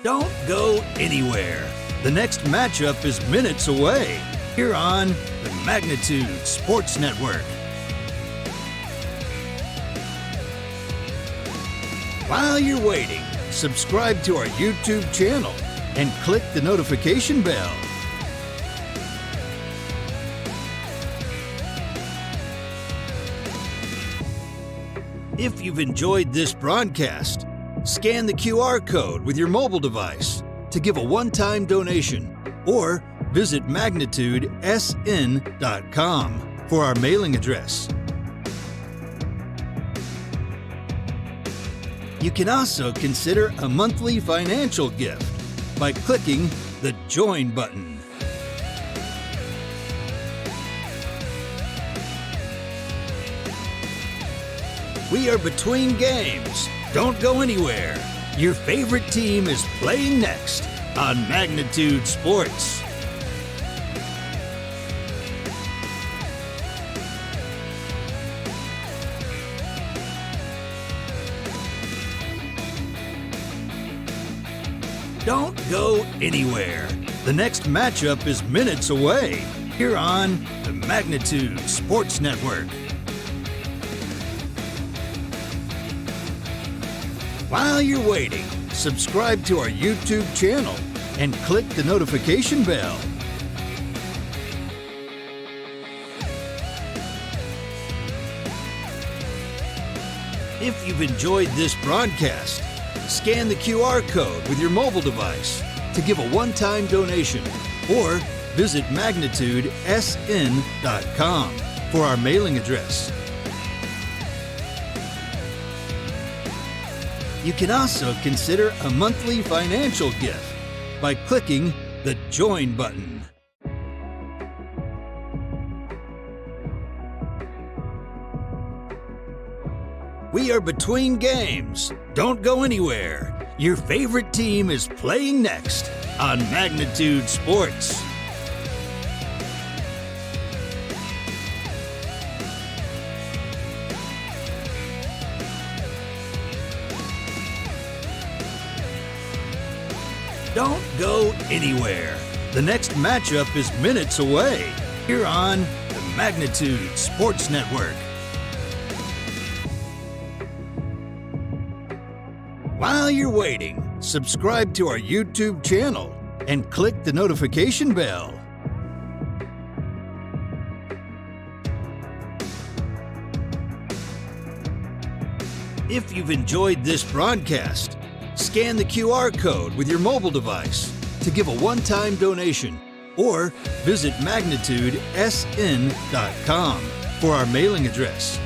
Don't go anywhere. The next matchup is minutes away here on the Magnitude Sports Network. While you're waiting, subscribe to our YouTube channel and click the notification bell. If you've enjoyed this broadcast, scan the QR code with your mobile device to give a one-time donation or visit magnitudesn.com for our mailing address. You can also consider a monthly financial gift by clicking the Join button. We are between games. Don't go anywhere. Your favorite team is playing next on Magnitude Sports. Don't go anywhere. The next matchup is minutes away here on the Magnitude Sports Network. While you're waiting, subscribe to our YouTube channel and click the notification bell. If you've enjoyed this broadcast, scan the QR code with your mobile device to give a one-time donation or visit magnitudesn.com for our mailing address. You can also consider a monthly financial gift by clicking the Join button. We are between games. Don't go anywhere. Your favorite team is playing next on Magnitude Sports. Don't go anywhere. The next matchup is minutes away here on the Magnitude Sports Network. While you're waiting, subscribe to our YouTube channel and click the notification bell. If you've enjoyed this broadcast, scan the QR code with your mobile device to give a one-time donation or visit magnitudesn.com for our mailing address.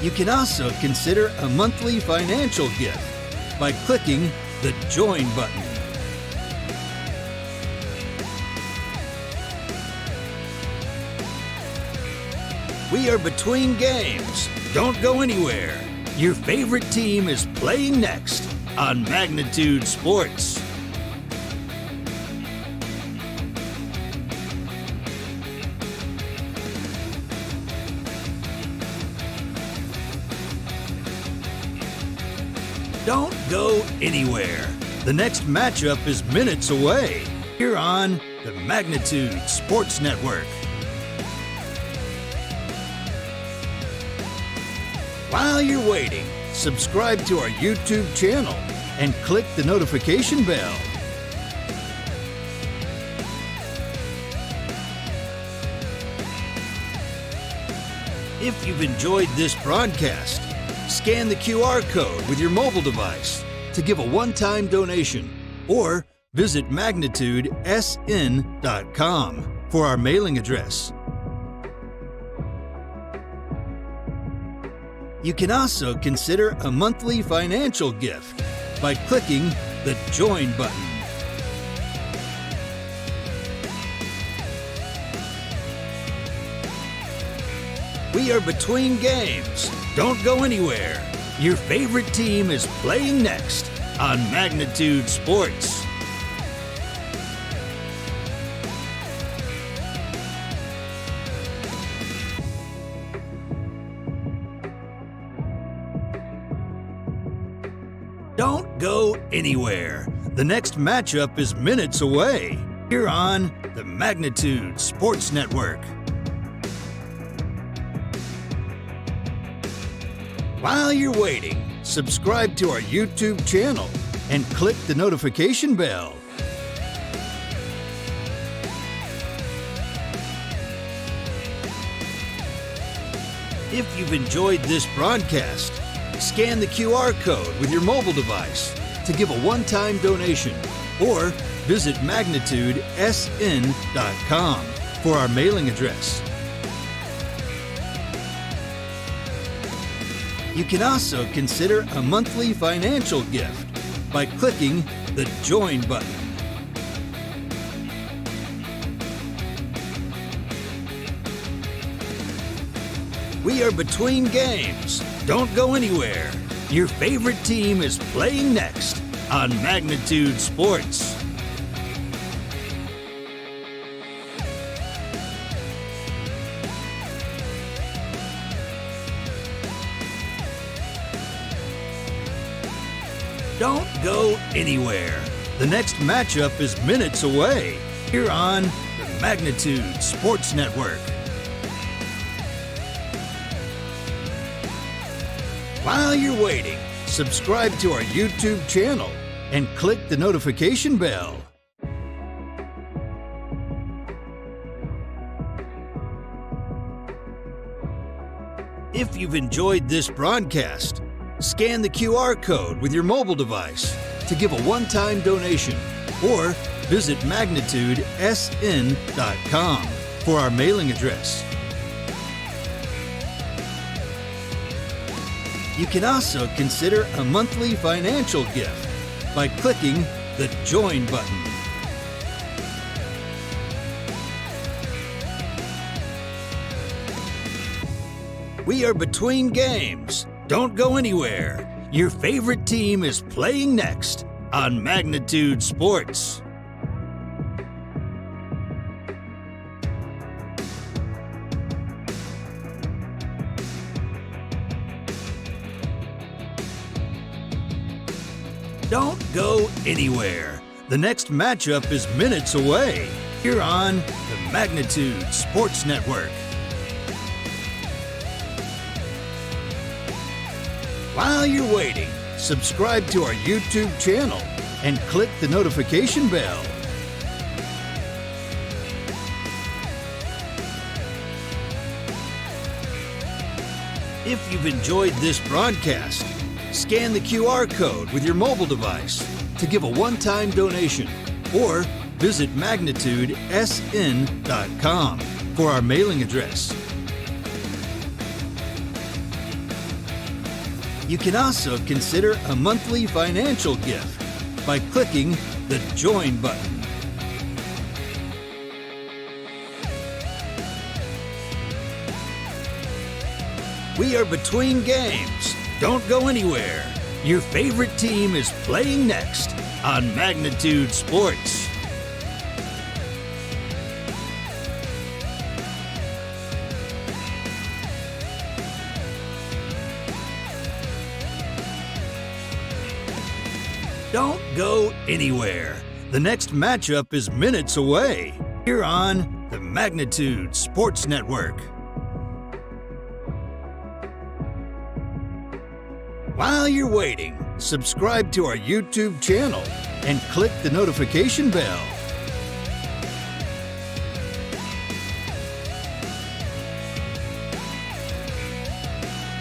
You can also consider a monthly financial gift by clicking the Join button. We are between games. Don't go anywhere. Your favorite team is playing next on Magnitude Sports. Don't go anywhere. The next matchup is minutes away here on the Magnitude Sports Network. While you're waiting, subscribe to our YouTube channel and click the notification bell. If you've enjoyed this broadcast, scan the QR code with your mobile device to give a one-time donation or visit magnitudesn.com for our mailing address. You can also consider a monthly financial gift by clicking the Join button. We are between games. Don't go anywhere. Your favorite team is playing next on Magnitude Sports. go anywhere. The next matchup is minutes away here on the Magnitude Sports Network. While you're waiting, subscribe to our YouTube channel and click the notification bell. If you've enjoyed this broadcast, scan the QR code with your mobile device to give a one-time donation or visit magnitudesn.com for our mailing address. You can also consider a monthly financial gift by clicking the Join button. We are between games. Don't go anywhere. Your favorite team is playing next on Magnitude Sports. Don't go anywhere. The next matchup is minutes away here on the Magnitude Sports Network. While you're waiting, subscribe to our YouTube channel and click the notification bell. If you've enjoyed this broadcast, scan the QR code with your mobile device to give a one-time donation or visit magnitudesn.com for our mailing address. You can also consider a monthly financial gift by clicking the Join button. We are between games. Don't go anywhere. Your favorite team is playing next on Magnitude Sports. Don't go anywhere. The next matchup is minutes away here on the Magnitude Sports Network. While you're waiting, subscribe to our YouTube channel and click the notification bell. If you've enjoyed this broadcast, scan the QR code with your mobile device to give a one-time donation or visit magnitudesn.com for our mailing address. You can also consider a monthly financial gift by clicking the Join button. We are between games. Don't go anywhere. Your favorite team is playing next on Magnitude Sports. Don't go anywhere. The next matchup is minutes away here on the Magnitude Sports Network. While you're waiting, subscribe to our YouTube channel and click the notification bell.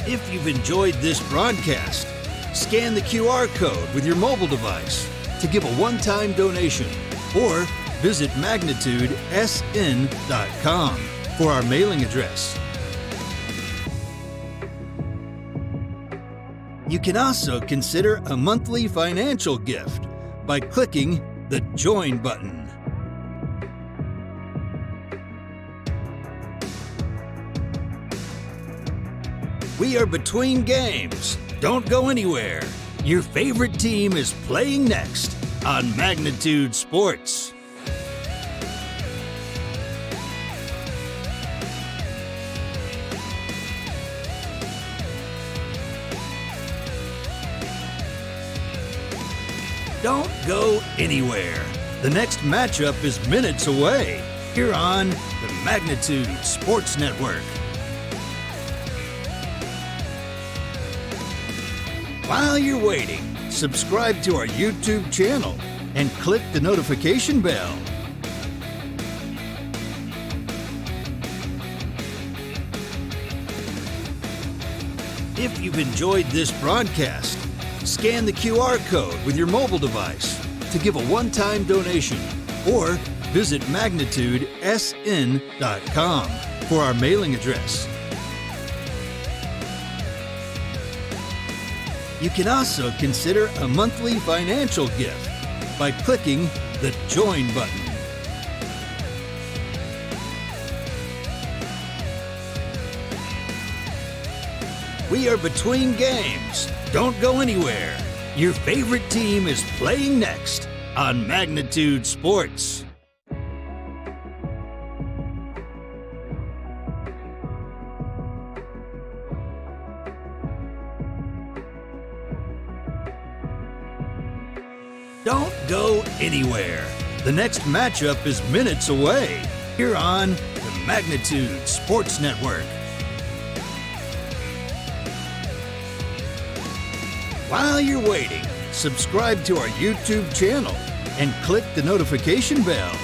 If you've enjoyed this broadcast, scan the QR code with your mobile device to give a one-time donation or visit magnitudesn.com for our mailing address. You can also consider a monthly financial gift by clicking the Join button. We are between games. Don't go anywhere. Your favorite team is playing next on Magnitude Sports. Don't go anywhere. The next matchup is minutes away here on the Magnitude Sports Network. While you're waiting, subscribe to our YouTube channel and click the notification bell. If you've enjoyed this broadcast, scan the QR code with your mobile device to give a one-time donation or visit magnitudesn.com for our mailing address. You can also consider a monthly financial gift by clicking the Join button. We are between games. Don't go anywhere. Your favorite team is playing next on Magnitude Sports. Don't go anywhere. The next matchup is minutes away here on the Magnitude Sports Network. While you're waiting, subscribe to our YouTube channel and click the notification bell.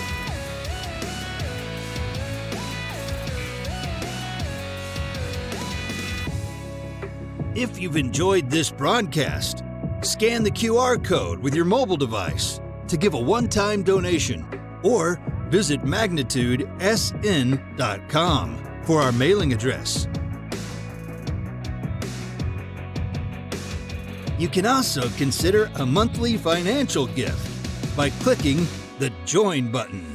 If you've enjoyed this broadcast, scan the QR code with your mobile device to give a one-time donation or visit magnitudesn.com for our mailing address. You can also consider a monthly financial gift by clicking the Join button.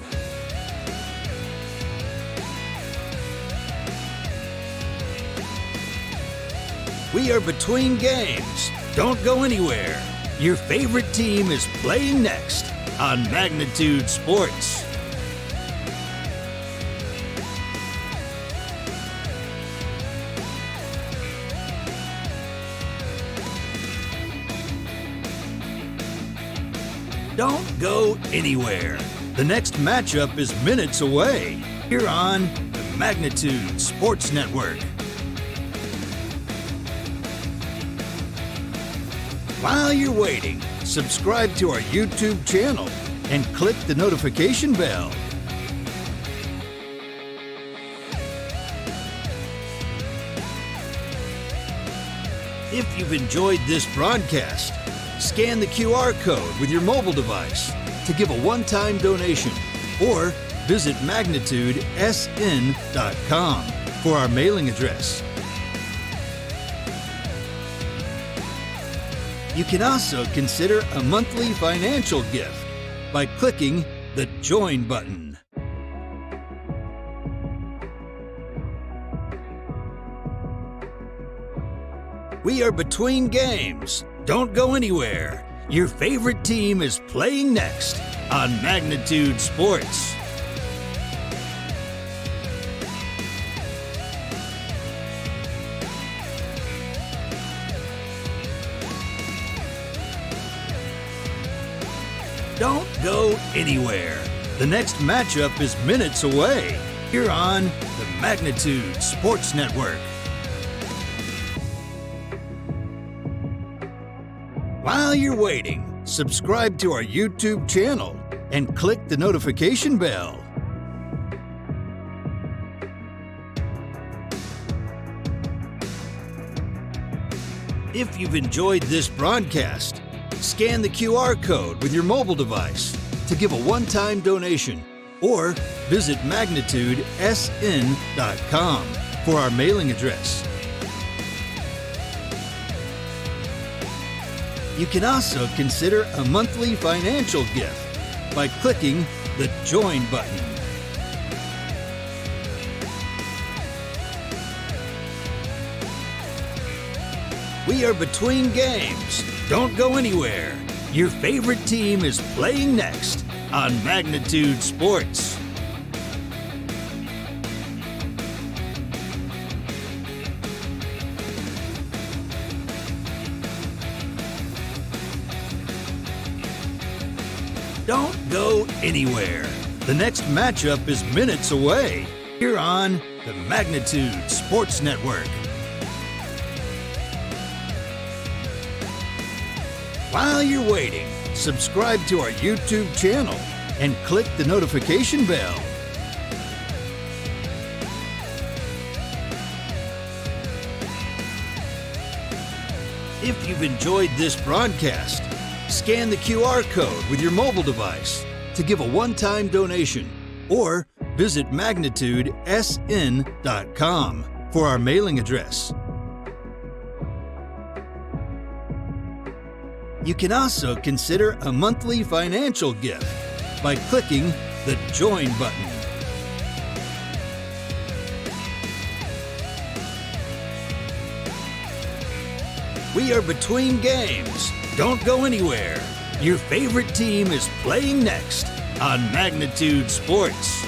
We are between games. Don't go anywhere. Your favorite team is playing next on Magnitude Sports. Don't go anywhere. The next matchup is minutes away here on the Magnitude Sports Network. While you're waiting, subscribe to our YouTube channel and click the notification bell. If you've enjoyed this broadcast, scan the QR code with your mobile device to give a one-time donation or visit magnitudesn.com for our mailing address. You can also consider a monthly financial gift by clicking the Join button. We are between games. Don't go anywhere. Your favorite team is playing next on Magnitude Sports. Don't go anywhere. The next matchup is minutes away here on the Magnitude Sports Network. While you're waiting, subscribe to our YouTube channel and click the notification bell. If you've enjoyed this broadcast, scan the QR code with your mobile device to give a one-time donation or visit magnitudesn.com for our mailing address. You can also consider a monthly financial gift by clicking the Join button. We are between games. Don't go anywhere. Your favorite team is playing next on Magnitude Sports. Don't go anywhere. The next matchup is minutes away here on the Magnitude Sports Network. While you're waiting, subscribe to our YouTube channel and click the notification bell. If you've enjoyed this broadcast, scan the QR code with your mobile device to give a one-time donation or visit magnitudesn.com for our mailing address. You can also consider a monthly financial gift by clicking the Join button. We are between games. Don't go anywhere. Your favorite team is playing next on Magnitude Sports.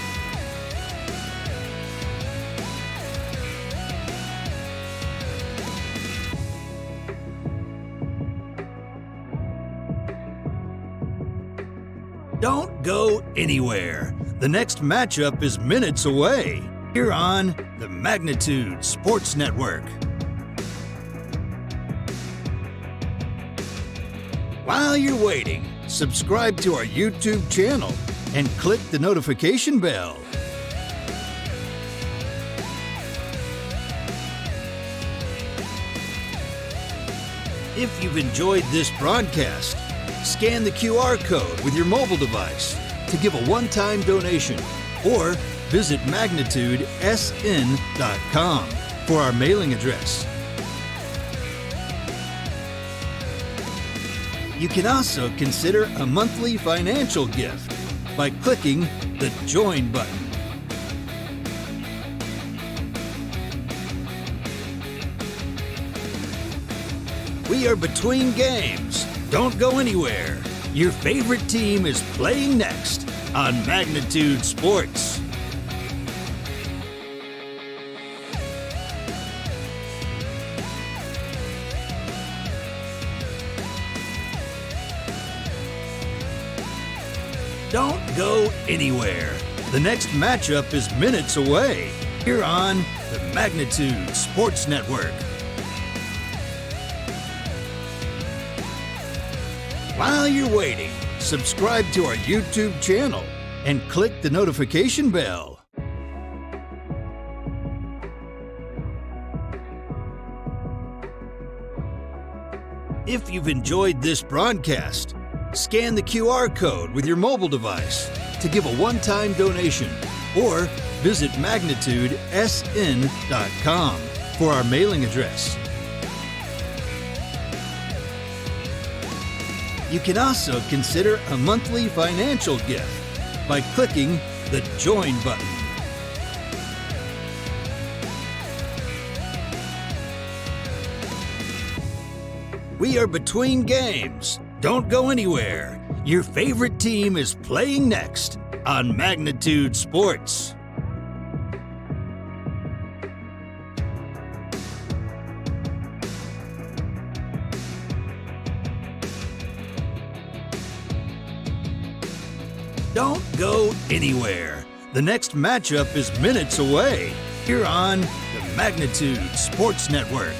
Don't go anywhere. The next matchup is minutes away here on the Magnitude Sports Network. While you're waiting, subscribe to our YouTube channel and click the notification bell. If you've enjoyed this broadcast, scan the QR code with your mobile device to give a one-time donation or visit magnitudesn.com for our mailing address. You can also consider a monthly financial gift by clicking the Join button. We are between games. Don't go anywhere. Your favorite team is playing next on Magnitude Sports. Don't go anywhere. The next matchup is minutes away here on the Magnitude Sports Network. While you're waiting, subscribe to our YouTube channel and click the notification bell. If you've enjoyed this broadcast, scan the QR code with your mobile device to give a one-time donation or visit magnitudesn.com for our mailing address. You can also consider a monthly financial gift by clicking the Join button. We are between games. Don't go anywhere. Your favorite team is playing next on Magnitude Sports. Don't go anywhere. The next matchup is minutes away here on the Magnitude Sports Network.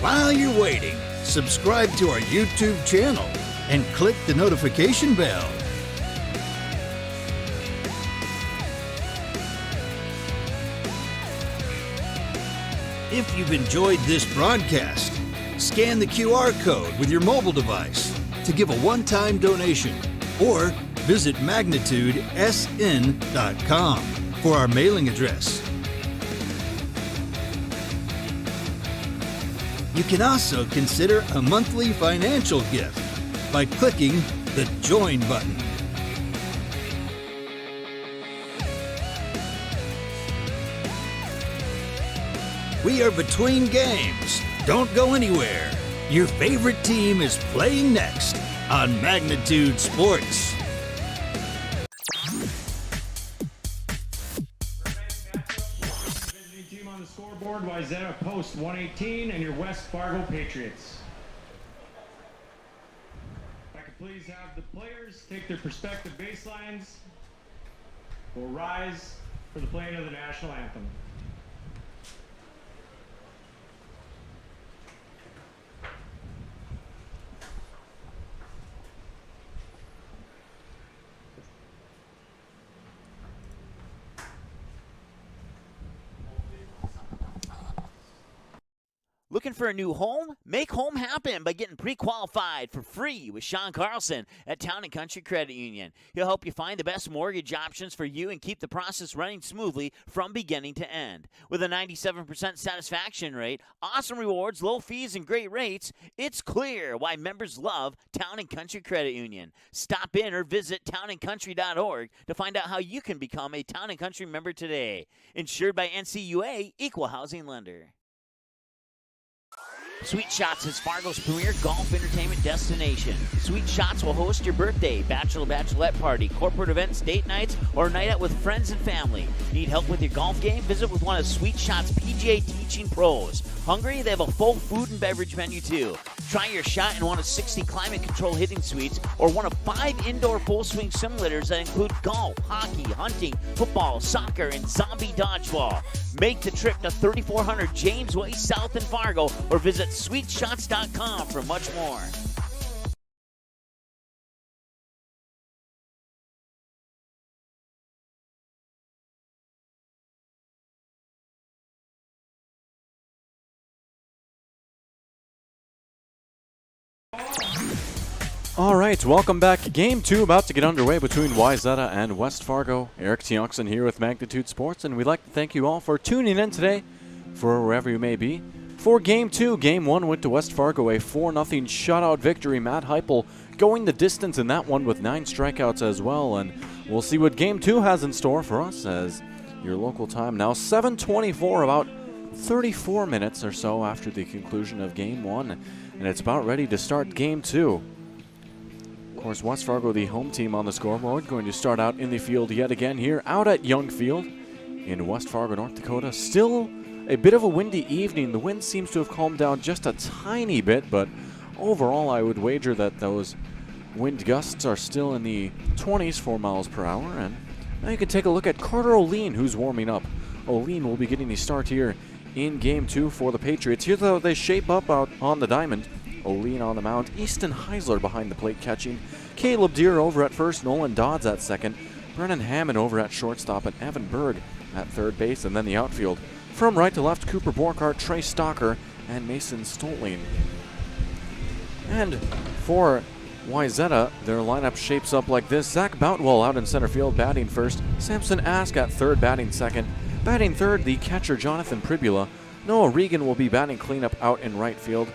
While you're waiting, subscribe to our YouTube channel and click the notification bell. If you've enjoyed this broadcast, scan the QR code with your mobile device to give a one-time donation or visit magnitudesn.com for our mailing address. You can also consider a monthly financial gift by clicking the Join button. We are between games. Don't go anywhere. Your favorite team is playing next on Magnitude Sports. Visiting team on the scoreboard, Wayzata Post 118 and your West Fargo Patriots. please have the players take their respective baselines. We'll rise for the playing of the national anthem. Looking for a new home? Make home happen by getting pre-qualified for free with Sean Carlson at Town & Country Credit Union. He'll help you find the best mortgage options for you and keep the process running smoothly from beginning to end. With a 97% satisfaction rate, awesome rewards, low fees, and great rates, it's clear why members love Town & Country Credit Union. Stop in or visit townandcountry.org to find out how you can become a Town & Country member today. Insured by NCUA, Equal Housing Lender. Sweet Shots is Fargo's premier golf entertainment destination. Sweet Shots will host your birthday, bachelorette party, corporate events, date nights, or a night out with friends and family. Need help with your golf game? Visit with one of Sweet Shots' PGA teaching pros. Hungry? They have a full food and beverage menu too. Try your shot in one of 60 climate control hitting suites or one of 5 indoor full swing simulators that include golf, hockey, hunting, football, soccer, and zombie dodgeball. Make the trip to 3400 James Way South in Fargo or visit sweetshots.com for much more. All right, welcome back. Game 2 about to get underway between Wayzata and West Fargo. Eric Tiongson here with Magnitude Sports, and we'd like to thank you all for tuning in today for wherever you may be. For Game 2, Game 1 went to West Fargo, a 4-0 shutout victory. Matt Heupel going the distance in that one with 9 strikeouts as well, and we'll see what Game 2 has in store for us as your local time now 7:24, about 34 minutes or so after the conclusion of Game 1, and it's about ready to start Game 2. Of course, West Fargo, the home team on the scoreboard, going to start out in the field yet again here out at Young Field in West Fargo, North Dakota. Still a bit of a windy evening. The wind seems to have calmed down just a tiny bit, but overall I would wager that those wind gusts are still in the 20s, 4 miles per hour. And now you can take a look at Carter O'Lean, who's warming up. O'Lean will be getting the start here in Game 2 for the Patriots. Here's how they shape up out on the diamond. O'Lean on the mound, Easton Heisler behind the plate catching, Caleb Deere over at first, Nolan Dodds at second, Brennan Hammond over at shortstop, and Evan Berg at third base, and then the outfield. From right to left, Cooper Borkart, Trey Stalker, and Mason Stoltling. And for Wayzata, their lineup shapes up like this. Zach Boutwell out in center field, batting first, Samson Ask at third, batting second. Batting third, the catcher Jonathan Pribula. Noah Regan will be batting cleanup out in right field.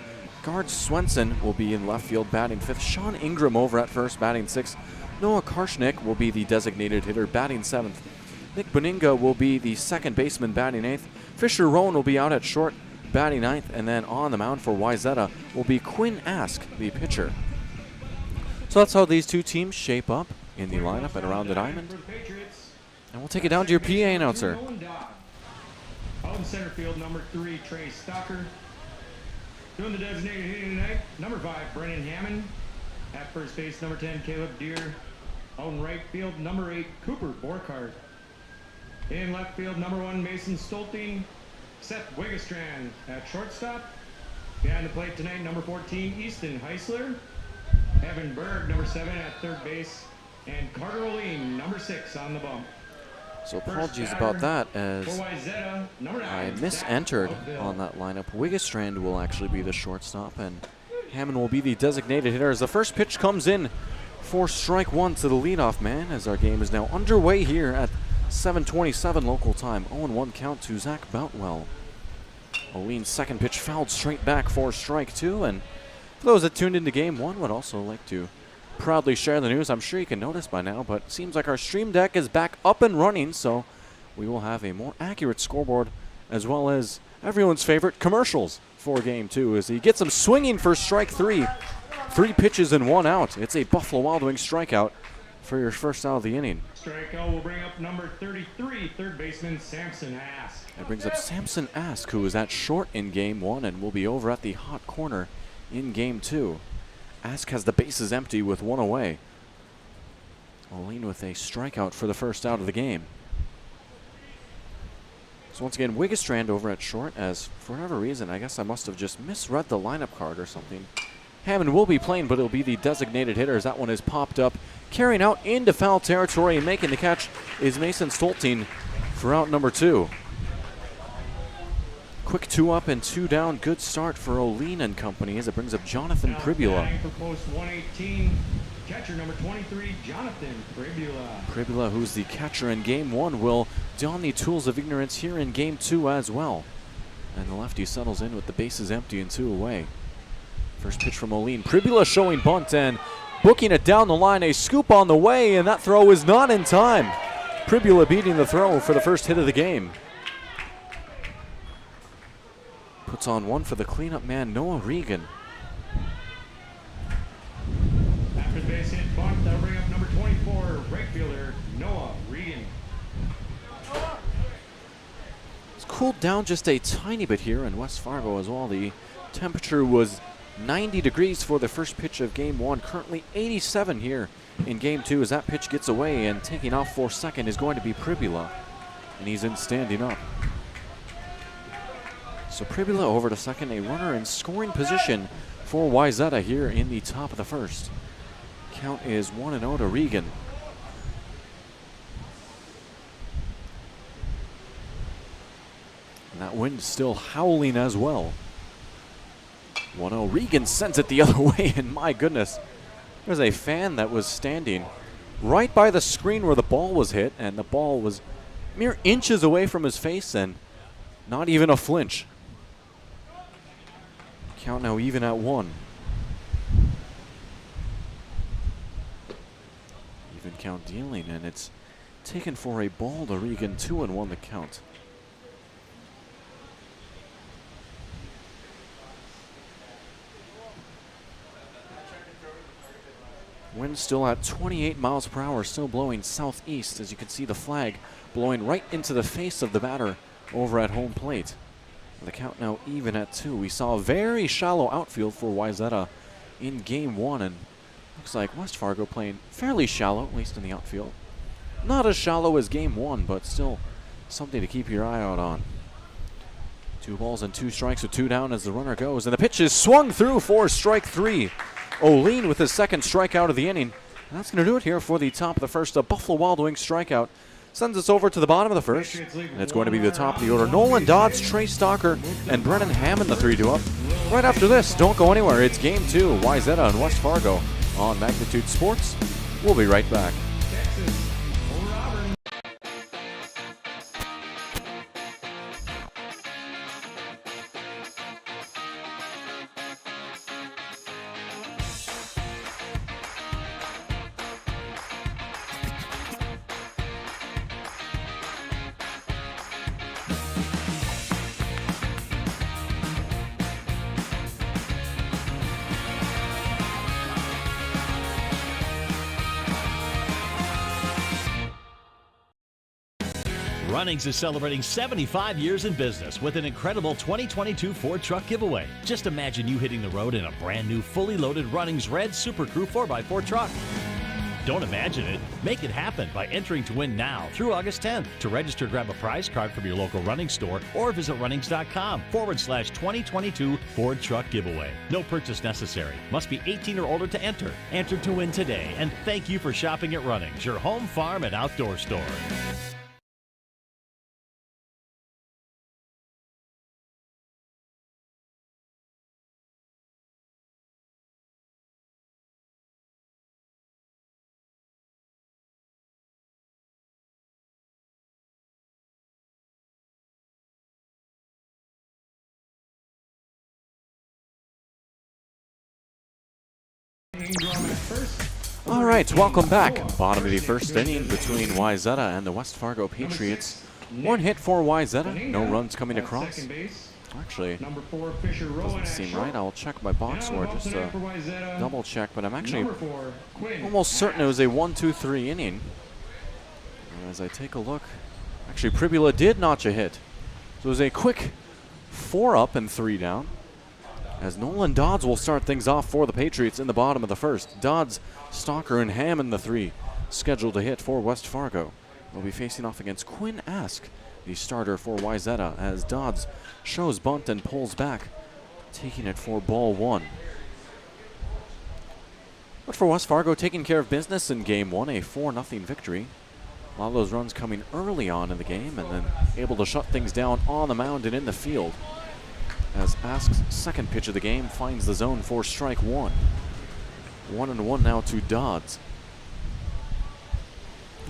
Guard Swenson will be in left field, batting fifth. Sean Ingram over at first, batting sixth. Noah Karshnik will be the designated hitter, batting seventh. Nick Boninga will be the second baseman, batting eighth. Fisher Rowan will be out at short, batting ninth. And then on the mound for Wayzata will be Quinn Ask, the pitcher. So that's how these two teams shape up in the lineup and around the diamond. And we'll take it down to your PA announcer. Out in center field, number 3, Trey Stalker. Doing the designated hitting tonight, number 5, Brennan Hammond. At first base, number 10, Caleb Deere. Out in right field, number 8, Cooper Borkart. In left field, number 1, Mason Stolting. Seth Wiggins at shortstop. Behind the plate tonight, number 14, Easton Heisler. Evan Berg, number 7, at third base. And Carter O'Lean, number 6, on the bump. So apologies about that, as I misentered on that lineup. Wiggestrand will actually be the shortstop, and Hammond will be the designated hitter as the first pitch comes in for strike one to the leadoff man, as our game is now underway here at 7:27 local time. 0-1 count to Zach Boutwell. O'Lean's second pitch fouled straight back for strike two, and for those that tuned into game one would also like to proudly share the news. I'm sure you can notice by now, but it seems like our stream deck is back up and running, so we will have a more accurate scoreboard as well as everyone's favorite commercials for game two as he gets him swinging for strike three. 3 pitches and 1 out. It's a Buffalo Wild Wings strikeout for your first out of the inning. Strikeout will bring up number 33, third baseman Samson Ask. That brings up Samson Ask, who is at short in game one and will be over at the hot corner in game two. Ask has the bases empty with one away. Olin with a strikeout for the first out of the game. So once again, Wiggestrand over at short, as for whatever reason, I guess I must have just misread the lineup card or something. Hammond will be playing, but it'll be the designated hitter as that one is popped up. Carrying out into foul territory and making the catch is Mason Stolting for out number 2. Quick 2 up and 2 down. Good start for Olin and company as it brings up Jonathan Pribula. For post 118, catcher number 23, Jonathan Pribula. Pribula, who's the catcher in game 1, will don the tools of ignorance here in game 2 as well. And the lefty settles in with the bases empty and 2 away. First pitch from Olin. Pribula showing bunt and booking it down the line. A scoop on the way, and that throw is not in time. Pribula beating the throw for the first hit of the game. Puts on one for the cleanup man, Noah Regan. After the base hit bunt, that'll bring up number 24, right fielder, Noah Regan. It's cooled down just a tiny bit here in West Fargo as well. The temperature was 90 degrees for the first pitch of game 1. Currently 87 here in game 2 as that pitch gets away, and taking off for second is going to be Pribula. And he's in standing up. So Pribula over to second, a runner in scoring position for Wayzata here in the top of the first. Count is 1-0 to Regan. And that wind still howling as well. 1-0. Regan sends it the other way, and my goodness, there's a fan that was standing right by the screen where the ball was hit, and the ball was mere inches away from his face, and not even a flinch. Count now even at 1. Even count dealing, and it's taken for a ball to Regan. 2-1 the count. Wind still at 28 miles per hour, still blowing southeast, as you can see the flag blowing right into the face of the batter over at home plate. The count now even at 2. We saw a very shallow outfield for Wayzata in game 1, and looks like West Fargo playing fairly shallow, at least in the outfield. Not as shallow as game 1, but still something to keep your eye out on. 2 balls and 2 strikes with 2 down as the runner goes, and the pitch is swung through for strike 3. Olin with his second strikeout of the inning. And that's going to do it here for the top of the first. A Buffalo Wild Wings strikeout sends us over to the bottom of the first. And it's going to be the top of the order. Nolan Dodds, Trey Stalker, and Brennan Hammond, the 3-2 up. Right after this, don't go anywhere. It's game 2, Wayzata and West Fargo on Magnitude Sports. We'll be right back. Runnings is celebrating 75 years in business with an incredible 2022 Ford truck giveaway. Just imagine you hitting the road in a brand new fully loaded Runnings Red Super Crew 4x4 truck. Don't imagine it. Make it happen by entering to win now through August 10th. To register, grab a prize card from your local running store or visit runnings.com/2022 Ford Truck Giveaway. No purchase necessary. Must be 18 or older to enter. Enter to win today, and thank you for shopping at Runnings, your home, farm, and outdoor store. All right, welcome back. Bottom of the first inning between Wayzata and the West Fargo Patriots. 1 hit for Wayzata, no runs coming across. Actually, doesn't seem right. I'll check my box score just to double check, but I'm actually almost certain it was a 1-2-3 inning. As I take a look, actually Pribula did notch a hit. So it was a quick 4 up and 3 down. as Nolan Dodds will start things off for the Patriots in the bottom of the first. Dodds, Stalker, and Hammond, the three scheduled to hit for West Fargo. They'll be facing off against Quinn Ask, the starter for Wayzata, as Dodds shows bunt and pulls back, taking it for ball one. But for West Fargo, taking care of business in game one, a 4-0 victory. A lot of those runs coming early on in the game and then able to shut things down on the mound and in the field. As Ask's second pitch of the game finds the zone for strike one. 1-1 now to Dodds.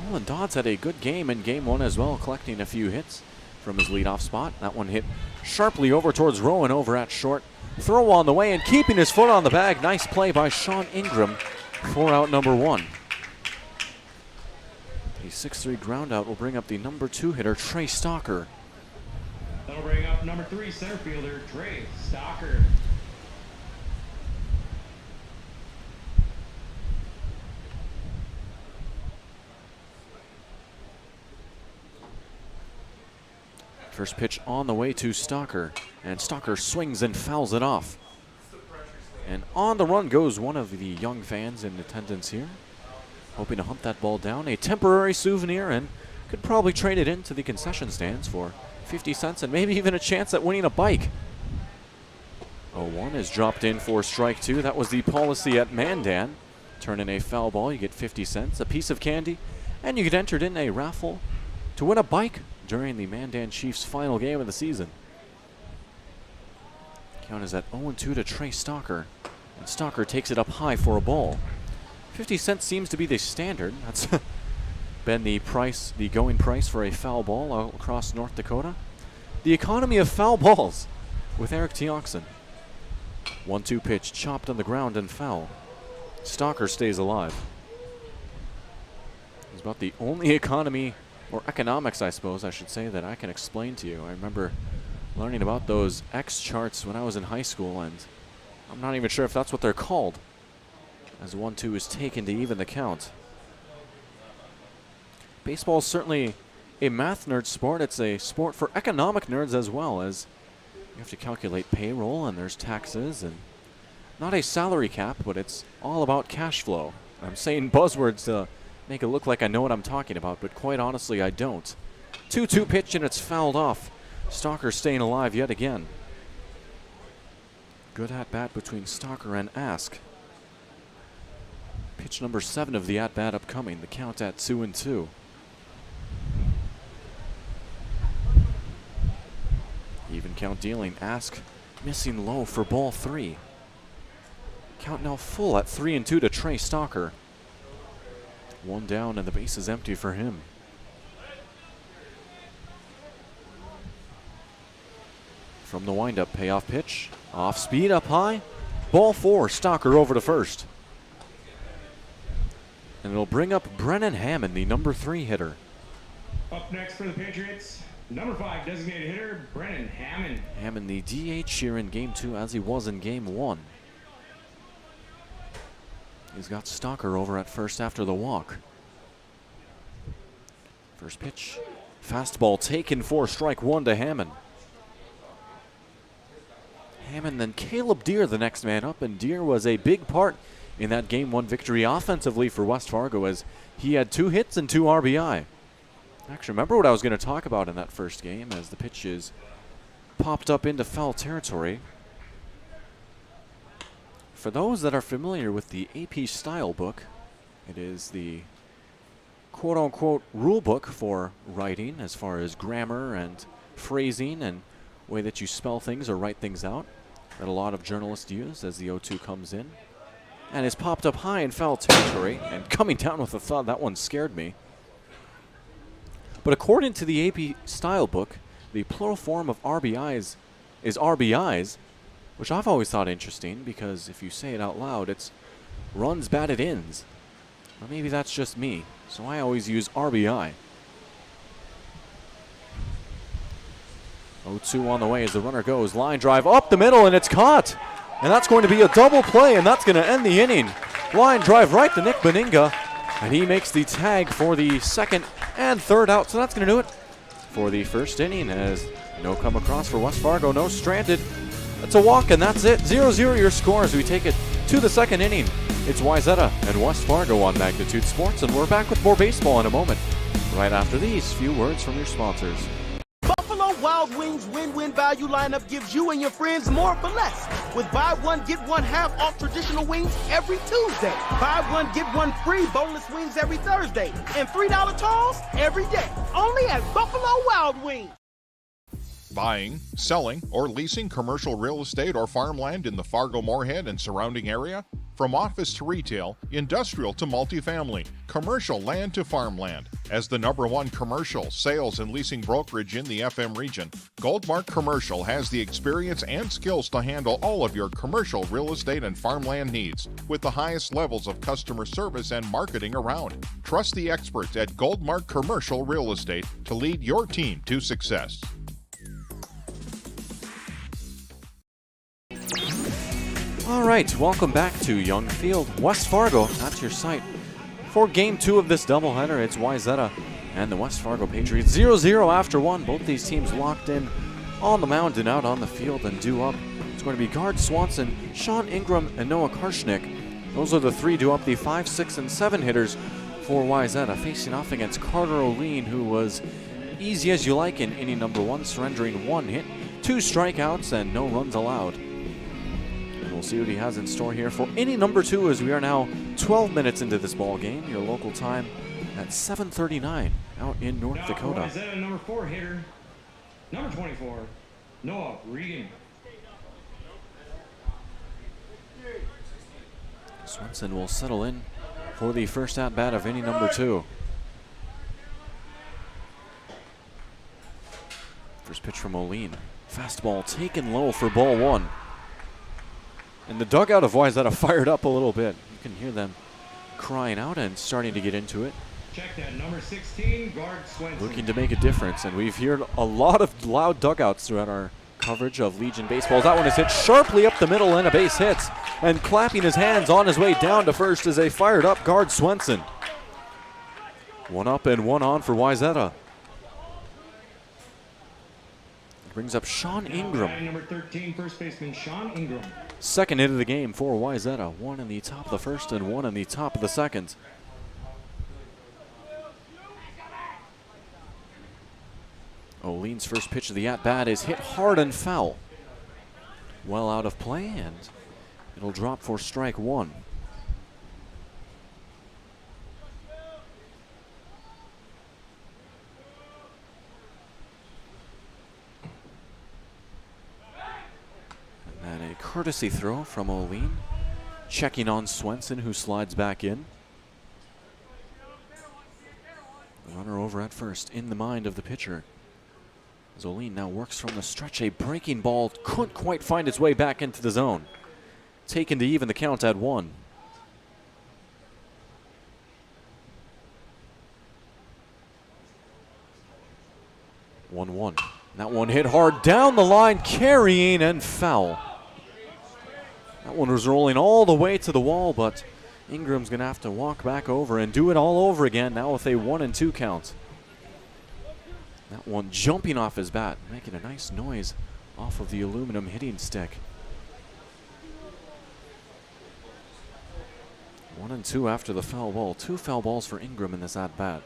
Nolan Dodds had a good game in game one as well, collecting a few hits from his leadoff spot. That one hit sharply over towards Rowan over at short. Throw on the way and keeping his foot on the bag. Nice play by Sean Ingram for out number one. A 6-3 ground out will bring up the number 2 hitter, Trey Stalker. That'll bring up number 3 center fielder, Trey Stalker. First pitch on the way to Stalker, and Stalker swings and fouls it off. And on the run goes one of the young fans in attendance here, hoping to hunt that ball down. A temporary souvenir, and could probably trade it into the concession stands for 50 cents and maybe even a chance at winning a bike. 0-1 is dropped in for strike two. That was the policy at Mandan. Turn in a foul ball, you get 50 cents, a piece of candy, and you get entered in a raffle to win a bike during the Mandan Chiefs' final game of the season. Count is at 0-2 to Trey Stalker, and Stalker takes it up high for a ball. 50 cents seems to be the standard. That's been the price, the going price for a foul ball all across North Dakota. The economy of foul balls with Eric Teoxen. 1-2 pitch, chopped on the ground and foul. Stalker stays alive. It's about the only economy, or economics I suppose I should say, that I can explain to you. I remember learning about those X charts when I was in high school, and I'm not even sure if that's what they're called, as 1-2 is taken to even the count. Baseball is certainly a math nerd sport. It's a sport for economic nerds as well, as you have to calculate payroll and there's taxes, and not a salary cap, but it's all about cash flow. I'm saying buzzwords to make it look like I know what I'm talking about, but quite honestly I don't. 2-2 pitch and it's fouled off. Stalker staying alive yet again. Good at-bat between Stalker and Ask. Pitch number 7 of the at-bat upcoming. The count at 2-2. Even count dealing. Ask missing low for ball 3. Count now full at 3-2 to Trey Stalker. One down and the base is empty for him. From the windup, payoff pitch. Off speed, up high. Ball 4, Stalker over to first. And it'll bring up Brennan Hammond, the number 3 hitter. Up next for the Patriots, number 5 designated hitter, Brennan Hammond. Hammond, the DH here in game 2 as he was in game 1. He's got Stalker over at first after the walk. First pitch. Fastball taken for strike 1 to Hammond. Hammond, then Caleb Deere the next man up, and Deere was a big part in that game 1 victory offensively for West Fargo, as he had 2 hits and 2 RBI. Actually, remember what I was going to talk about in that first game, as the pitch is popped up into foul territory. For those that are familiar with the AP style book, it is the quote-unquote rule book for writing as far as grammar and phrasing and way that you spell things or write things out, that a lot of journalists use as the 0-2 comes in. And is popped up high in foul territory, and coming down with a thud. That one scared me. But according to the AP style book, the plural form of RBIs is RBIs, which I've always thought interesting, because if you say it out loud, it's runs batted ins. Or maybe that's just me, so I always use RBI. 0-2 on the way as the runner goes. Line drive up the middle, and it's caught. And that's going to be a double play, and that's going to end the inning. Line drive right to Nick Beninga, and he makes the tag for the second and third out. So that's going to do it for the first inning, as no come across for West Fargo. No stranded. It's a walk, and that's it. 0-0 your score as we take it to the second inning. It's Wayzata and West Fargo on Magnitude Sports, and we're back with more baseball in a moment, right after these few words from your sponsors. Buffalo Wild Wings win-win value lineup gives you and your friends more for less. With buy one, get one half off traditional wings every Tuesday. Buy one, get one free boneless wings every Thursday. And $3 tolls every day. Only at Buffalo Wild Wings. Buying, selling, or leasing commercial real estate or farmland in the Fargo, Moorhead, and surrounding area? From office to retail, industrial to multifamily, commercial land to farmland. As the #1 commercial, sales, and leasing brokerage in the FM region, Goldmark Commercial has the experience and skills to handle all of your commercial real estate and farmland needs with the highest levels of customer service and marketing around. Trust the experts at Goldmark Commercial Real Estate to lead your team to success. All right, welcome back to Young Field. West Fargo, that's your site. For Game 2 of this doubleheader, it's Wayzata and the West Fargo Patriots. 0-0 after one. Both these teams locked in on the mound and out on the field, and due up. It's going to be Guard Swanson, Sean Ingram, and Noah Karshnik. Those are the three due up the 5, 6, and 7 hitters for Wayzata, facing off against Carter O'Lean, who was easy as you like in inning #1, surrendering 1 hit, 2 strikeouts, and no runs allowed. We'll see what he has in store here for inning #2 as we are now 12 minutes into this ball game. Your local time at 7:39 out in North Dakota. Wayzata #4 hitter, number 24, Noah Regan. Swenson will settle in for the first at-bat of inning #2. First pitch from O'Lean. Fastball taken low for ball 1. And the dugout of Wayzata fired up a little bit. You can hear them crying out and starting to get into it. Check that, number 16, Guard Swanson. Looking to make a difference, and we've heard a lot of loud dugouts throughout our coverage of Legion baseball. That one is hit sharply up the middle and a base hit. And clapping his hands on his way down to first is a fired up Guard Swanson. 1 up and 1 on for Wayzata. Brings up Sean Ingram. Number 13, first baseman Sean Ingram. Second hit of the game for Wayzata. 1 in the top of the first and 1 in the top of the second. O'Lean's first pitch of the at-bat is hit hard and foul. Well out of play, and it'll drop for strike 1. And a courtesy throw from O'Lean. Checking on Swenson, who slides back in. Runner over at first, in the mind of the pitcher. As O'Lean now works from the stretch, a breaking ball couldn't quite find its way back into the zone. Taken to even the count at 1. One. That one hit hard down the line, carrying and foul. That one was rolling all the way to the wall, but Ingram's going to have to walk back over and do it all over again, now with a 1-2 count. That one jumping off his bat, making a nice noise off of the aluminum hitting stick. 1-2 after the foul ball. 2 foul balls for Ingram in this at-bat.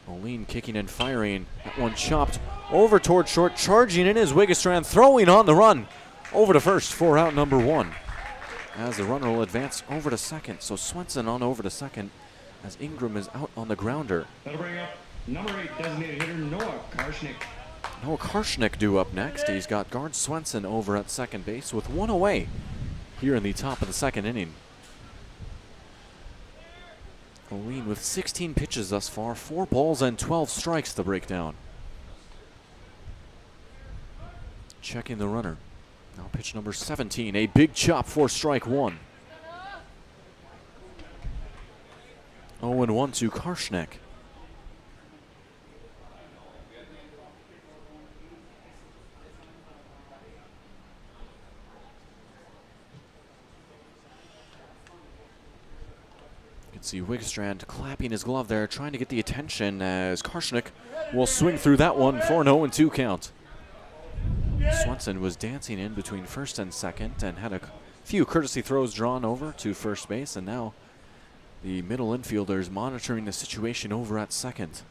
O'Lean kicking and firing. That one chopped over toward short, charging in is Wiggestrand, throwing on the run over to first for out number 1. As the runner will advance over to second. So Swenson on over to second as Ingram is out on the grounder. That'll bring up number 8 designated hitter Noah Karshnik. Noah Karshnik due up next. He's got Guard Swenson over at second base with 1 away here in the top of the second inning. O'Lean with 16 pitches thus far, 4 balls and 12 strikes to break down. Checking the runner. Now pitch number 17, a big chop for strike 1. 0-1 to Karshnik. You can see Wiggestrand clapping his glove there, trying to get the attention as Karshnik will swing through that one for an 0-2 count. Swenson was dancing in between first and second and had a few courtesy throws drawn over to first base, and now the middle infielder is monitoring the situation over at second.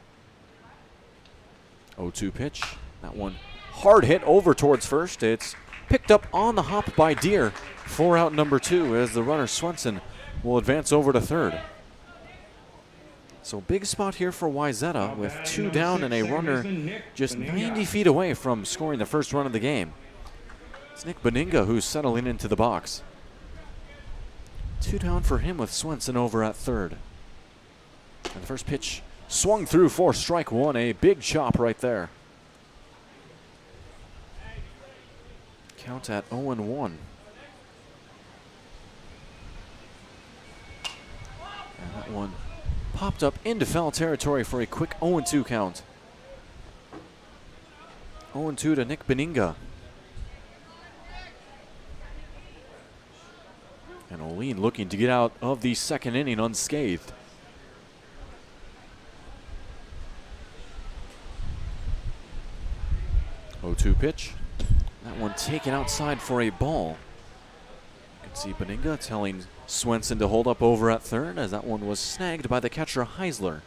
0-2 pitch. That one hard hit over towards first. It's picked up on the hop by Deer for out number 2 as the runner Swenson will advance over to third. So big spot here for Wayzata with 2 down and a runner just 90 feet away from scoring the first run of the game. It's Nick Beninga who's settling into the box. 2 down for him with Swenson over at third. And the first pitch swung through for strike 1, a big chop right there. Count at 0-1. And that one popped up into foul territory for a quick 0-2 count. 0-2 to Nick Beninga. And Olin looking to get out of the second inning unscathed. Oh, 0-2 pitch. That one taken outside for a ball. You can see Beninga telling Swenson to hold up over at third as that one was snagged by the catcher Heisler.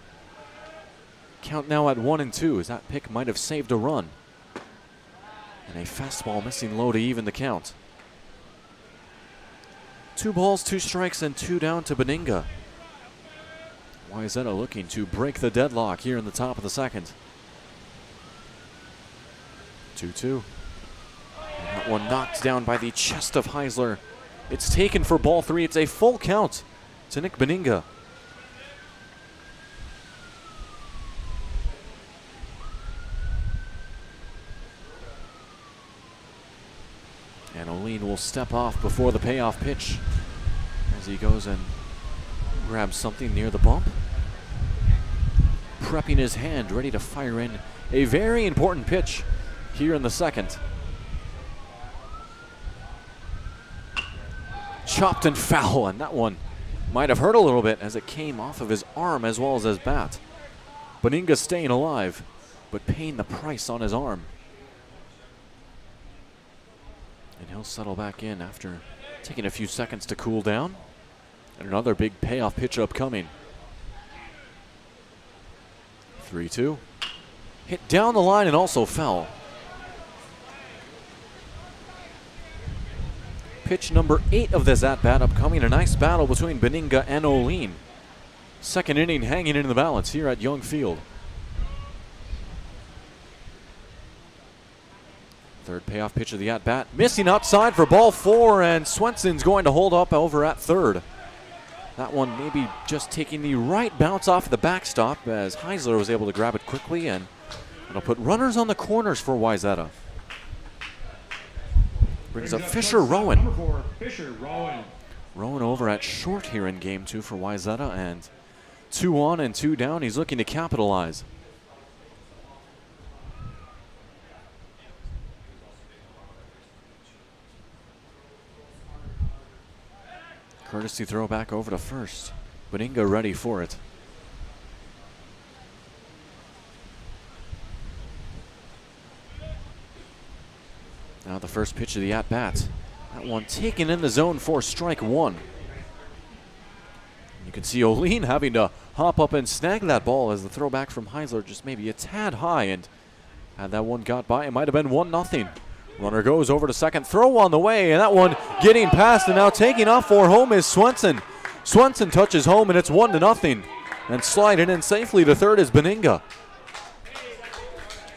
Count now at 1-2 as that pick might have saved a run. And a fastball missing low to even the count. 2 balls, 2 strikes, and 2 down to Beninga. Wayzata looking to break the deadlock here in the top of the second. 2-2. And that one knocked down by the chest of Heisler. It's taken for ball 3. It's a full count to Nick Beninga. And Olin will step off before the payoff pitch as he goes and grabs something near the bump. Prepping his hand, ready to fire in a very important pitch here in the second. Chopped and foul, and that one might have hurt a little bit as it came off of his arm as well as his bat. Beninga staying alive, but paying the price on his arm. And he'll settle back in after taking a few seconds to cool down. And another big payoff pitch upcoming. 3-2. Hit down the line and also fell. Pitch number 8 of this at-bat upcoming. A nice battle between Beninga and Olin. Second inning hanging in the balance here at Young Field. Third payoff pitch of the at-bat. Missing outside for ball 4, and Swenson's going to hold up over at third. That one maybe just taking the right bounce off the backstop as Heisler was able to grab it quickly, and it'll put runners on the corners for Wayzata. Brings up Fisher Rowan. Number 4, Fisher Rowan. Rowan over at short here in game 2 for Wayzata, and 2 on and 2 down. He's looking to capitalize. Courtesy throw back over to first. Beninga ready for it. Now the first pitch of the at-bat. That one taken in the zone for strike 1. You can see Olin having to hop up and snag that ball as the throw back from Heisler just maybe a tad high, and had that one got by, it might have been 1-0. Runner goes over to second, throw on the way, and that one getting past, and now taking off for home is Swenson. Swenson touches home, and it's 1-0. And sliding in safely to third is Beninga.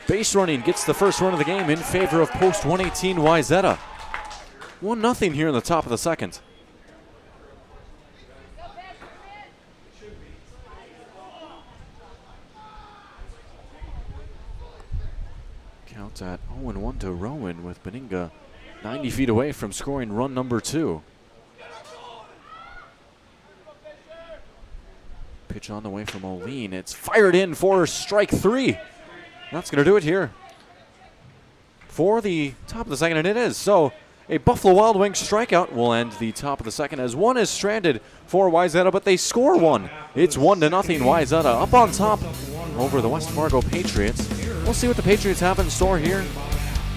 Base running gets the first run of the game in favor of post 118 Wayzata. 1-0 here in the top of the second. Count at 0-1 to Rowan with Beninga 90 feet away from scoring run number 2. Pitch on the way from Olin. It's fired in for strike 3. That's going to do it here for the top of the second, and it is. So a Buffalo Wild Wings strikeout will end the top of the second as one is stranded for Wayzata, but they score one. It's 1-0 Wayzata up on top over the West Fargo Patriots. We'll see what the Patriots have in store here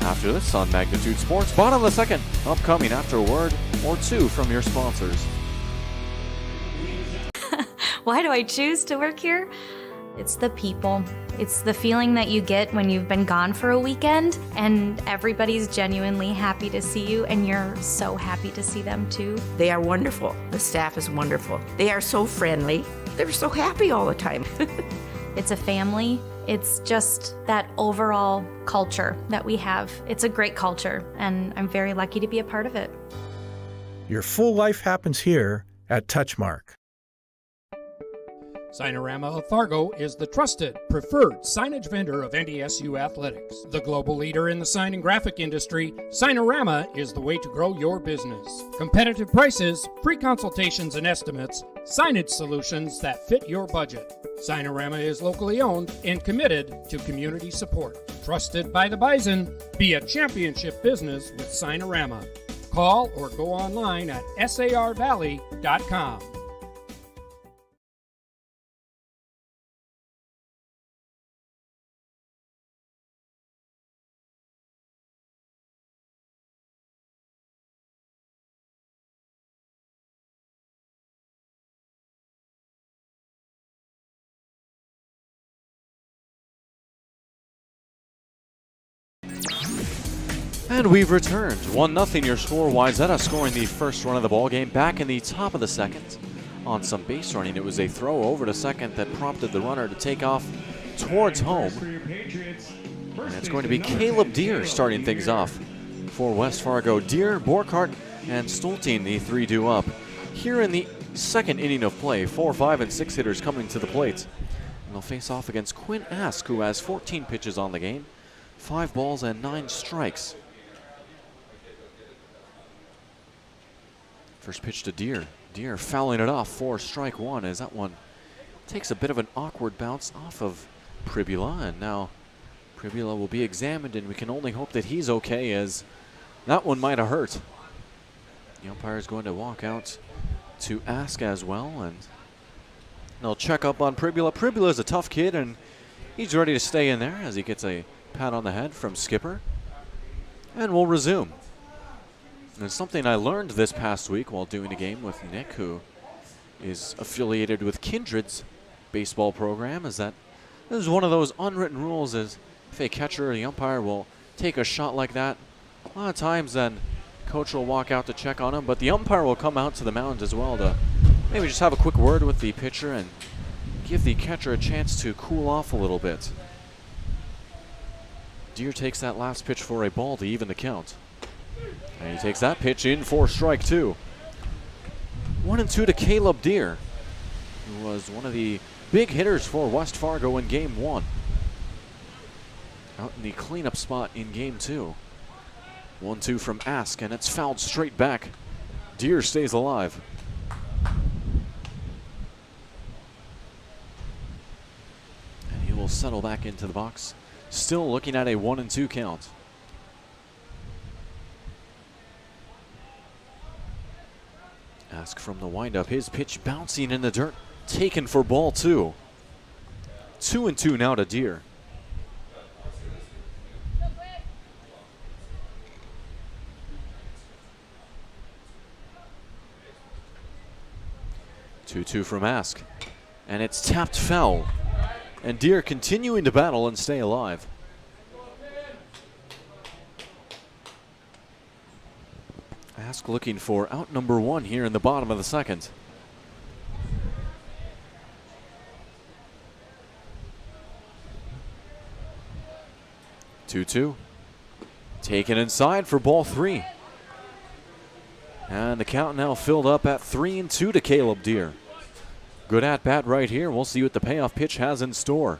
After this on Magnitude Sports, bottom of the second, upcoming after a word or two from your sponsors. Why do I choose to work here? It's the people. It's the feeling that you get when you've been gone for a weekend and everybody's genuinely happy to see you and you're so happy to see them too. They are wonderful. The staff is wonderful. They are so friendly. They're so happy all the time. It's a family. It's just that overall culture that we have. It's a great culture and I'm very lucky to be a part of it. Your full life happens here at Touchmark. Signorama of Fargo is the trusted, preferred signage vendor of NDSU athletics. The global leader in the sign and graphic industry, Signorama is the way to grow your business. Competitive prices, free consultations and estimates, signage solutions that fit your budget. Signorama is locally owned and committed to community support. Trusted by the Bison, be a championship business with Signorama. Call or go online at sarvalley.com. And we've returned. 1-0 your score. Wayzata scoring the first run of the ball game. Back in the top of the second on some base running. It was a throw over to second that prompted the runner to take off towards home. And it's going to be Caleb Deere starting things off for West Fargo. Deere, Borkhardt, and Stoltine, the three due up. Here in the second inning of play, 4, 5, and 6 hitters coming to the plate. And they'll face off against Quinn Ask, who has 14 pitches on the game, 5 balls and 9 strikes. First pitch to Deere. Deere fouling it off for strike one as that one takes a bit of an awkward bounce off of Pribula, and now Pribula will be examined, and we can only hope that he's okay, as that one might have hurt. The umpire is going to walk out to Ask as well, and they'll check up on Pribula. Pribula is a tough kid, and he's ready to stay in there as he gets a pat on the head from Skipper. And we'll resume. And something I learned this past week while doing a game with Nick, who is affiliated with Kindred's baseball program, is that this is one of those unwritten rules, is if a catcher or the umpire will take a shot like that, a lot of times then coach will walk out to check on him, but the umpire will come out to the mound as well to maybe just have a quick word with the pitcher and give the catcher a chance to cool off a little bit. Deere takes that last pitch for a ball to even the count. And he takes that pitch in for strike two. 1-2 to Caleb Deere, who was one of the big hitters for West Fargo in game one. Out in the cleanup spot in game two. 1-2 from Ask, and it's fouled straight back. Deere stays alive. And he will settle back into the box. Still looking at a 1-2 count. Ask from the windup. His pitch bouncing in the dirt. Taken for ball two. 2-2 now to Deere. Two from Ask. And it's tapped foul. And Deere continuing to battle and stay alive. Ask looking for out number one here in the bottom of the second. Two. Taken inside for ball three. And the count now filled up at 3-2 to Caleb Deere. Good at bat right here. We'll see what the payoff pitch has in store.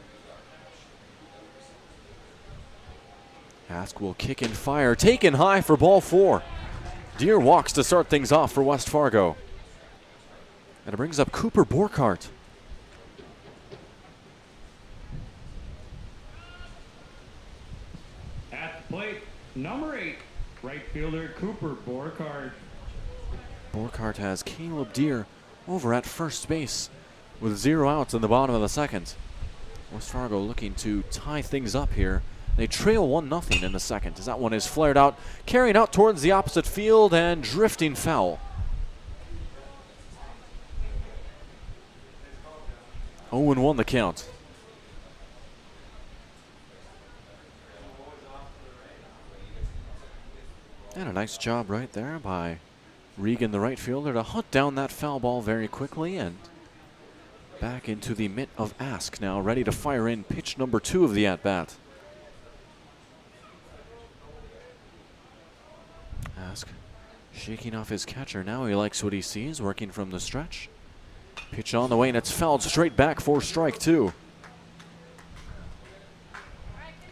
Ask will kick and fire. Taken high for ball four. Deere walks to start things off for West Fargo. And it brings up Cooper Borkhardt. At the plate, number 8, right fielder Cooper Borkhardt. Borkhardt has Caleb Deere over at first base with 0 outs in the bottom of the second. West Fargo looking to tie things up here They trail 1-0 in the second as that one is flared out, carrying out towards the opposite field and drifting foul. 0-1 the count. And a nice job right there by Regan, the right fielder, to hunt down that foul ball very quickly, and back into the mitt of Ask now, ready to fire in pitch number 2 of the at-bat. Ask shaking off his catcher now. He likes what he sees, working from the stretch. Pitch on the way, and it's fouled straight back for strike 2.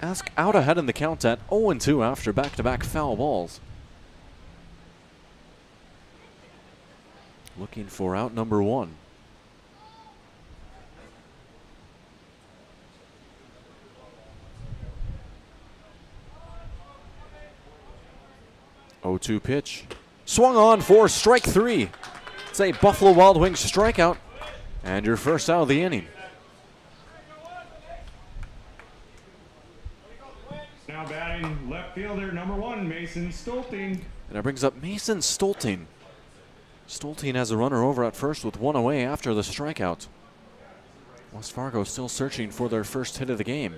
Ask out ahead in the count at 0-2 after back-to-back foul balls. Looking for out number 1. Oh, 2 pitch. Swung on for strike 3. It's a Buffalo Wild Wings strikeout. And your first out of the inning. Now batting left fielder number 1, Mason Stolting. And that brings up Mason Stolting. Stolting has a runner over at first with 1 away after the strikeout. West Fargo still searching for their first hit of the game.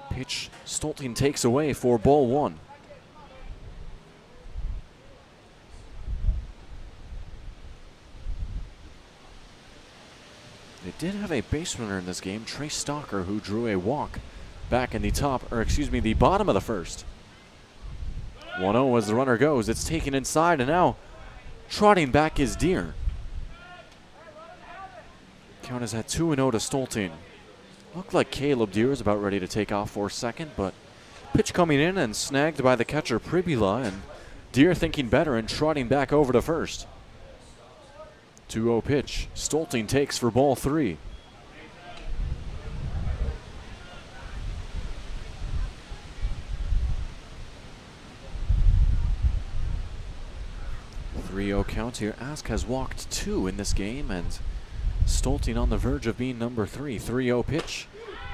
Pitch Stolting takes away for ball 1. They did have a base runner in this game, Trey Stalker, who drew a walk back in the the bottom of the first. 1-0 as the runner goes. It's taken inside, and now trotting back is Deer. Count is at 2-0 to Stolting. Looked like Caleb Deer is about ready to take off for second, but pitch coming in and snagged by the catcher Pribula, and Deer thinking better and trotting back over to first. 2-0 pitch. Stolting takes for ball 3. Count here. Ask has walked 2 in this game, and Stolting on the verge of being number 3. 3-0 pitch,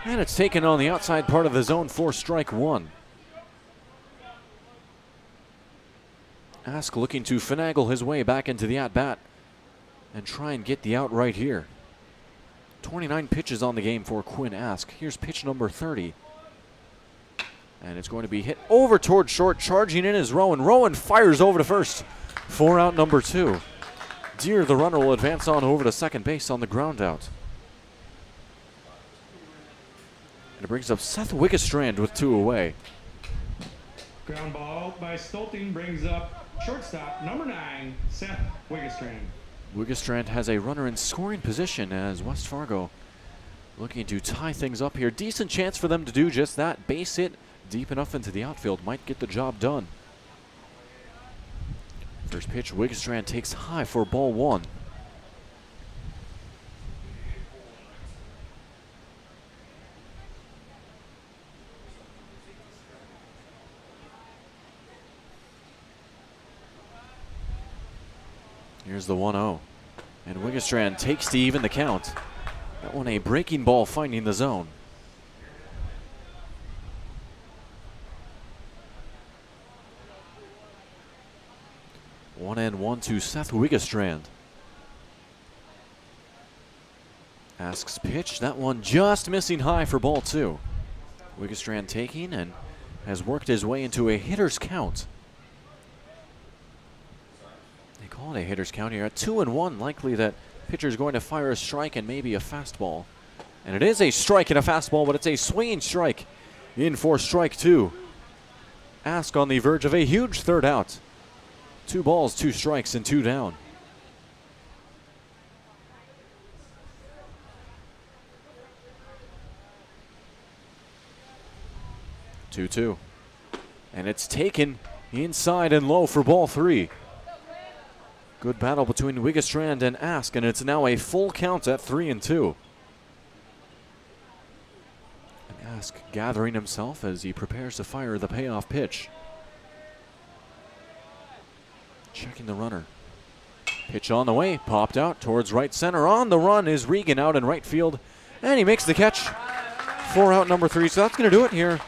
and it's taken on the outside part of the zone for strike 1. Ask looking to finagle his way back into the at-bat and try and get the out right here. 29 pitches on the game for Quinn Ask. Here's pitch number 30. And it's going to be hit over toward short. Charging in is Rowan. Rowan fires over to first for out number 2. Deer, the runner, will advance on over to second base on the ground out. And it brings up Seth Wiggestrand with 2 away. Ground ball by Stolting brings up shortstop number 9, Seth Wiggestrand. Wiggestrand has a runner in scoring position as West Fargo looking to tie things up here. Decent chance for them to do just that. Base hit deep enough into the outfield might get the job done. First pitch, Wiggestrand takes high for ball 1. Here's the 1-0. And Wiggestrand takes to even the count. That one a breaking ball finding the zone. One and 1 to Seth Wiggestrand. Ask's pitch. That one just missing high for ball 2. Wiggestrand taking and has worked his way into a hitter's count. They call it a hitter's count here at 2-1. Likely that pitcher's going to fire a strike and maybe a fastball. And it is a strike and a fastball, but it's a swinging strike in for strike 2. Ask on the verge of a huge third out. 2 balls, 2 strikes, and 2 down. Two. And it's taken inside and low for ball 3. Good battle between Wiggestrand and Ask, and it's now a full count at 3-2. And Ask gathering himself as he prepares to fire the payoff pitch. Checking the runner. Pitch on the way, popped out towards right center. On the run is Regan out in right field, and he makes the catch for out number 3. So that's going to do it here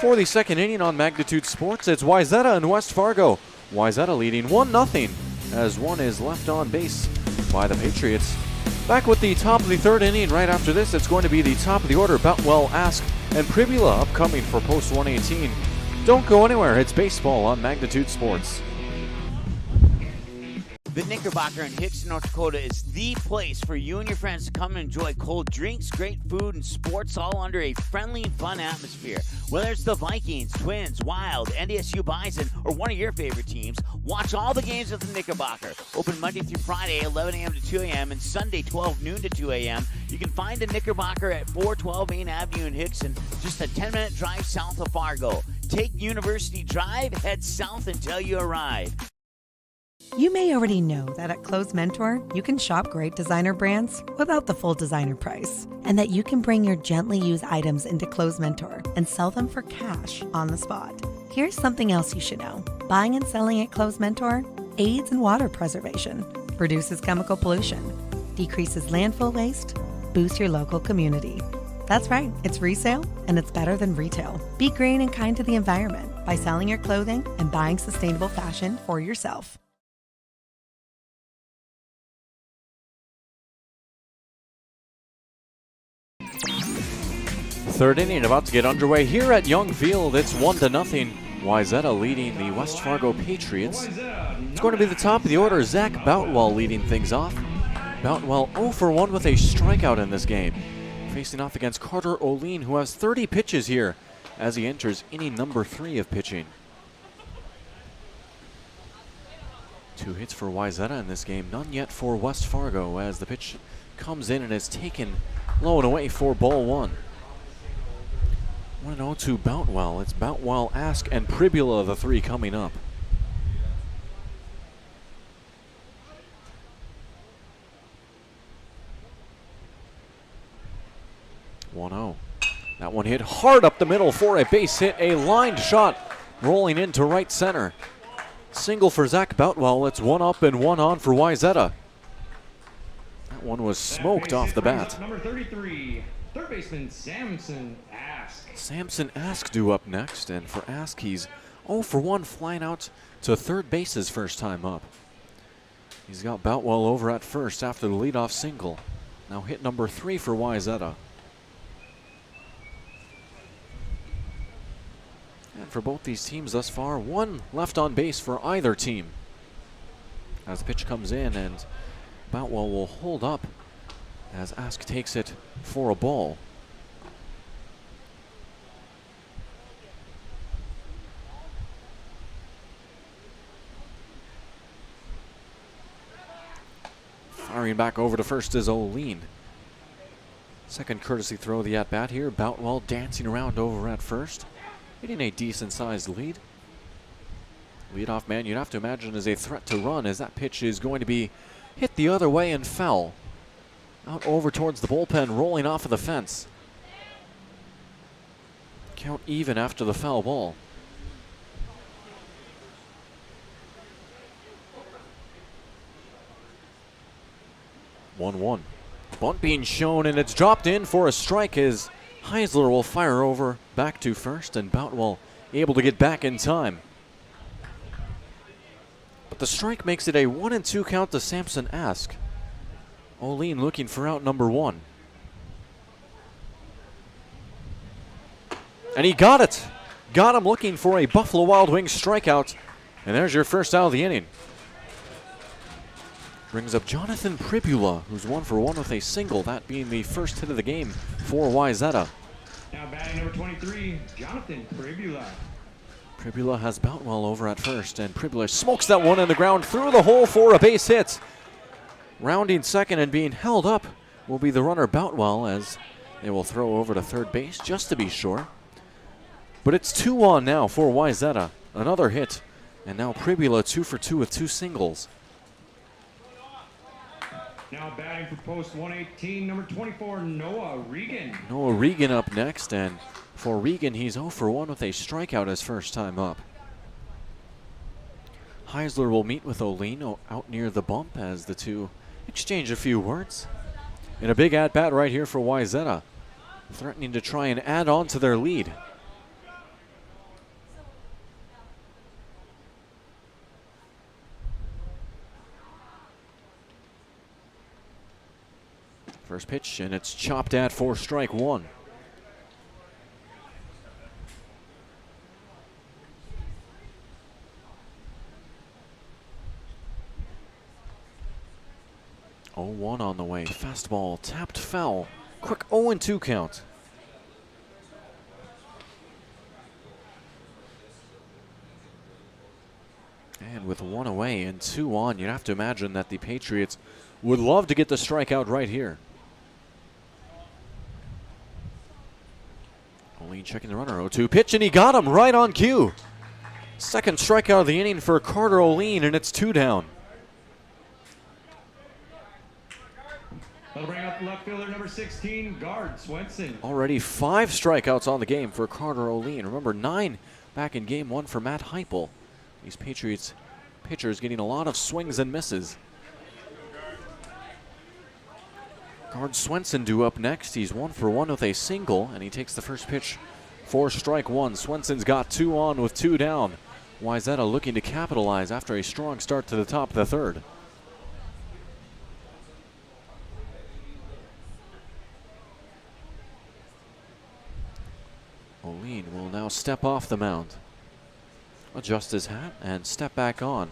For the second inning on Magnitude Sports, it's Wayzata and West Fargo. Wayzata leading 1-0 as one is left on base by the Patriots. Back with the top of the third inning. Right after this, it's going to be the top of the order. Boutwell, Ask, and Pribula upcoming for Post 118. Don't go anywhere. It's baseball on Magnitude Sports. The Knickerbocker in Hickson, North Dakota is the place for you and your friends to come and enjoy cold drinks, great food, and sports all under a friendly and fun atmosphere. Whether it's the Vikings, Twins, Wild, NDSU Bison, or one of your favorite teams, watch all the games at the Knickerbocker. Open Monday through Friday, 11 a.m. to 2 a.m., and Sunday, 12 noon to 2 a.m. You can find the Knickerbocker at 412 Main Avenue in Hickson, just a 10-minute drive south of Fargo. Take University Drive, head south until you arrive. You may already know that at Clothes Mentor, you can shop great designer brands without the full designer price, and that you can bring your gently used items into Clothes Mentor and sell them for cash on the spot. Here's something else you should know. Buying and selling at Clothes Mentor aids in water preservation, reduces chemical pollution, decreases landfill waste, boosts your local community. That's right, it's resale, and it's better than retail. Be green and kind to the environment by selling your clothing and buying sustainable fashion for yourself. Third inning about to get underway here at Young Field. It's 1-0. Wayzata leading the West Fargo Patriots. It's going to be the top of the order. Zach Boutwell leading things off. Boutwell 0 for 1 with a strikeout in this game. Facing off against Carter Oline, who has 30 pitches here as he enters inning number 3 of pitching. 2 hits for Wayzata in this game, none yet for West Fargo as the pitch comes in and is taken low and away for ball 1. 1-0 to Boutwell. It's Boutwell, Ask, and Pribula, the 3 coming up. That one hit hard up the middle for a base hit. A lined shot rolling into right center. Single for Zach Boutwell. It's 1 up and 1 on for Wayzata. That one was smoked off the bat. Number 33, third baseman Samson Ask. Samson Ask due up next, and for Ask, he's 0 for 1 flying out to third base his first time up. He's got Boutwell over at first after the leadoff single. Now hit number 3 for Wayzata. And for both these teams thus far, 1 left on base for either team. As the pitch comes in, and Boutwell will hold up as Ask takes it for a ball. Firing back over to first is Oline. Second courtesy throw of the at-bat here. Boutwell dancing around over at first. Hitting a decent-sized lead. Leadoff man, you'd have to imagine, is a threat to run as that pitch is going to be hit the other way and foul. Out over towards the bullpen, rolling off of the fence. Count even after the foul ball. 1-1. Bunt being shown, and it's dropped in for a strike as Heisler will fire over back to first, and Boutwell able to get back in time. But the strike makes it a 1-2 count to Samson Ask. Oline looking for out number 1. And he got it. Got him looking for a Buffalo Wild Wings strikeout. And there's your first out of the inning. Brings up Jonathan Pribula, who's 1 for 1 with a single, that being the first hit of the game for Wayzata. Now batting number 23, Jonathan Pribula. Pribula has Boutwell over at first, and Pribula smokes that one in the ground through the hole for a base hit. Rounding second and being held up will be the runner Boutwell, as they will throw over to third base just to be sure. But it's 2-1 now for Wayzata. Another hit, and now Pribula 2 for 2 with 2 singles. Now batting for post 118, number 24, Noah Regan. Noah Regan up next, and for Regan, he's 0 for 1 with a strikeout his first time up. Heisler will meet with Oline out near the bump as the two exchange a few words. And a big at-bat right here for Wayzata, threatening to try and add on to their lead. First pitch, and it's chopped at for strike one. Oh, 1 on the way. Fastball tapped foul. Quick 0-2 count. And with 1 away and 2 on, you'd have to imagine that the Patriots would love to get the strikeout right here. Only checking the runner. 0-2 pitch, and he got him right on cue. Second strikeout of the inning for Carter O'Lean, and it's 2 down. That'll bring up left fielder number 16, guard Swenson. Already 5 strikeouts on the game for Carter O'Lean. Remember, 9 back in game 1 for Matt Heupel. These Patriots pitchers getting a lot of swings and misses. Guard Swenson due up next. He's 1 for 1 with a single, and he takes the first pitch for strike 1. Swenson's got 2 on with 2 down. Wayzata looking to capitalize after a strong start to the top of the third. O'Lean will now step off the mound, adjust his hat, and step back on.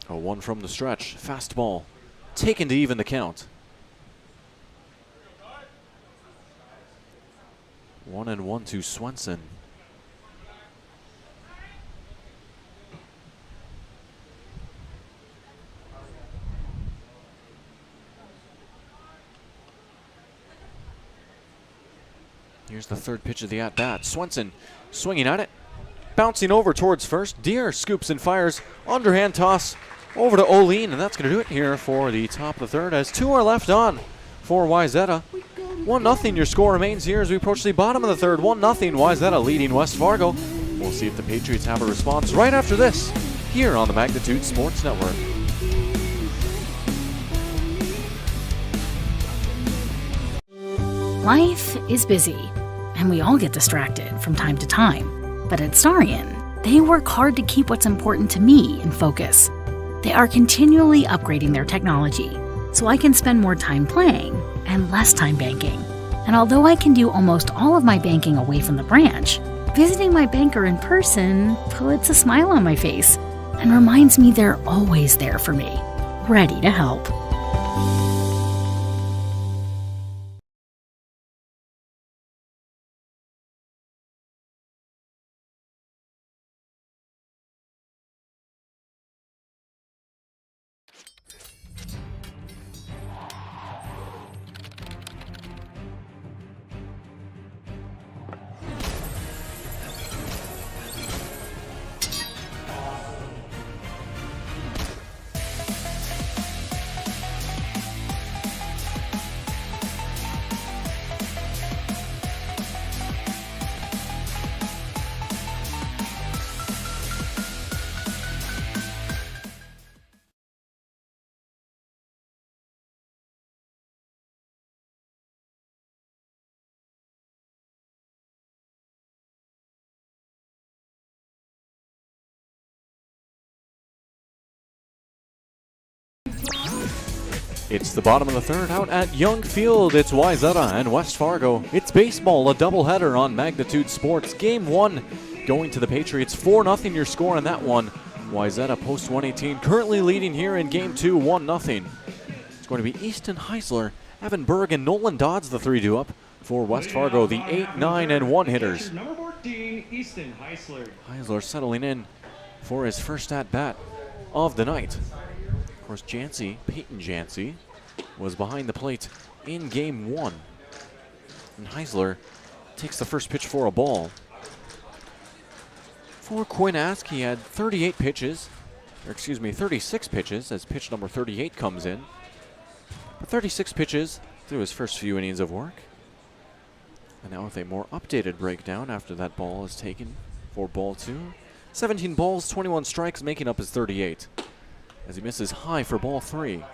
A 1 from the stretch. Fastball taken to even the count. 1-1 to Swenson. Here's the third pitch of the at-bat. Swenson swinging at it, bouncing over towards first. Deere scoops and fires. Underhand toss over to O'Lean, and that's going to do it here for the top of the third as 2 are left on for Wayzata. 1-0 your score remains here as we approach the bottom of the third. 1-0 Wayzata leading West Fargo. We'll see if the Patriots have a response right after this here on the Magnitude Sports Network. Life is busy, and we all get distracted from time to time. But at Starion, they work hard to keep what's important to me in focus. They are continually upgrading their technology, so I can spend more time playing and less time banking. And although I can do almost all of my banking away from the branch, visiting my banker in person puts a smile on my face and reminds me they're always there for me, ready to help. It's the bottom of the third out at Young Field. It's Wayzata and West Fargo. It's baseball, a doubleheader on Magnitude Sports. Game 1 going to the Patriots. 4-0 your score on that one. Wayzata post 118 currently leading here in Game 2, 1-0. It's going to be Easton Heisler, Evan Berg, and Nolan Dodds, the 3 due up for West Fargo, the 8, 9, and 1 hitters. Number 14, Easton Heisler. Heisler settling in for his first at-bat of the night. Of course, Peyton Jancy, was behind the plate in Game 1. And Heisler takes the first pitch for a ball. For Quinn Ask, he had 36 pitches as pitch number 38 comes in. But 36 pitches through his first few innings of work. And now with a more updated breakdown after that ball is taken for ball 2. 17 balls, 21 strikes, making up his 38. As he misses high for ball 3.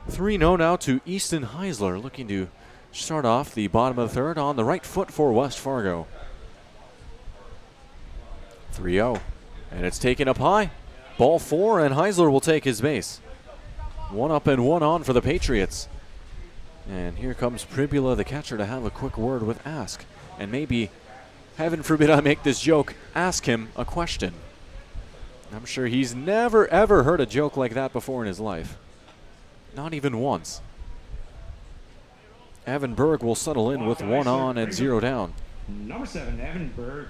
3-0 now to Easton Heisler, looking to start off the bottom of the third on the right foot for West Fargo. 3-0. And it's taken up high. Ball 4, and Heisler will take his base. 1 up and 1 on for the Patriots. And here comes Pribula, the catcher, to have a quick word with Ask. And maybe, heaven forbid I make this joke, ask him a question. I'm sure he's never ever heard a joke like that before in his life. Not even once. Evan Berg will settle in with 1 on and 0 down. Number 7, Evan Berg.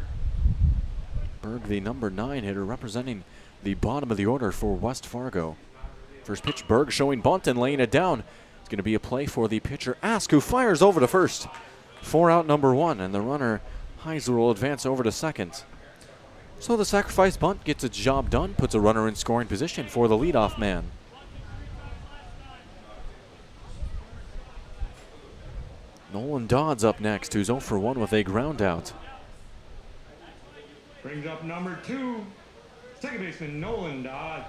Berg, the number 9 hitter, representing the bottom of the order for West Fargo. First pitch, Berg showing bunt and laying it down. It's going to be a play for the pitcher, Ask, who fires over to first. 4 out, number 1, and the runner, Heisler, will advance over to second. So the sacrifice bunt gets its job done, puts a runner in scoring position for the leadoff man. Nolan Dodds up next, who's 0 for 1 with a ground out. Brings up number 2, second baseman Nolan Dodds.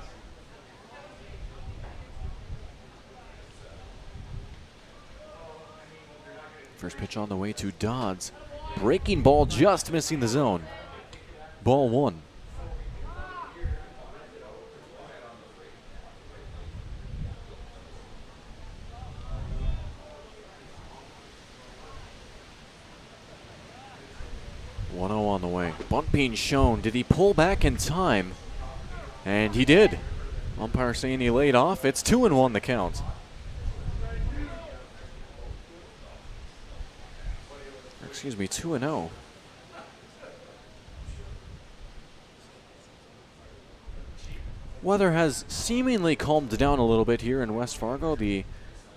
First pitch on the way to Dodds. Breaking ball just missing the zone. Ball 1. On the way. Bunt being shown. Did he pull back in time? And he did. Umpire saying he laid off. It's 2-1 the count. Excuse me, 2-0. Weather has seemingly calmed down a little bit here in West Fargo. The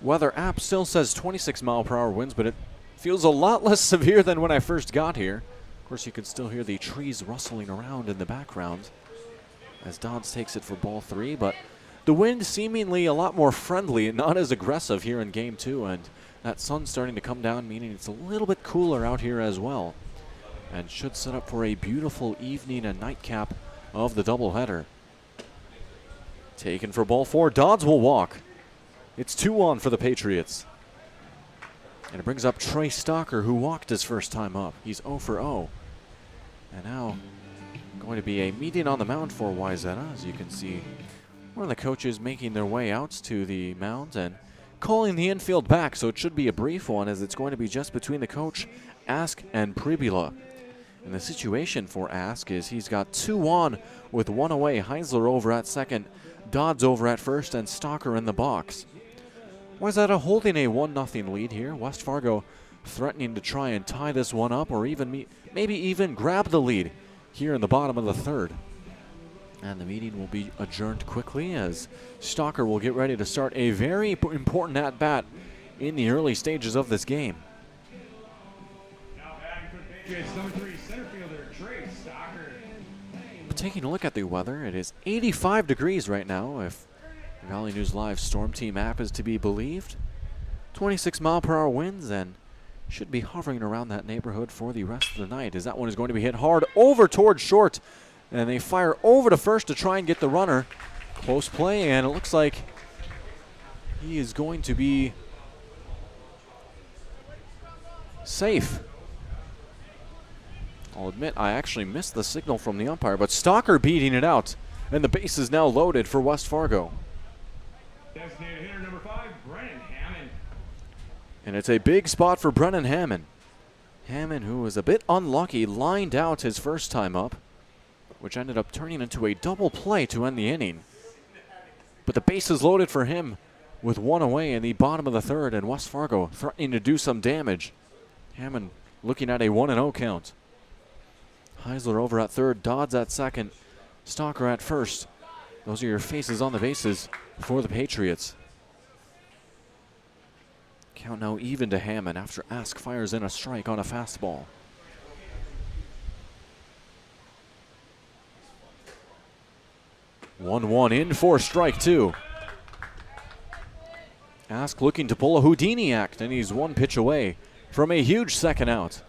weather app still says 26 mile per hour winds, but it feels a lot less severe than when I first got here. Of course, you can still hear the trees rustling around in the background as Dodds takes it for ball 3, but the wind seemingly a lot more friendly and not as aggressive here in game 2, and that sun's starting to come down, meaning it's a little bit cooler out here as well, and should set up for a beautiful evening and nightcap of the doubleheader. Taken for ball 4, Dodds will walk. It's 2-1 for the Patriots. And it brings up Trey Stalker, who walked his first time up. He's 0 for 0. And now going to be a meeting on the mound for Wayzata, as you can see one of the coaches making their way out to the mound and calling the infield back, so it should be a brief one, as it's going to be just between the coach, Ask, and Pribula. And the situation for Ask is he's got 2 on with 1 away. Heisler over at second, Dodds over at first, and Stalker in the box. Wayzata holding a 1-0 lead here. West Fargo threatening to try and tie this one up, or even maybe even grab the lead here in the bottom of the 3rd. And the meeting will be adjourned quickly as Stalker will get ready to start a very important at-bat in the early stages of this game. Now batting for the Patriots, number 3, center fielder Trey Stalker. But taking a look at the weather, it is 85 degrees right now, if Valley News Live Storm Team app is to be believed. 26 mile per hour winds, and should be hovering around that neighborhood for the rest of the night, as that one is going to be hit hard over towards short. And they fire over to first to try and get the runner. Close play, and it looks like he is going to be safe. I'll admit I actually missed the signal from the umpire, but Stalker beating it out. And the base is now loaded for West Fargo. Designated hitter number 5, Brennan Hammond. And it's a big spot for Brennan Hammond. Hammond, who was a bit unlucky, lined out his first time up, which ended up turning into a double play to end the inning. But the base is loaded for him with 1 away in the bottom of the 3rd, and West Fargo threatening to do some damage. Hammond looking at a 1-0 count. Heisler over at 3rd, Dodds at 2nd, Stalker at 1st. Those are your faces on the bases for the Patriots. Count now even to Hammond after Ask fires in a strike on a fastball. 1-1 in for strike 2. Ask looking to pull a Houdini act, and he's 1 pitch away from a huge second out.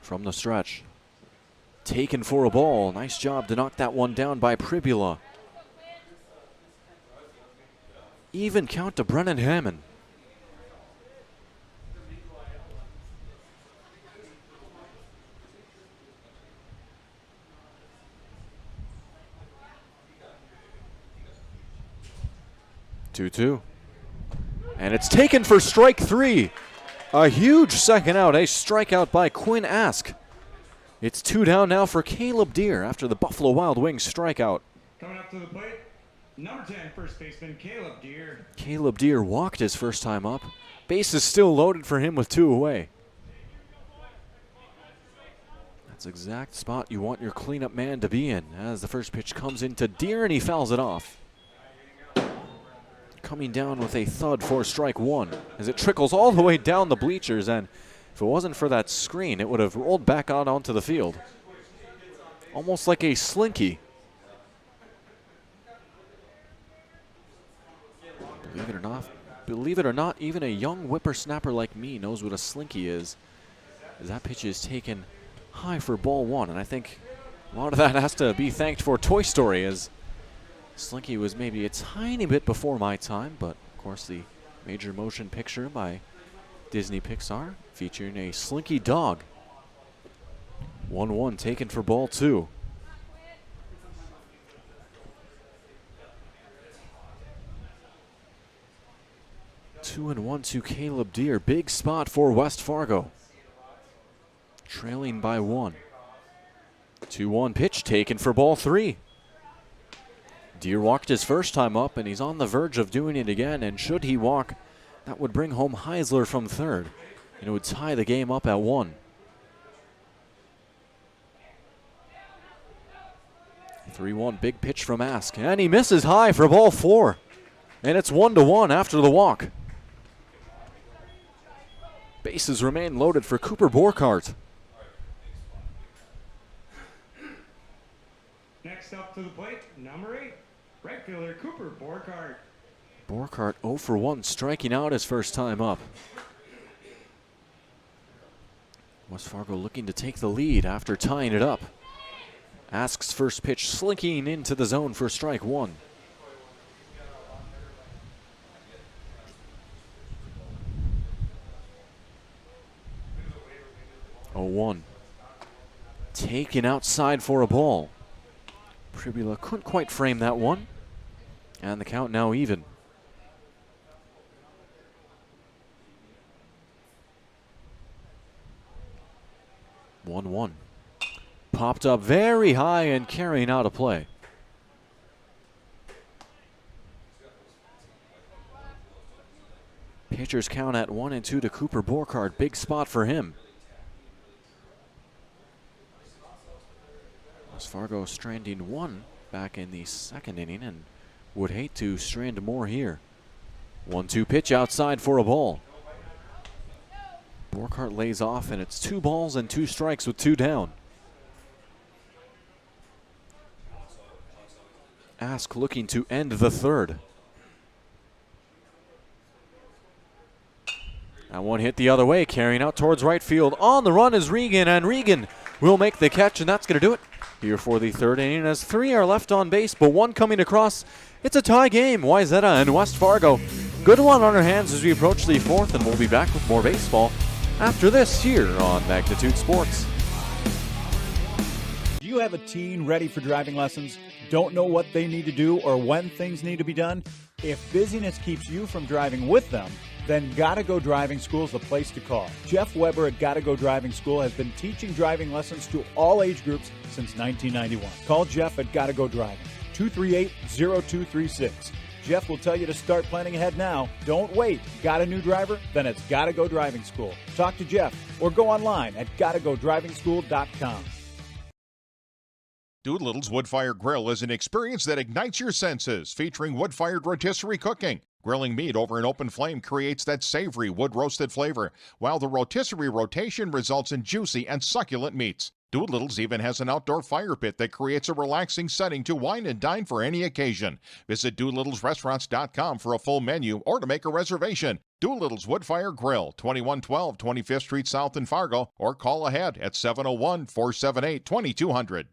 From the stretch. Taken for a ball. Nice job to knock that one down by Pribula. Even count to Brennan Hammond. 2-2. And it's taken for strike 3. A huge second out, a strikeout by Quinn Ask. It's 2 down now for Caleb Deere after the Buffalo Wild Wings strikeout. Coming up to the plate, number 10, first baseman Caleb Deere. Caleb Deere walked his first time up. Base is still loaded for him with 2 away. That's the exact spot you want your cleanup man to be in as the first pitch comes into Deere and he fouls it off. Coming down with a thud for strike 1 as it trickles all the way down the bleachers, and if it wasn't for that screen, it would have rolled back out onto the field. Almost like a slinky. Believe it or not, even a young whippersnapper like me knows what a slinky is, as that pitch is taken high for ball 1, and I think a lot of that has to be thanked for Toy Story, as Slinky was maybe a tiny bit before my time, but of course the major motion picture by Disney Pixar featuring a Slinky dog. 1-1 taken for ball 2. Two and 1 to Caleb Deere. Big spot for West Fargo. Trailing by 1. 2-1 pitch taken for ball 3. Deere walked his first time up, and he's on the verge of doing it again, and should he walk, that would bring home Heisler from third, and it would tie the game up at 1. 3-1, big pitch from Ask, and he misses high for ball 4, and it's 1-1 after the walk. Bases remain loaded for Cooper Borkart. Next up to the plate, number 8, right fielder Cooper Borkart. Borkart 0 for 1, striking out his first time up. West Fargo looking to take the lead after tying it up. Ask's first pitch slinking into the zone for strike 1. Oh, 1. Taken outside for a ball. Pribula couldn't quite frame that one. And the count now even. 1-1. Popped up very high and carrying out a play. Pitchers count at 1-2 to Cooper Borkart. Big spot for him. West Fargo stranding 1 back in the second inning and would hate to strand more here. 1-2 pitch outside for a ball. Borkart lays off, and it's 2 balls and 2 strikes with 2 down. Ask looking to end the third. That one hit the other way, carrying out towards right field. On the run is Regan, and Regan will make the catch, and that's going to do it here for the third inning, as 3 are left on base, but 1 coming across. It's a tie game. Wayzata and West Fargo. Good one on our hands as we approach the 4th, and we'll be back with more baseball after this here on Magnitude Sports. Do you have a teen ready for driving lessons? Don't know what they need to do or when things need to be done? If busyness keeps you from driving with them, then Gotta Go Driving School is the place to call. Jeff Weber at Gotta Go Driving School has been teaching driving lessons to all age groups since 1991. Call Jeff at Gotta Go Driving, 238-0236. Jeff will tell you to start planning ahead now. Don't wait. Got a new driver? Then it's Gotta Go Driving School. Talk to Jeff or go online at gottagodrivingschool.com. Doolittle's Wood-Fired Grill is an experience that ignites your senses, featuring wood-fired rotisserie cooking. Grilling meat over an open flame creates that savory wood-roasted flavor, while the rotisserie rotation results in juicy and succulent meats. Doolittle's even has an outdoor fire pit that creates a relaxing setting to wine and dine for any occasion. Visit DoolittlesRestaurants.com for a full menu or to make a reservation. Doolittle's Wood-Fired Grill, 2112 25th Street South in Fargo, or call ahead at 701-478-2200.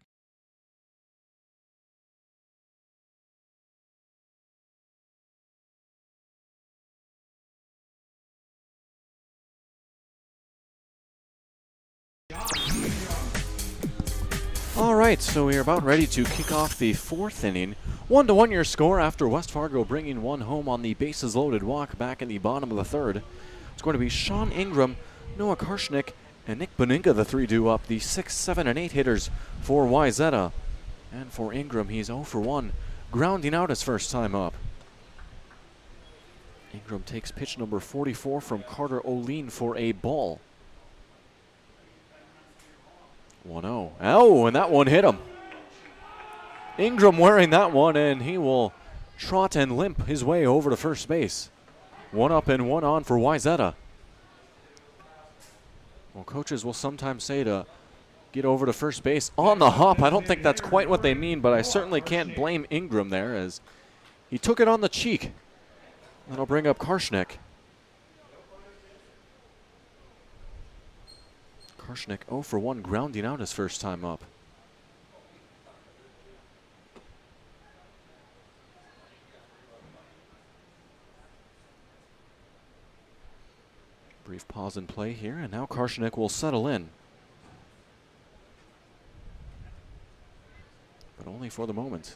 All right, so we are about ready to kick off the 4th inning. 1-1 your score after West Fargo bringing one home on the bases loaded walk back in the bottom of the third. It's going to be Sean Ingram, Noah Karshnik, and Nick Beninga, the 3 due up, the 6, 7, and 8 hitters for Wayzata. And for Ingram, he's 0 for 1, grounding out his first time up. Ingram takes pitch number 44 from Carter O'Lean for a ball. 1-0. Oh, and that one hit him. Ingram wearing that one, and he will trot and limp his way over to first base. 1 up and 1 on for Wayzata. Well, coaches will sometimes say to get over to first base on the hop. I don't think that's quite what they mean, but I certainly can't blame Ingram there as he took it on the cheek. That'll bring up Karshnik. Karshnik 0 for 1, grounding out his first time up. Brief pause in play here, and now Karshnik will settle in. But only for the moment.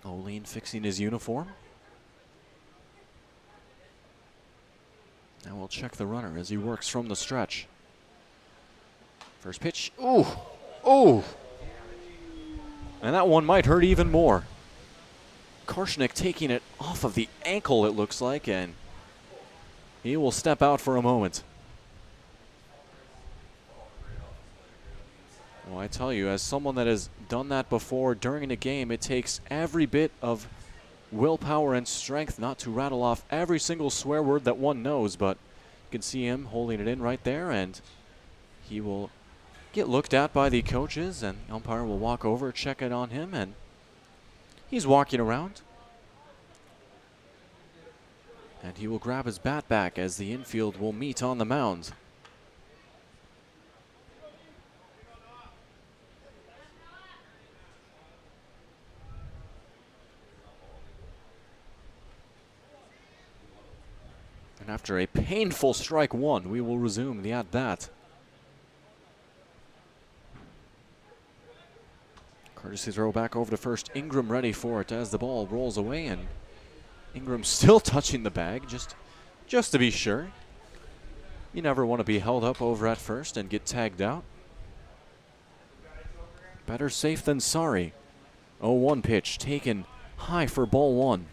O'Lean fixing his uniform. Now we'll check the runner as he works from the stretch. First pitch. Ooh! Ooh! And that one might hurt even more. Karshnik taking it off of the ankle, it looks like, and he will step out for a moment. Well, I tell you, as someone that has done that before during a game, it takes every bit of willpower and strength not to rattle off every single swear word that one knows, but you can see him holding it in right there, and he will get looked at by the coaches, and the umpire will walk over, check it on him, and he's walking around. And he will grab his bat back as the infield will meet on the mound. And after a painful strike one, we will resume the at-bat. Courtesy throw back over to first. Ingram ready for it as the ball rolls away, and Ingram still touching the bag, just to be sure. You never want to be held up over at first and get tagged out. Better safe than sorry. 0-1 pitch taken high for ball 1.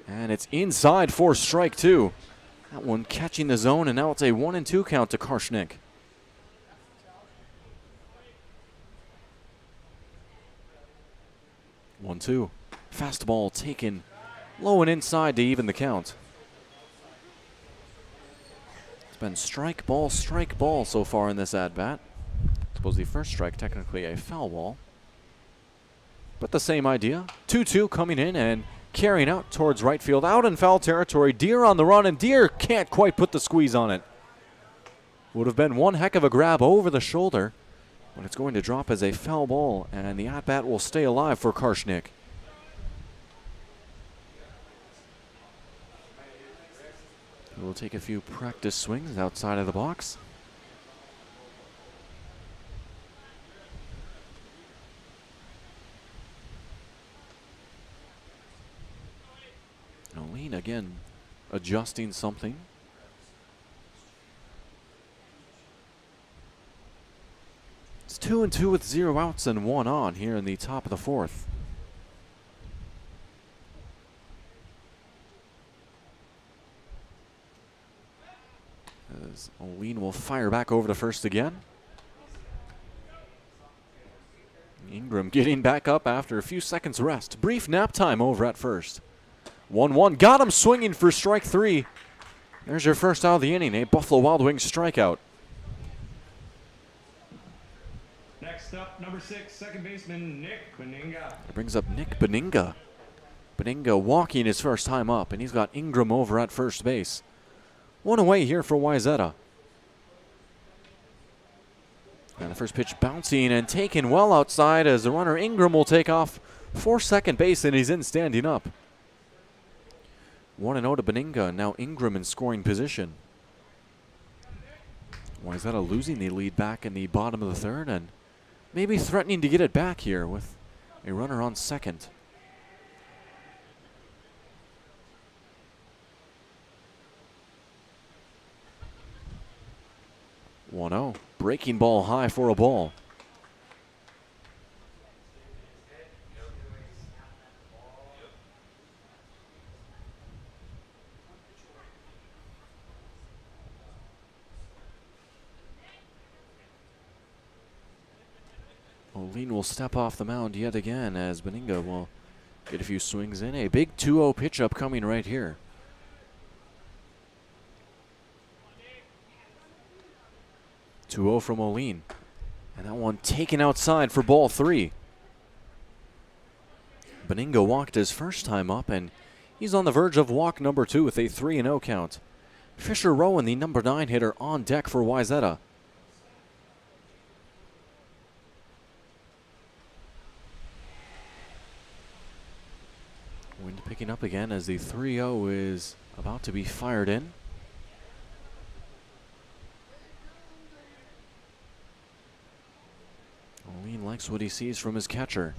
And it's inside for strike 2. That one catching the zone, and now it's a 1-2 count to Karshnik. One, 2. Fastball taken low and inside to even the count. It's been strike ball so far in this at-bat. I suppose the first strike technically a foul ball. But the same idea. 2-2 coming in and carrying out towards right field, out in foul territory. Deer on the run, and Deer can't quite put the squeeze on it. Would have been one heck of a grab over the shoulder, but it's going to drop as a foul ball, and the at-bat will stay alive for Karshnik. He will take a few practice swings outside of the box. O'Lean again adjusting something. It's 2-2 with 0 outs and 1 on here in the top of the 4th. As O'Lean will fire back over to first again. Ingram getting back up after a few seconds rest. Brief nap time over at first. 1-1, got him swinging for strike 3. There's your first out of the inning, a Buffalo Wild Wings strikeout. Next up, number 6, second baseman Nick Beninga. That brings up Nick Beninga. Beninga walking his first time up, and he's got Ingram over at first base. One away here for Wayzata. And the first pitch bouncing and taken well outside as the runner Ingram will take off for second base, and he's in standing up. 1-0 to Benninga. Now Ingram in scoring position. Wayzata losing the lead back in the bottom of the third and maybe threatening to get it back here with a runner on second. (1-0). Breaking ball high for a ball. Olin will step off the mound yet again as Benninga will get a few swings in. A big 2-0 pitch up coming right here. (2-0) from Olin. And that one taken outside for ball 3. Benninga walked his first time up, and he's on the verge of walk number 2 with a 3-0 count. Fisher Rowan, the number 9 hitter, on deck for Wayzata. Wind picking up again as the 3-0 is about to be fired in. Olin likes what he sees from his catcher.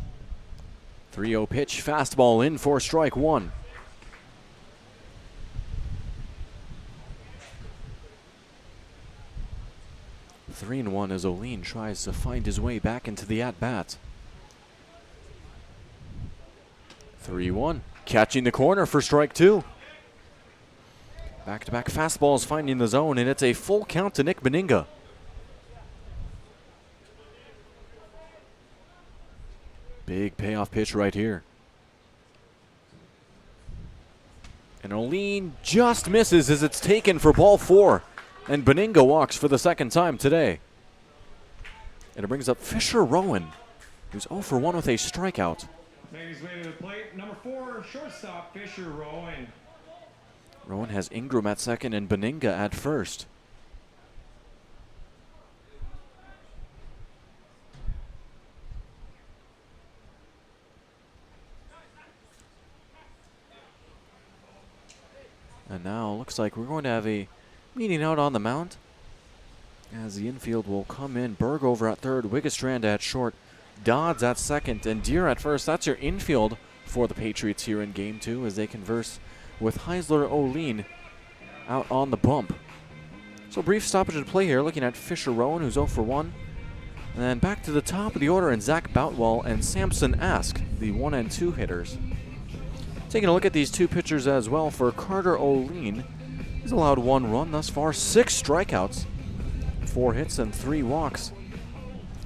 3-0 pitch, fastball in for strike 1. Three and 1 as Olin tries to find his way back into the at-bat. 3-1, catching the corner for strike 2. Back-to-back fastballs finding the zone, and it's a full count to Nick Benninga. Big payoff pitch right here. And Olin just misses as it's taken for ball 4. And Benninga walks for the second time today. And it brings up Fisher Rowan, who's 0 for 1 with a strikeout. Making his way to the plate, number 4, shortstop Fisher Rowan. Rowan has Ingram at second and Benninga at first. And now looks like we're going to have a meeting out on the mound as the infield will come in. Berg over at third, Wiggestrand at short, Dodds at second, and Deere at first. That's your infield for the Patriots here in Game 2 as they converse with Heisler Olin out on the bump. So brief stoppage of play here, looking at Fisher Rowan, who's 0 for 1. And then back to the top of the order, and Zach Boutwell and Samson Ask, the 1 and 2 hitters. Taking a look at these two pitchers as well for Carter Olin. He's allowed 1 run thus far, 6 strikeouts, 4 hits and 3 walks.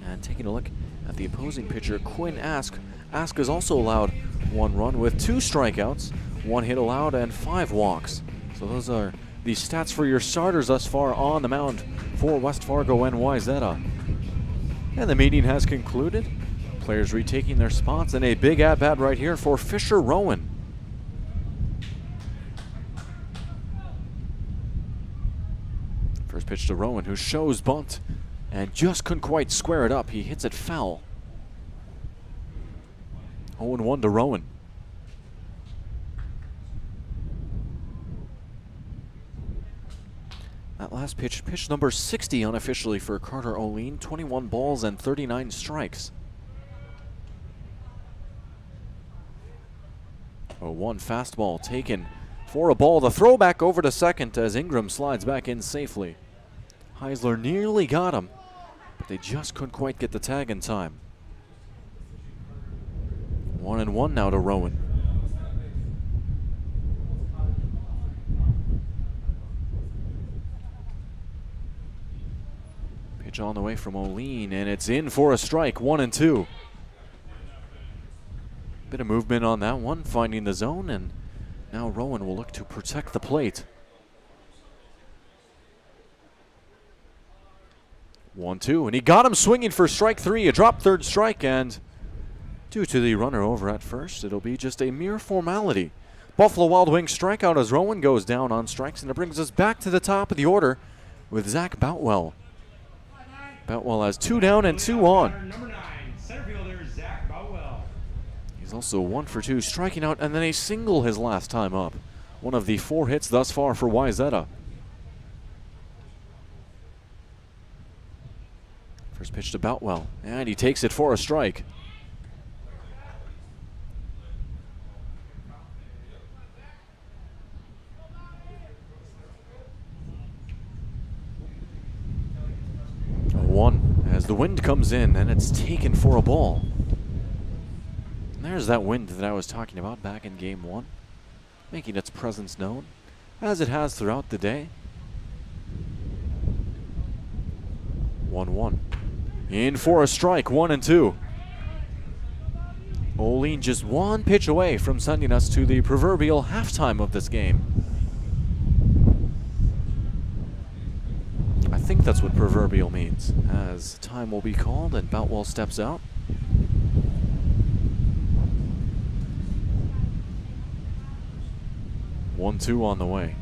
And taking a look at the opposing pitcher, Quinn Ask. Ask has also allowed 1 run with 2 strikeouts, 1 hit allowed, and 5 walks. So those are the stats for your starters thus far on the mound for West Fargo and Wayzata. And the meeting has concluded. Players retaking their spots, and a big at-bat right here for Fisher Rowan. First pitch to Rowan, who shows bunt and just couldn't quite square it up. He hits it foul. 0-1 to Rowan. That last pitch, pitch number 60 unofficially for Carter Olin. 21 balls and 39 strikes. 0-1 fastball taken for a ball. The throwback over to second as Ingram slides back in safely. Heisler nearly got him, but they just couldn't quite get the tag in time. 1-1 now to Rowan. Pitch on the way from Olin, and it's in for a strike. 1-2. Bit of movement on that one, finding the zone, and now Rowan will look to protect the plate. 1-2, and he got him swinging for strike 3, a drop third strike, and due to the runner over at first, it'll be just a mere formality. Buffalo Wild Wings strikeout as Rowan goes down on strikes, and it brings us back to the top of the order with Zach Boutwell. Boutwell has 2 down and 2 on. Number 9, center fielder Zach Boutwell. He's also 1 for 2, striking out, and then a single his last time up. One of the 4 hits thus far for Wayzata. First pitch to Boutwell, and he takes it for a strike. One as the wind comes in and it's taken for a ball. And there's that wind that I was talking about back in game 1, making its presence known as it has throughout the day. 1-1. In for a strike, 1-2. Olin just one pitch away from sending us to the proverbial halftime of this game. I think that's what proverbial means, as time will be called and Boutwell steps out. One-two on the way.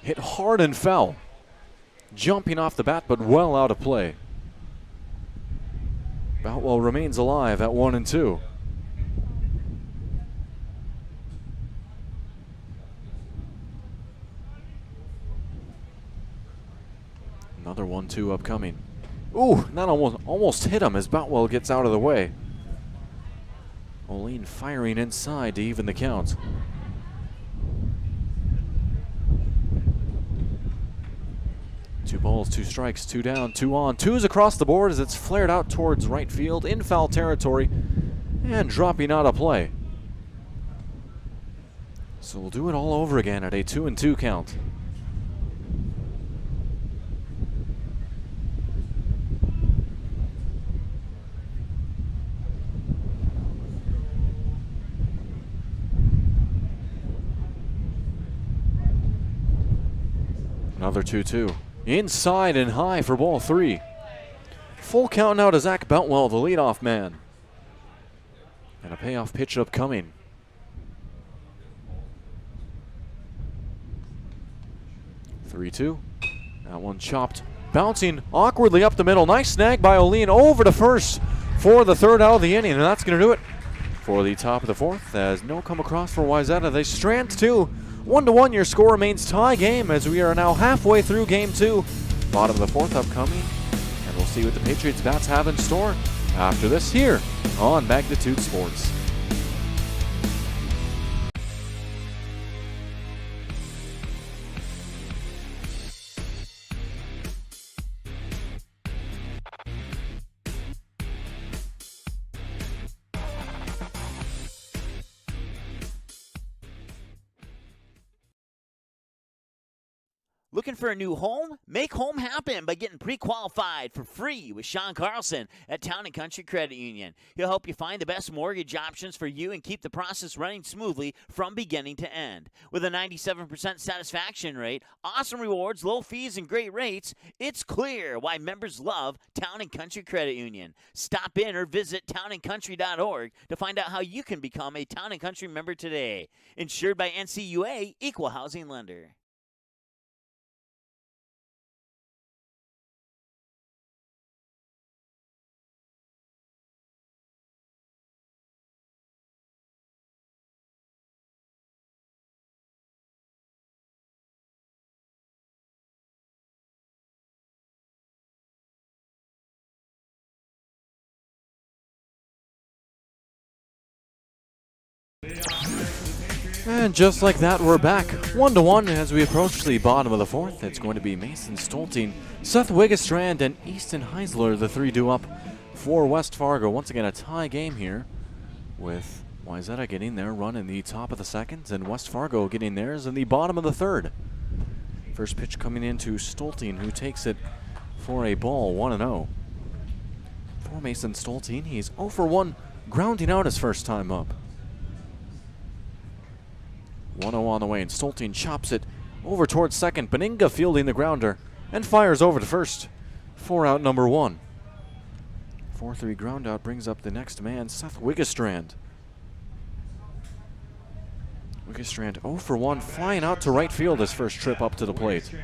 Hit hard and foul. Jumping off the bat, but well out of play. Boutwell remains alive at 1-2. Another 1-2 upcoming. Ooh, that almost hit him as Boutwell gets out of the way. Olin firing inside to even the count. Two balls, 2 strikes, 2 down, 2 on. 2's across the board as it's flared out towards right field in foul territory and dropping out of play. So we'll do it all over again at a 2-2 count. Another 2-2. Inside and high for ball 3. Full count now to Zach Boutwell, the leadoff man. And a payoff pitch upcoming. 3-2. That one chopped. Bouncing awkwardly up the middle. Nice snag by Olin over to first for the 3rd out of the inning. And that's going to do it for the top of the 4th. As no come across for Wayzata. They strand 2. 1-1, your score remains tie game as we are now halfway through game 2. Bottom of the 4th upcoming. And we'll see what the Patriots bats have in store after this here on Magnitude Sports. Looking for a new home? Make home happen by getting pre-qualified for free with Sean Carlson at Town & Country Credit Union. He'll help you find the best mortgage options for you and keep the process running smoothly from beginning to end. With a 97% satisfaction rate, awesome rewards, low fees, and great rates, it's clear why members love Town & Country Credit Union. Stop in or visit townandcountry.org to find out how you can become a Town & Country member today. Insured by NCUA, Equal Housing Lender. And just like that, we're back 1-1 as we approach the bottom of the 4th. It's going to be Mason Stolting, Seth Wiggins, and Easton Heisler, the 3 due up for West Fargo. Once again, a tie game here with Wayzata getting their run in the top of the 2nd and West Fargo getting theirs in the bottom of the 3rd. First pitch coming into Stolting, who takes it for a ball, 1-0. For Mason Stolting, he's 0 for 1, grounding out his first time up. 1-0 on the way, and Stolting chops it over towards second. Beninga fielding the grounder and fires over to first for out number 1. 4-3 ground out brings up the next man, Seth Wiggins. Wiggestrand 0 for 1, flying out to right field his first trip up to the plate.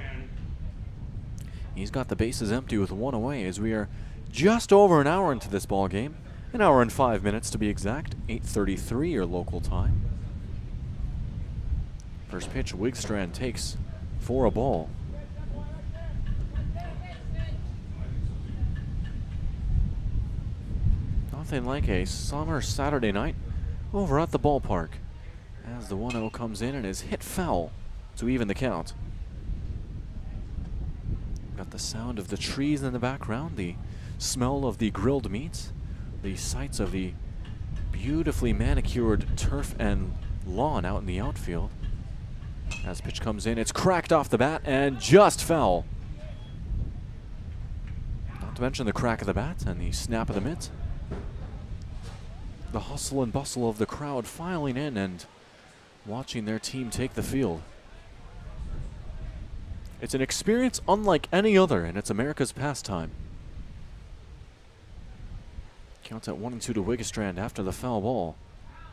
He's got the bases empty with 1 away as we are just over an hour into this ball game. An hour and 5 minutes to be exact. 8:33 your local time. First pitch, Wiggestrand takes for a ball. Nothing like a summer Saturday night over at the ballpark as the 1-0 comes in and is hit foul to even the count. Got the sound of the trees in the background, the smell of the grilled meats, the sights of the beautifully manicured turf and lawn out in the outfield. As pitch comes in, it's cracked off the bat and just foul. Not to mention the crack of the bat and the snap of the mitt. The hustle and bustle of the crowd filing in and watching their team take the field. It's an experience unlike any other, and it's America's pastime. Counts at 1-2 to Wiggestrand after the foul ball.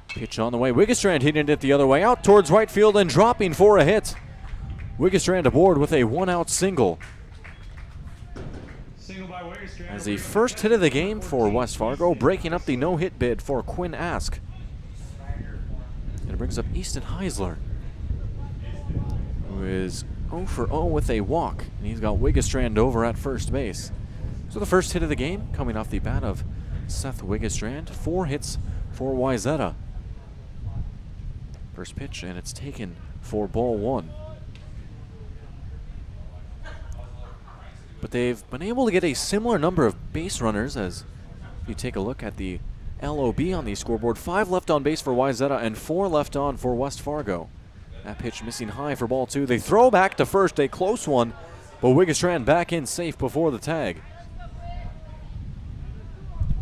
Pitch on the way. Wiggestrand hitting it the other way, out towards right field and dropping for a hit. Wiggestrand aboard with a 1-out single. As the first hit of the game for West Fargo, breaking up the no-hit bid for Quinn Ask. And it brings up Easton Heisler, who is 0 for 0 with a walk, and he's got Wiggestrand over at first base. So the first hit of the game coming off the bat of Seth Wiggestrand. 4 hits for Wayzata. First pitch, and it's taken for ball 1. But they've been able to get a similar number of base runners as you take a look at the LOB on the scoreboard. 5 left on base for Wayzata and 4 left on for West Fargo. That pitch missing high for ball 2. They throw back to first, a close one, but Wiggestrand back in safe before the tag.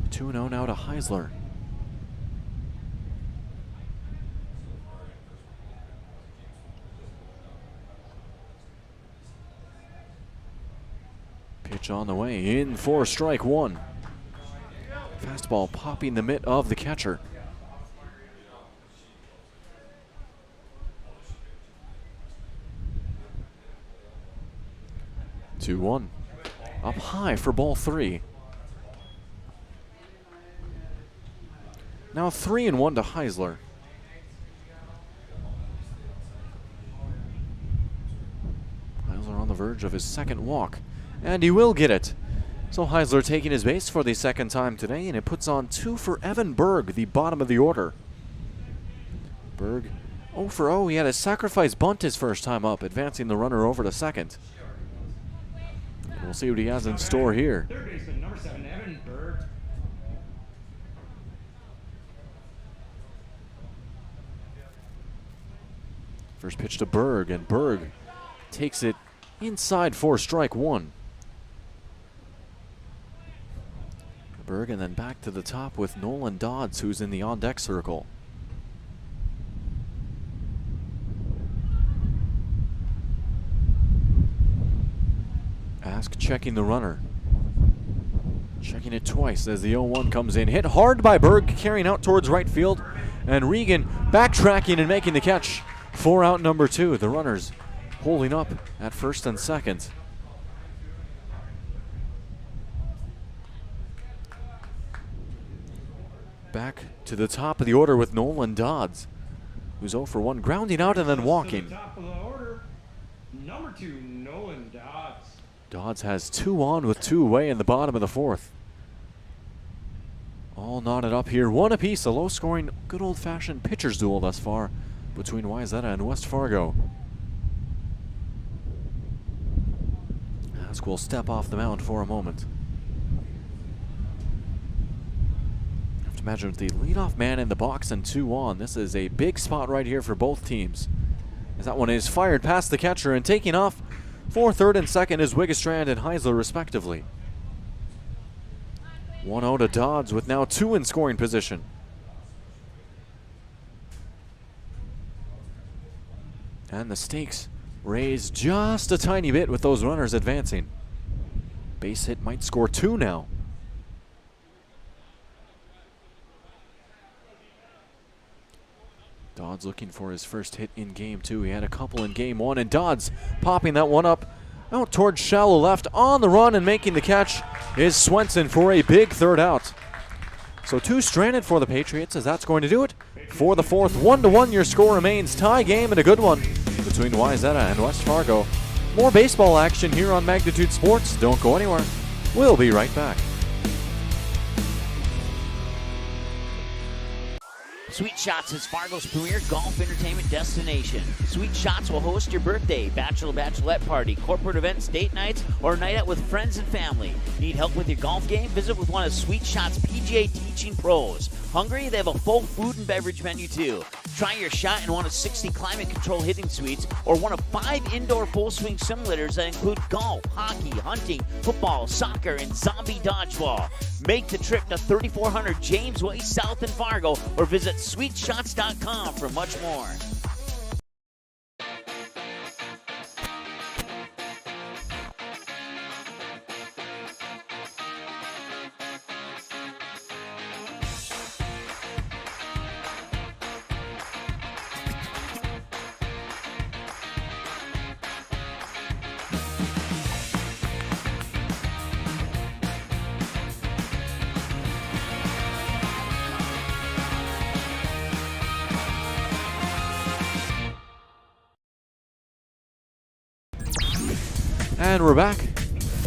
2-0 now to Heisler. Pitch on the way, in for strike 1. Fastball popping the mitt of the catcher. Two 2-1. Up high for ball 3. Now 3-1 to Heisler. Heisler on the verge of his second walk. And he will get it. So Heisler taking his base for the second time today, and it puts on 2 for Evan Berg, the bottom of the order. Berg 0 for 0. He had a sacrifice bunt his first time up, advancing the runner over to second. And we'll see what he has in store here. Third baseman, number 7, Evan Berg. First pitch to Berg, and Berg takes it inside for strike 1. Berg, and then back to the top with Nolan Dodds, who's in the on-deck circle. Ask checking the runner. Checking it twice as the 0-1 comes in. Hit hard by Berg, carrying out towards right field. And Regan backtracking and making the catch for out number 2. The runners holding up at first and second. Back to the top of the order with Nolan Dodds, who's 0 for 1, grounding out and then walking. Top of the order, number 2, Nolan Dodds. Dodds has 2 on with 2 away in the bottom of the 4th. All knotted up here, 1 apiece, a low-scoring, good old-fashioned pitcher's duel thus far between Wayzata and West Fargo. Ask will step off the mound for a moment. Imagine with the leadoff man in the box and 2 on. This is a big spot right here for both teams, as that one is fired past the catcher, and taking off for third and second is Wiggestrand and Heisler respectively. 1-0 to Dodds with now 2 in scoring position. And the stakes raised just a tiny bit with those runners advancing. Base hit might score 2 now. Dodds Dodds looking for his first hit in game 2. He had a couple in game 1, and Dodds popping that one up out towards shallow left. On the run and making the catch is Swenson for a big third out. So 2 stranded for the Patriots, as that's going to do it for the 4th. 1-1 your score remains. Tie game and a good one between Wayzata and West Fargo. More baseball action here on Magnitude Sports. Don't go anywhere. We'll be right back. Sweet Shots is Fargo's premier golf entertainment destination. Sweet Shots will host your birthday, bachelorette party, corporate events, date nights, or a night out with friends and family. Need help with your golf game? Visit with one of Sweet Shots' PGA teaching pros. Hungry? They have a full food and beverage menu too. Try your shot in one of 60 climate control hitting suites or one of 5 indoor full swing simulators that include golf, hockey, hunting, football, soccer, and zombie dodgeball. Make the trip to 3400 James Way South in Fargo or visit sweetshots.com for much more. And we're back.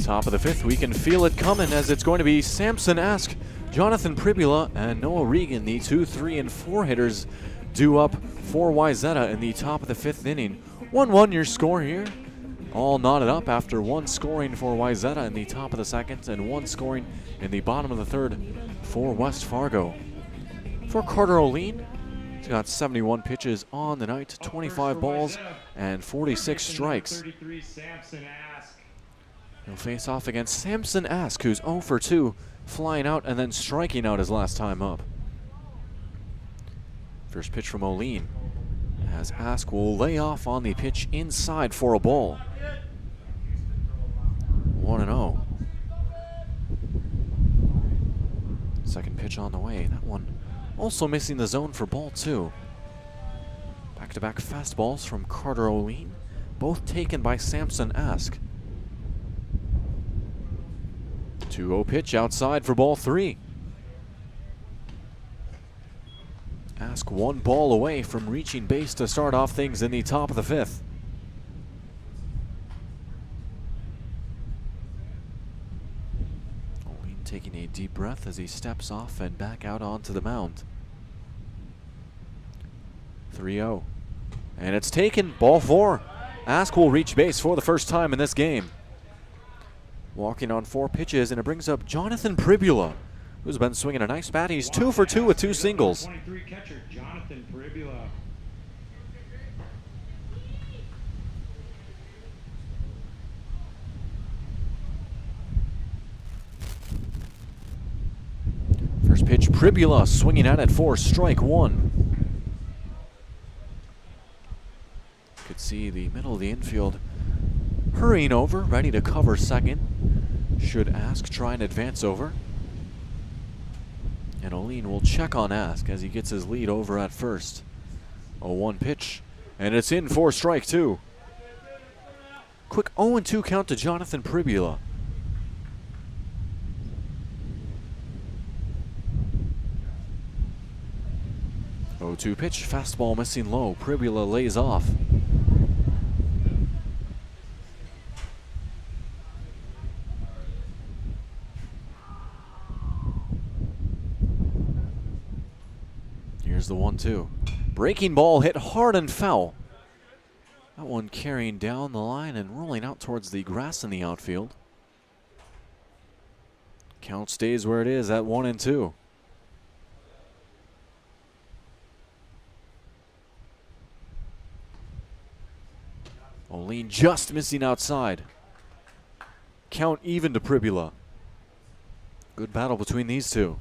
Top of the 5th. We can feel it coming, as it's going to be Samson Ask, Jonathan Pribula, and Noah Regan, the 2, 3, and 4 hitters, due up for Wayzata in the top of the 5th inning. 1-1 your score here. All knotted up after 1 scoring for Wayzata in the top of the 2nd and 1 scoring in the bottom of the 3rd for West Fargo. For Carter O'Lean, he's got 71 pitches on the night, 25 balls, and 46 strikes. He'll face off against Samson Ask, who's 0 for 2, flying out and then striking out his last time up. First pitch from O'Lean, as Ask will lay off on the pitch inside for a ball. 1-0. Second pitch on the way. That one also missing the zone for ball 2. Back-to-back fastballs from Carter O'Lean, both taken by Samson Ask. 2-0 pitch outside for ball 3. Ask 1 ball away from reaching base to start off things in the top of the 5th. O'Lean taking a deep breath as he steps off and back out onto the mound. 3-0. And it's taken. Ball 4. Ask will reach base for the first time in this game. Walking on 4 pitches, and it brings up Jonathan Pribula, who's been swinging a nice bat. He's 2 for 2 with 2 singles. 23 catcher Jonathan Pribula. First pitch, Pribula swinging at it for strike 1. Could see the middle of the infield hurrying over, ready to cover second. Should Ask try and advance over. And O'Lean will check on Ask as he gets his lead over at first. 0-1 pitch, and it's in for strike 2. Quick 0-2 count to Jonathan Pribula. Oh, 0-2 pitch, fastball missing low. Pribula lays off. Here's the 1-2. Breaking ball hit hard and foul. That one carrying down the line and rolling out towards the grass in the outfield. Count stays where it is at 1-2. O'Lean just missing outside. Count even to Pribula. Good battle between these two.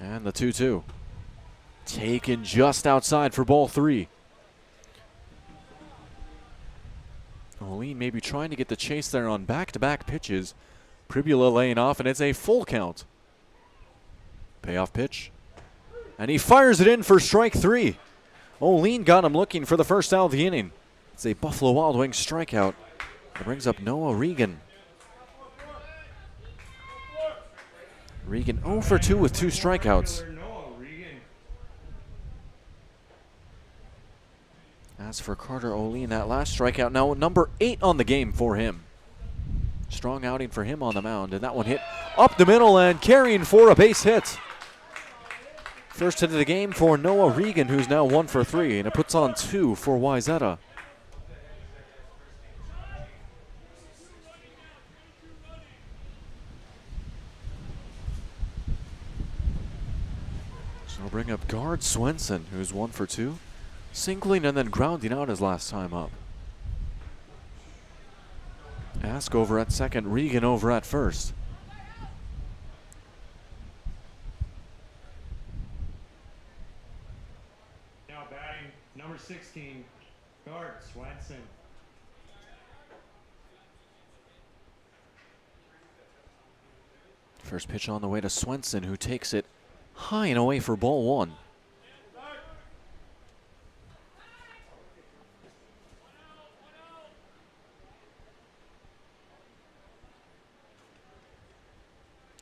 And the 2-2. Taken just outside for ball 3. O'Lean maybe trying to get the chase there on back-to-back pitches, Pribula laying off, and it's a full count. Payoff pitch. And he fires it in for strike 3. Olin got him looking for the first out of the inning. It's a Buffalo Wild Wings strikeout. That brings up Noah Regan. Regan 0 for 2 with 2 strikeouts. As for Carter Olin, that last strikeout, now number 8 on the game for him. Strong outing for him on the mound, and that one hit up the middle and carrying for a base hit. First hit of the game for Noah Regan, who's now 1 for 3, and it puts on 2 for Wayzata. So we'll bring up guard Swenson, who's 1 for 2. Singling and then grounding out his last time up. Ask over at second, Regan over at first. Now batting number 16, guard Swenson. First pitch on the way to Swenson, who takes it high and away for ball 1.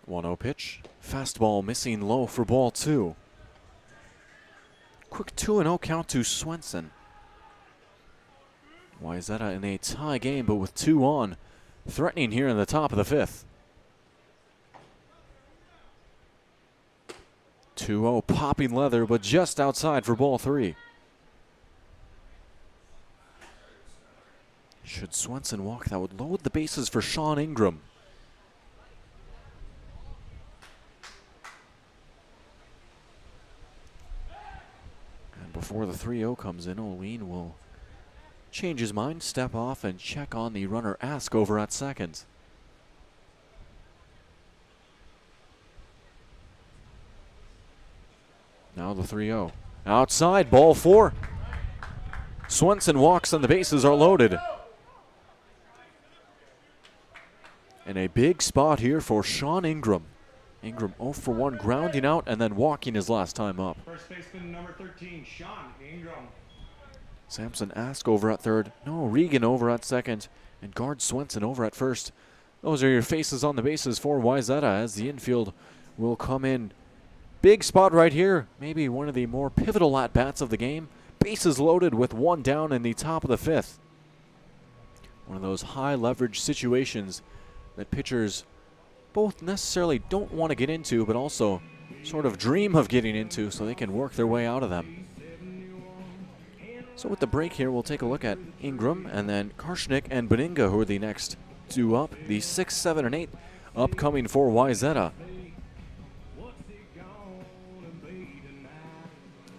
One-0 pitch. Fastball missing low for ball 2. Quick 2-0 count to Swenson. Wayzata in a tie game, but with 2 on. Threatening here in the top of the 5th. 2-0 popping leather, but just outside for ball 3. Should Swenson walk, that would load the bases for Sean Ingram. Before the 3-0 comes in, Olin will change his mind, step off, and check on the runner Ask over at second. Now the 3-0. Outside, ball 4. Swenson walks and the bases are loaded. And a big spot here for Sean Ingram. Ingram 0 for 1, grounding out and then walking his last time up. First baseman number 13, Sean Ingram. Sampson Ask over at third. No, Regan over at second. And guard Swenson over at first. Those are your faces on the bases for Wayzata as the infield will come in. Big spot right here. Maybe one of the more pivotal at-bats of the game. Bases loaded with 1 down in the top of the 5th. One of those high leverage situations that pitchers both necessarily don't want to get into, but also sort of dream of getting into so they can work their way out of them. So with the break here, we'll take a look at Ingram and then Karshnik and Beninga, who are the next 2 up. The 6, 7, and 8 upcoming for Wayzata.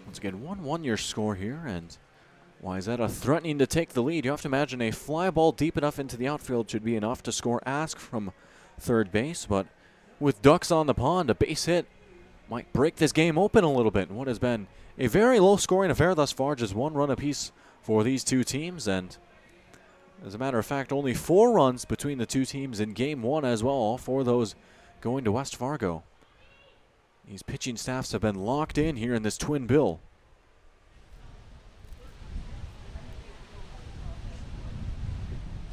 Once again, 1-1 your score here, and Wayzata threatening to take the lead. You have to imagine a fly ball deep enough into the outfield should be enough to score Ask from third base, but with ducks on the pond, a base hit might break this game open a little bit. What has been a very low-scoring affair thus far, just 1 run apiece for these 2 teams, and as a matter of fact, only 4 runs between the 2 teams in Game 1 as well, all 4 of those going to West Fargo. These pitching staffs have been locked in here in this twin bill.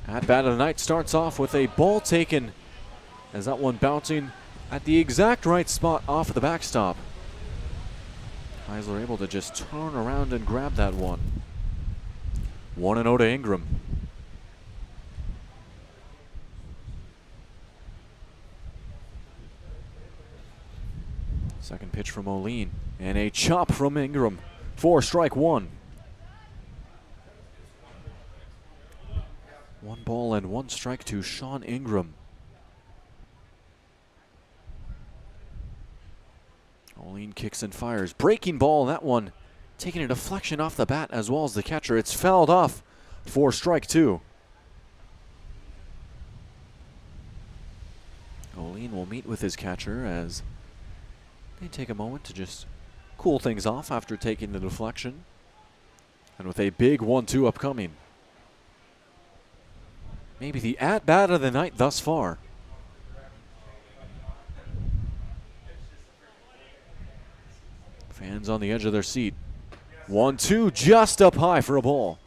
At-bat of the night starts off with a ball taken as that one bouncing at the exact right spot off of the backstop. Heisler able to just turn around and grab that one. 1-0 to Ingram. Second pitch from Olin and a chop from Ingram for strike 1. 1 ball and 1 strike to Sean Ingram. Olin kicks and fires. Breaking ball, that one taking a deflection off the bat as well as the catcher. It's fouled off for strike 2. Olin will meet with his catcher as they take a moment to just cool things off after taking the deflection. And with a big 1-2 upcoming. Maybe the at-bat of the night thus far. Fans on the edge of their seat. 1-2, just up high for a ball.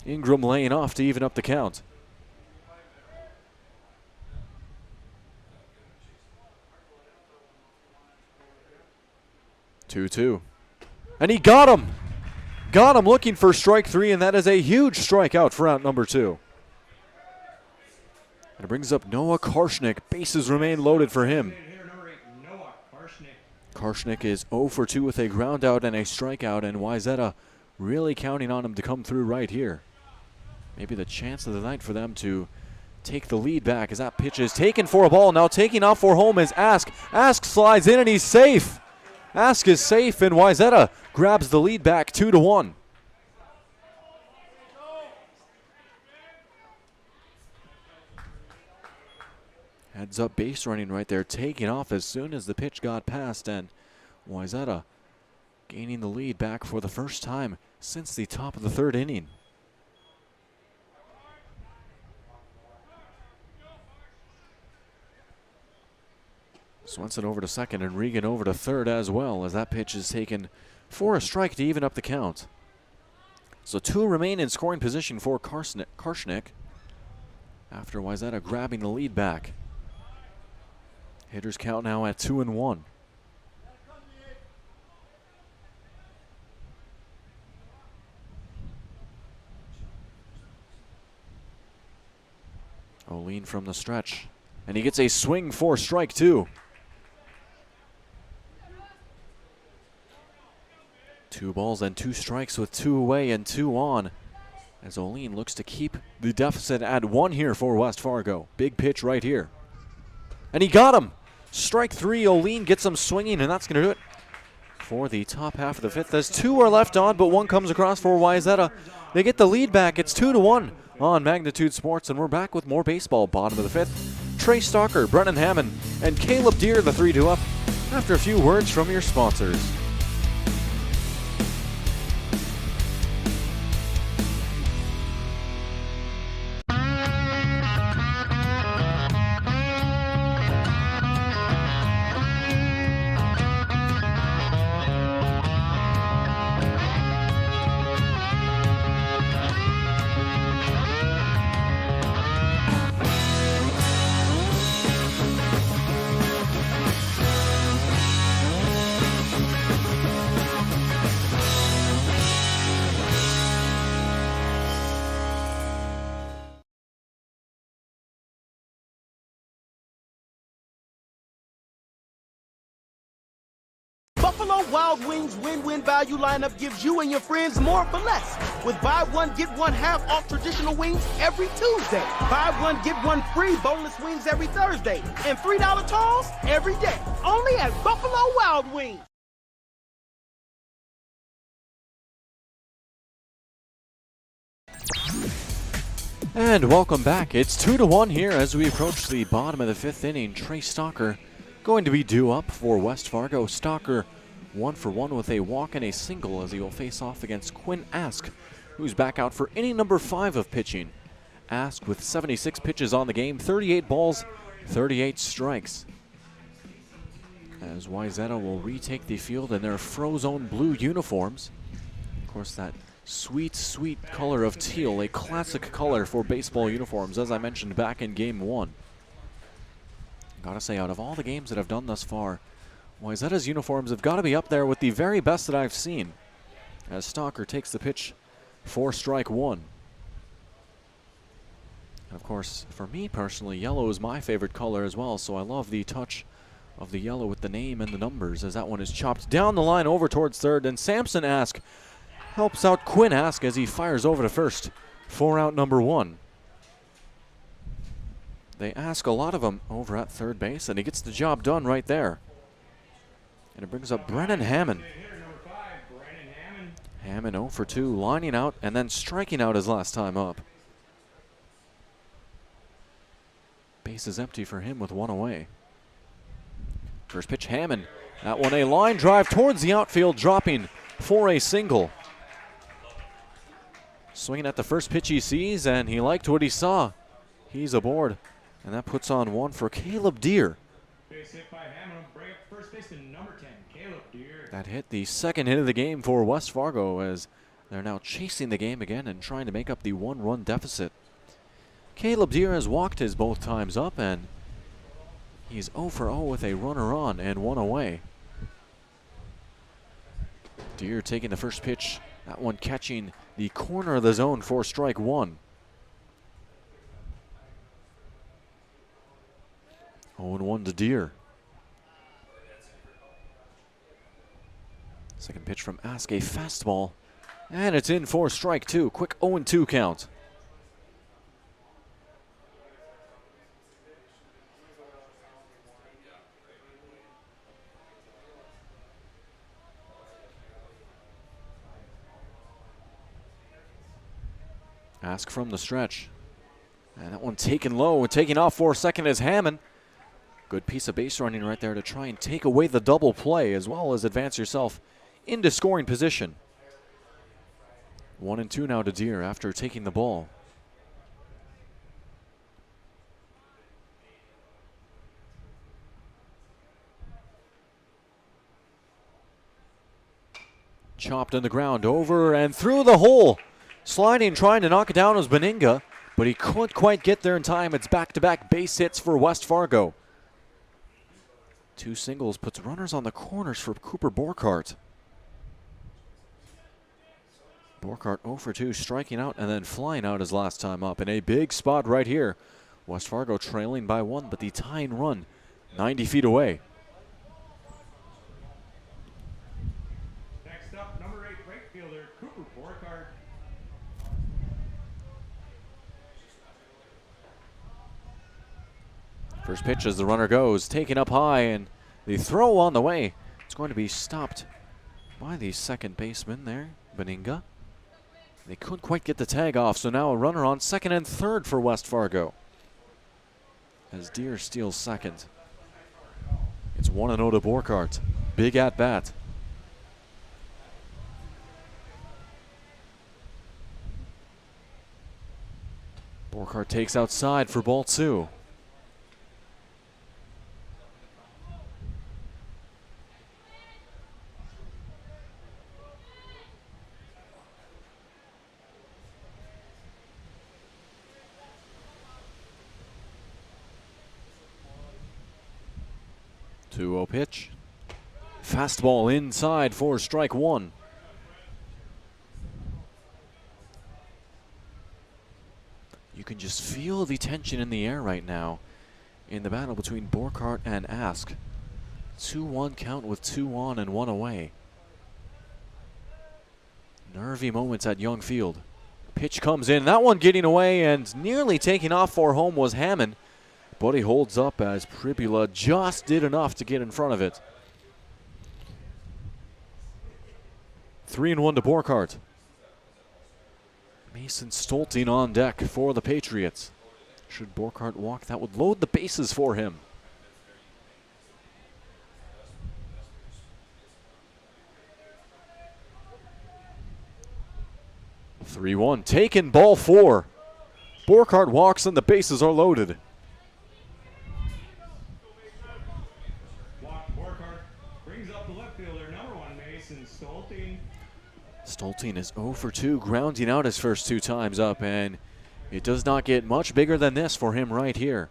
Ingram laying off to even up the count. Two. And he got him! Got him looking for strike 3, and that is a huge strikeout for out number 2. And it brings up Noah Karshnik. Bases remain loaded for him. Karshnik is 0 for 2 with a ground out and a strikeout, and Wayzata really counting on him to come through right here. Maybe the chance of the night for them to take the lead back as that pitch is taken for a ball. Now taking off for home is Ask. Ask slides in and he's safe. Ask is safe, and Wayzata grabs the lead back 2-1. Heads up base running right there, taking off as soon as the pitch got past, and Wayzata gaining the lead back for the first time since the top of the 3rd inning. Swenson over to second and Regan over to third as well, as that pitch is taken for a strike to even up the count. So 2 remain in scoring position for Karshnik after Wayzata grabbing the lead back. Hitters count now at 2-1. Olin from the stretch, and he gets a swing for strike 2. 2 balls and 2 strikes with 2 away and 2 on, as Olin looks to keep the deficit at 1 here for West Fargo. Big pitch right here. And he got him! Strike 3, Olin gets him swinging, and that's going to do it for the top half of the 5th. As 2 are left on, but 1 comes across for Wayzata. They get the lead back. It's 2-1 on Magnitude Sports, and we're back with more baseball. Bottom of the 5th, Trey Stalker, Brennan Hammond, and Caleb Deere, the 3-2 up, after a few words from your sponsors. Buffalo Wild Wings win-win value lineup gives you and your friends more for less. With buy one, get one half off traditional wings every Tuesday. Buy one, get one free boneless wings every Thursday. And $3 tolls every day. Only at Buffalo Wild Wings. And welcome back. It's 2-1 here as we approach the bottom of the 5th inning. Trey Stalker going to be due up for West Fargo. Stalker 1 for 1 with a walk and a single as he will face off against Quinn Ask, who's back out for inning number 5 of pitching. Ask with 76 pitches on the game, 38 balls, 38 strikes. As Wayzata will retake the field in their Frozone blue uniforms. Of course, that sweet, sweet color of teal, a classic color for baseball uniforms, as I mentioned back in Game 1. Gotta say, out of all the games that I've done thus far, Wayzata's uniforms have got to be up there with the very best that I've seen. As Stalker takes the pitch for strike 1. And of course, for me personally, yellow is my favorite color as well, so I love the touch of the yellow with the name and the numbers as that one is chopped down the line over towards third, and Samson Ask helps out Quinn Ask as he fires over to first for out number 1. They ask a lot of him over at third base, and he gets the job done right there. And it brings up Brennan Hammond. Hammond 0 for 2, lining out and then striking out his last time up. Base is empty for him with 1 away. First pitch, Hammond. That one a line drive towards the outfield, dropping for a single. Swinging at the first pitch he sees, and he liked what he saw. He's aboard. And that puts on 1 for Caleb Deere. Base hit by Hammond. Bring up first baseman number 10, Caleb Deere. That hit the second hit of the game for West Fargo as they're now chasing the game again and trying to make up the 1-run deficit. Caleb Deere has walked his both times up, and he's 0 for 0 with a runner on and one away. Deere taking the first pitch, that one catching the corner of the zone for strike one. 0-1 to Deere. Second pitch from Ask, a fastball, and it's in for strike two. Quick 0-2 count. Ask from the stretch. And that one taken low and taking off for a second is Hammond. Good piece of base running right there to try and take away the double play as well as advance yourself into scoring position. 1-2 now to Deere after taking the ball. Chopped in the ground, over and through the hole. Sliding, trying to knock it down was Beninga, but he couldn't quite get there in time. It's back-to-back base hits for West Fargo. Two singles puts runners on the corners for Cooper Borkart. Borkart 0 for 2, striking out and then flying out his last time up in a big spot right here. West Fargo trailing by one, but the tying run 90 feet away. Next up, number 8 right fielder, Cooper Borkart. First pitch as the runner goes, taken up high, and the throw on the way. It's going to be stopped by the second baseman there, Beninga. They couldn't quite get the tag off, so now a runner on second and third for West Fargo. As Deere steals second. It's 1-0 to Borkart. Big at bat. Borkart takes outside for ball two. Two-0 pitch. Fastball inside for strike one. You can just feel the tension in the air right now in the battle between Borkart and Ask. 2-1 count with 2 on and 1 away. Nervy moments at Young Field. Pitch comes in, that one getting away, and nearly taking off for home was Hammond. But he holds up as Pribula just did enough to get in front of it. 3-1 to Borkart. Mason Stolting on deck for the Patriots. Should Borkart walk, that would load the bases for him. (3-1) taken, ball 4. Borkart walks and the bases are loaded. Stolting is 0 for 2, grounding out his first 2 times up, and it does not get much bigger than this for him right here.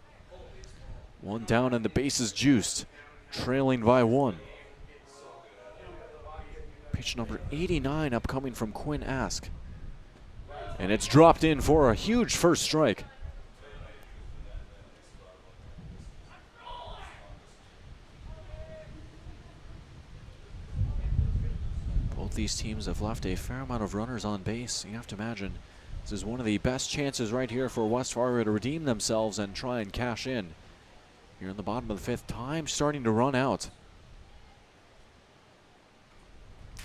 1 down and the bases juiced, trailing by 1. Pitch number 89 upcoming from Quinn Ask. And it's dropped in for a huge first strike. Both these teams have left a fair amount of runners on base. You have to imagine this is one of the best chances right here for West Fargo to redeem themselves and try and cash in. Here in the bottom of the 5th, time starting to run out.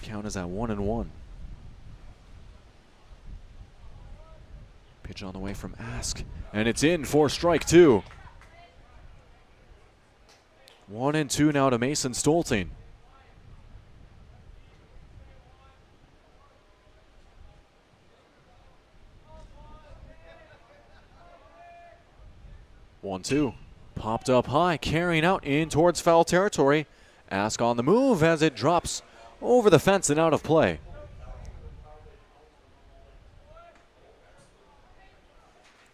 Count is at 1-1. Pitch on the way from Ask, and it's in for strike 2. 1-2 now to Mason Stolting. (1-2). Popped up high, carrying out in towards foul territory. Ask on the move as it drops over the fence and out of play.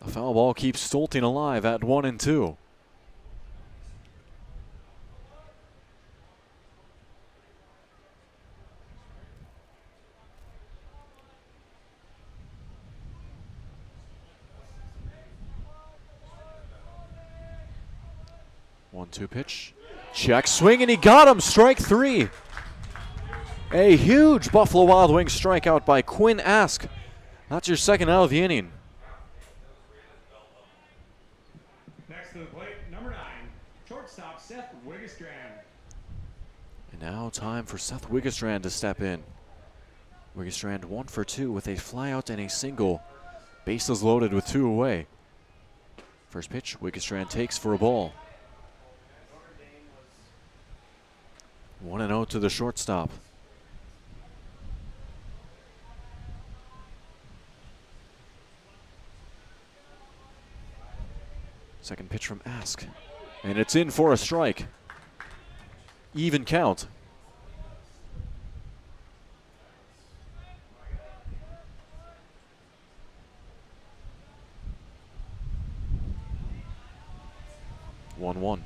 The foul ball keeps Stolting alive at 1-2. One-two pitch. Check swing, and he got him. Strike three. A huge Buffalo Wild Wings strikeout by Quinn Ask. That's your second out of the inning. Next to the plate, number 9, shortstop Seth Wiggins. And now time for Seth Wiggins to step in. Wiggins 1 for 2 with a flyout and a single. Bases loaded with 2 away. First pitch, Wiggins takes for a ball. 1-0 to the shortstop. Second pitch from Ask. And it's in for a strike. Even count. One.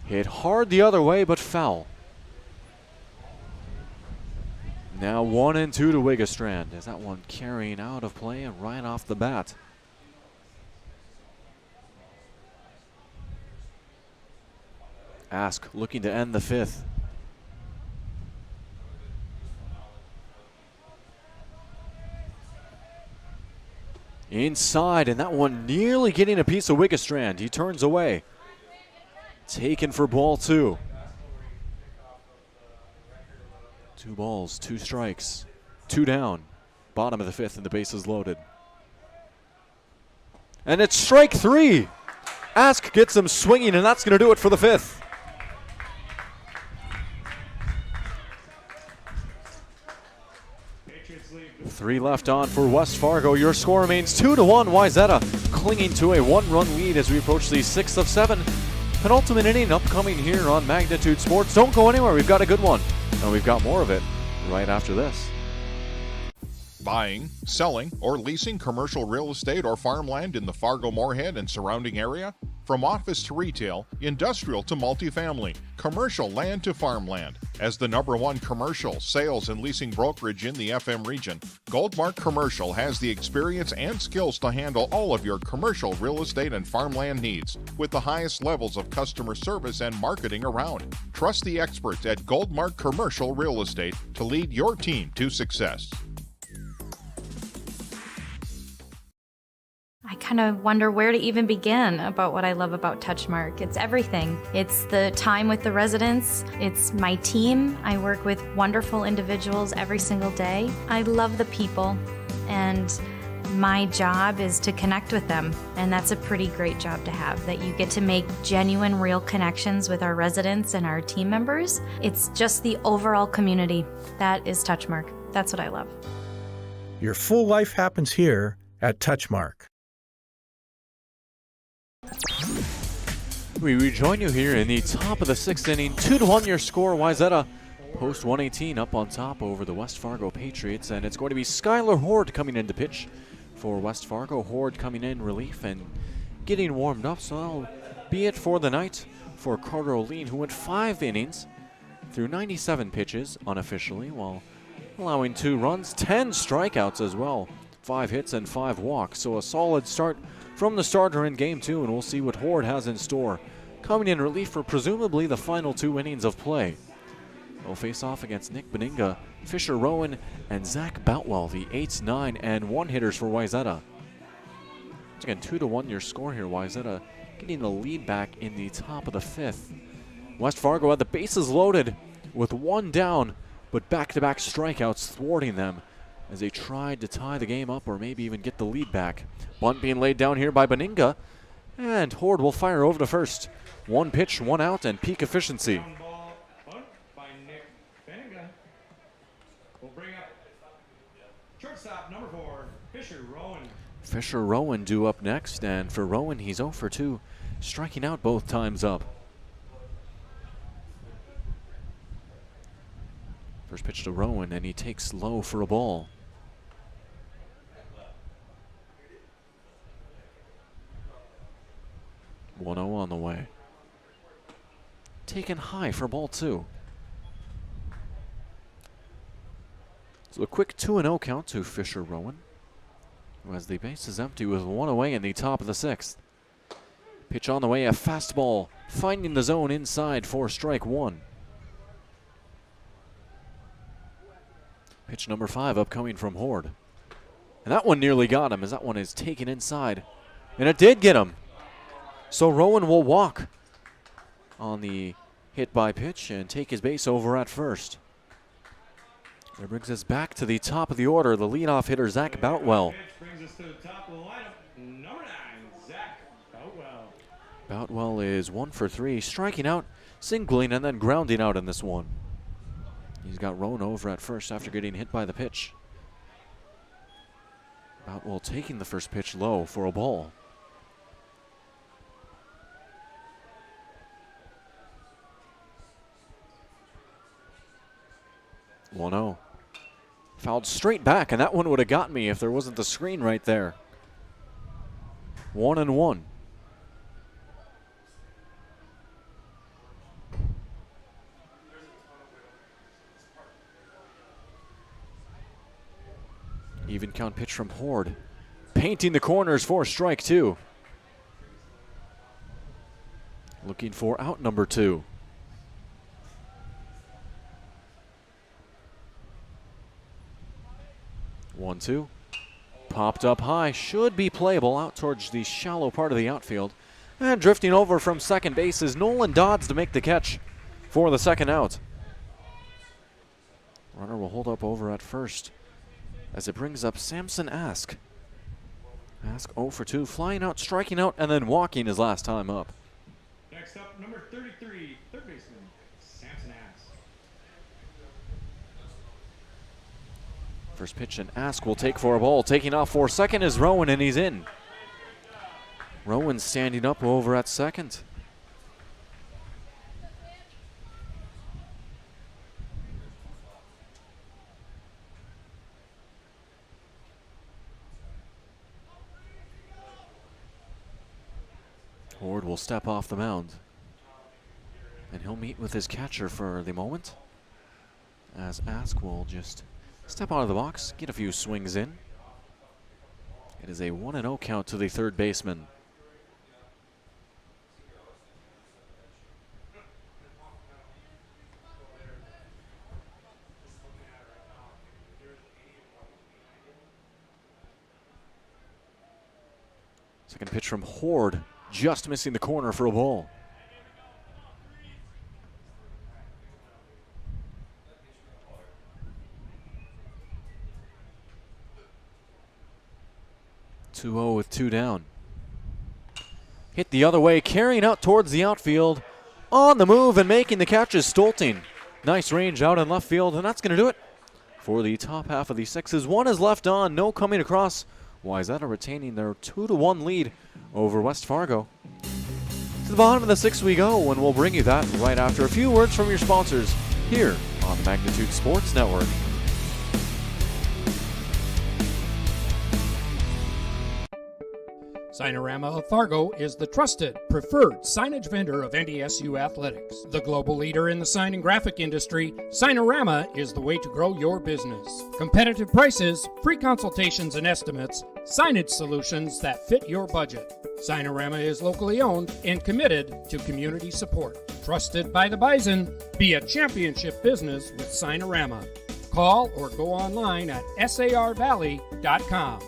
Hit hard the other way, but foul. Now 1-2 to Wiggestrand. Is that one carrying out of play and right off the bat? Ask looking to end the 5th. Inside, and that one nearly getting a piece of Wiggestrand. He turns away. Taken for ball 2. 2 balls, 2 strikes, 2 down. Bottom of the 5th and the bases loaded. And it's strike 3. Ask gets him swinging, and that's going to do it for the 5th. Three left on for West Fargo. Your score remains 2-1. Wayzata clinging to a 1-run lead as we approach the 6th of 7. Penultimate inning upcoming here on Magnitude Sports. Don't go anywhere. We've got a good one. And we've got more of it right after this. Buying, selling, or leasing commercial real estate or farmland in the Fargo, Moorhead, and surrounding area? From office to retail, industrial to multifamily, commercial land to farmland. As the #1 commercial, sales, and leasing brokerage in the FM region, Goldmark Commercial has the experience and skills to handle all of your commercial real estate and farmland needs with the highest levels of customer service and marketing around. Trust the experts at Goldmark Commercial Real Estate to lead your team to success. I kind of wonder where to even begin about what I love about Touchmark. It's everything. It's the time with the residents. It's my team. I work with wonderful individuals every single day. I love the people, and my job is to connect with them. And that's a pretty great job to have, that you get to make genuine, real connections with our residents and our team members. It's just the overall community. That is Touchmark. That's what I love. Your full life happens here at Touchmark. We rejoin you here in the top of the 6th inning. 2-1 your score. Wayzata post 118 up on top over the West Fargo Patriots. And it's going to be Skylar Horde coming in to pitch for West Fargo. Horde coming in relief and getting warmed up. So that'll be it for the night for Carter O'Lean, who went 5 innings through 97 pitches unofficially, while allowing 2 runs, 10 strikeouts as well, 5 hits and 5 walks. So a solid start from the starter in Game 2, and we'll see what Horde has in store. Coming in relief for presumably the final 2 innings of play. They'll face off against Nick Beninga, Fisher Rowan, and Zach Boutwell, the 8s, 9, and 1 hitters for Wayzata. Once again, 2-1 your score here. Wayzata getting the lead back in the top of the 5th. West Fargo had the bases loaded with 1 down, but back-to-back strikeouts thwarting them as they tried to tie the game up or maybe even get the lead back. Bunt being laid down here by Beninga, and Horde will fire over to first. 1 pitch, 1 out, and peak efficiency. Bunt by Nick Beninga. We'll bring up shortstop number 4, Fisher Rowan. Fisher Rowan due up next, and for Rowan, he's 0 for 2. striking out both times up. First pitch to Rowan, and he takes low for a ball. (1-0) on the way. Taken high for ball 2. So a quick 2-0 count to Fisher Rowan, who has the bases empty with 1 away in the top of the 6th. Pitch on the way, a fastball finding the zone inside for strike 1. Pitch number 5 upcoming from Horde. And that one nearly got him, as that one is taken inside. And it did get him. So Rowan will walk on the hit by pitch and take his base over at first. That brings us back to the top of the order. The leadoff hitter, Zach Boutwell. Brings us to the top of the lineup. Number 9, Zach Boutwell. Boutwell is 1 for 3, striking out, singling, and then grounding out in this one. He's got Rowan over at first after getting hit by the pitch. Boutwell taking the first pitch low for a ball. (1-0). Fouled straight back, and that one would have got me if there wasn't the screen right there. 1-1. Even count pitch from Horde. Painting the corners for strike 2. Looking for out number 2. One, 2. Popped up high. Should be playable out towards the shallow part of the outfield. And drifting over from second base is Nolan Dodds to make the catch for the second out. Runner will hold up over at first as it brings up Samson Ask. Ask 0 for 2, flying out, striking out, and then walking his last time up. Next up, number 33, third baseman, Samson Ask. First pitch, and Ask will take for a ball. Taking off for second is Rowan, and he's in. Rowan standing up over at second. Horde will step off the mound, and he'll meet with his catcher for the moment, as Ask will just step out of the box, get a few swings in. It is a 1-0 count to the third baseman. Second pitch from Horde, just missing the corner for a ball. (2-0) with 2 down. Hit the other way, carrying out towards the outfield. On the move and making the catch is Stolting. Nice range out in left field, and that's going to do it for the top half of the 6s. 1 is left on, no coming across. Wayzata retaining their 2-1 lead over West Fargo. To the bottom of the 6th we go, and we'll bring you that right after a few words from your sponsors here on the Magnitude Sports Network. Signorama of Fargo is the trusted, preferred signage vendor of NDSU athletics. The global leader in the sign and graphic industry, Signorama is the way to grow your business. Competitive prices, free consultations and estimates, signage solutions that fit your budget. Signorama is locally owned and committed to community support. Trusted by the Bison, be a championship business with Signorama. Call or go online at sarvalley.com.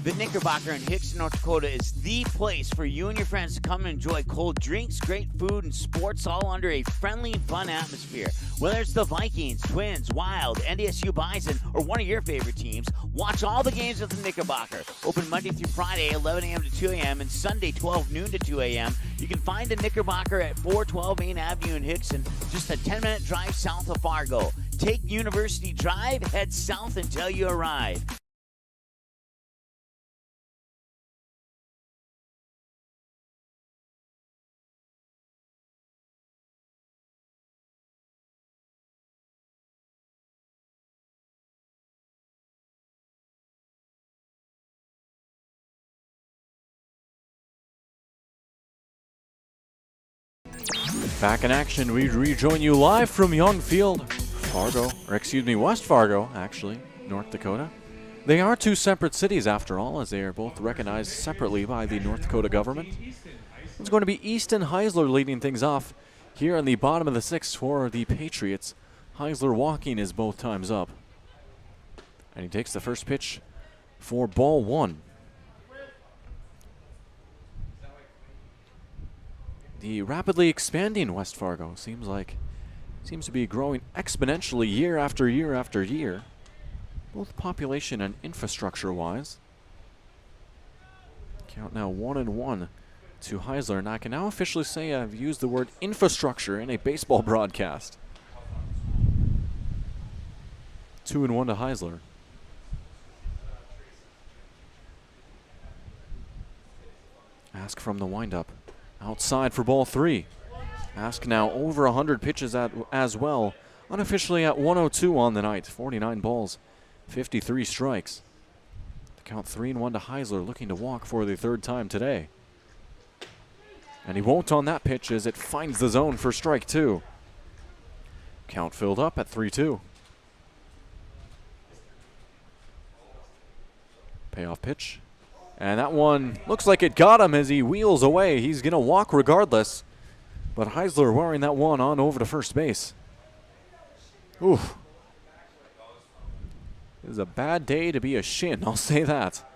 The Knickerbocker in Hickson, North Dakota is the place for you and your friends to come and enjoy cold drinks, great food, and sports all under a friendly and fun atmosphere. Whether it's the Vikings, Twins, Wild, NDSU Bison, or one of your favorite teams, watch all the games at the Knickerbocker. Open Monday through Friday, 11 a.m. to 2 a.m., and Sunday, 12 noon to 2 a.m. You can find the Knickerbocker at 412 Main Avenue in Hickson, just a 10-minute drive south of Fargo. Take University Drive, head south until you arrive. Back in action, we rejoin you live from Young Field, West Fargo, actually, North Dakota. They are two separate cities after all, as they are both recognized separately by the North Dakota government. It's going to be Easton Heisler leading things off here in the bottom of the sixth for the Patriots. Heisler walking is both times up. And he takes the first pitch for ball one. The rapidly expanding West Fargo seems to be growing exponentially year after year after year, both population and infrastructure wise. Count now 1-1 to Heisler, and I can now officially say I've used the word infrastructure in a baseball broadcast. 2-1 to Heisler. Ask from the windup. Outside for ball three. Ask now over 100 pitches as well. Unofficially at 102 on the night. 49 balls, 53 strikes. The count 3-1 to Heisler, looking to walk for the third time today. And he won't on that pitch as it finds the zone for strike two. Count filled up at 3-2. Payoff pitch. And that one looks like it got him as he wheels away. He's going to walk regardless. But Heisler wearing that one on over to first base. Oof. This is a bad day to be a shin, I'll say that.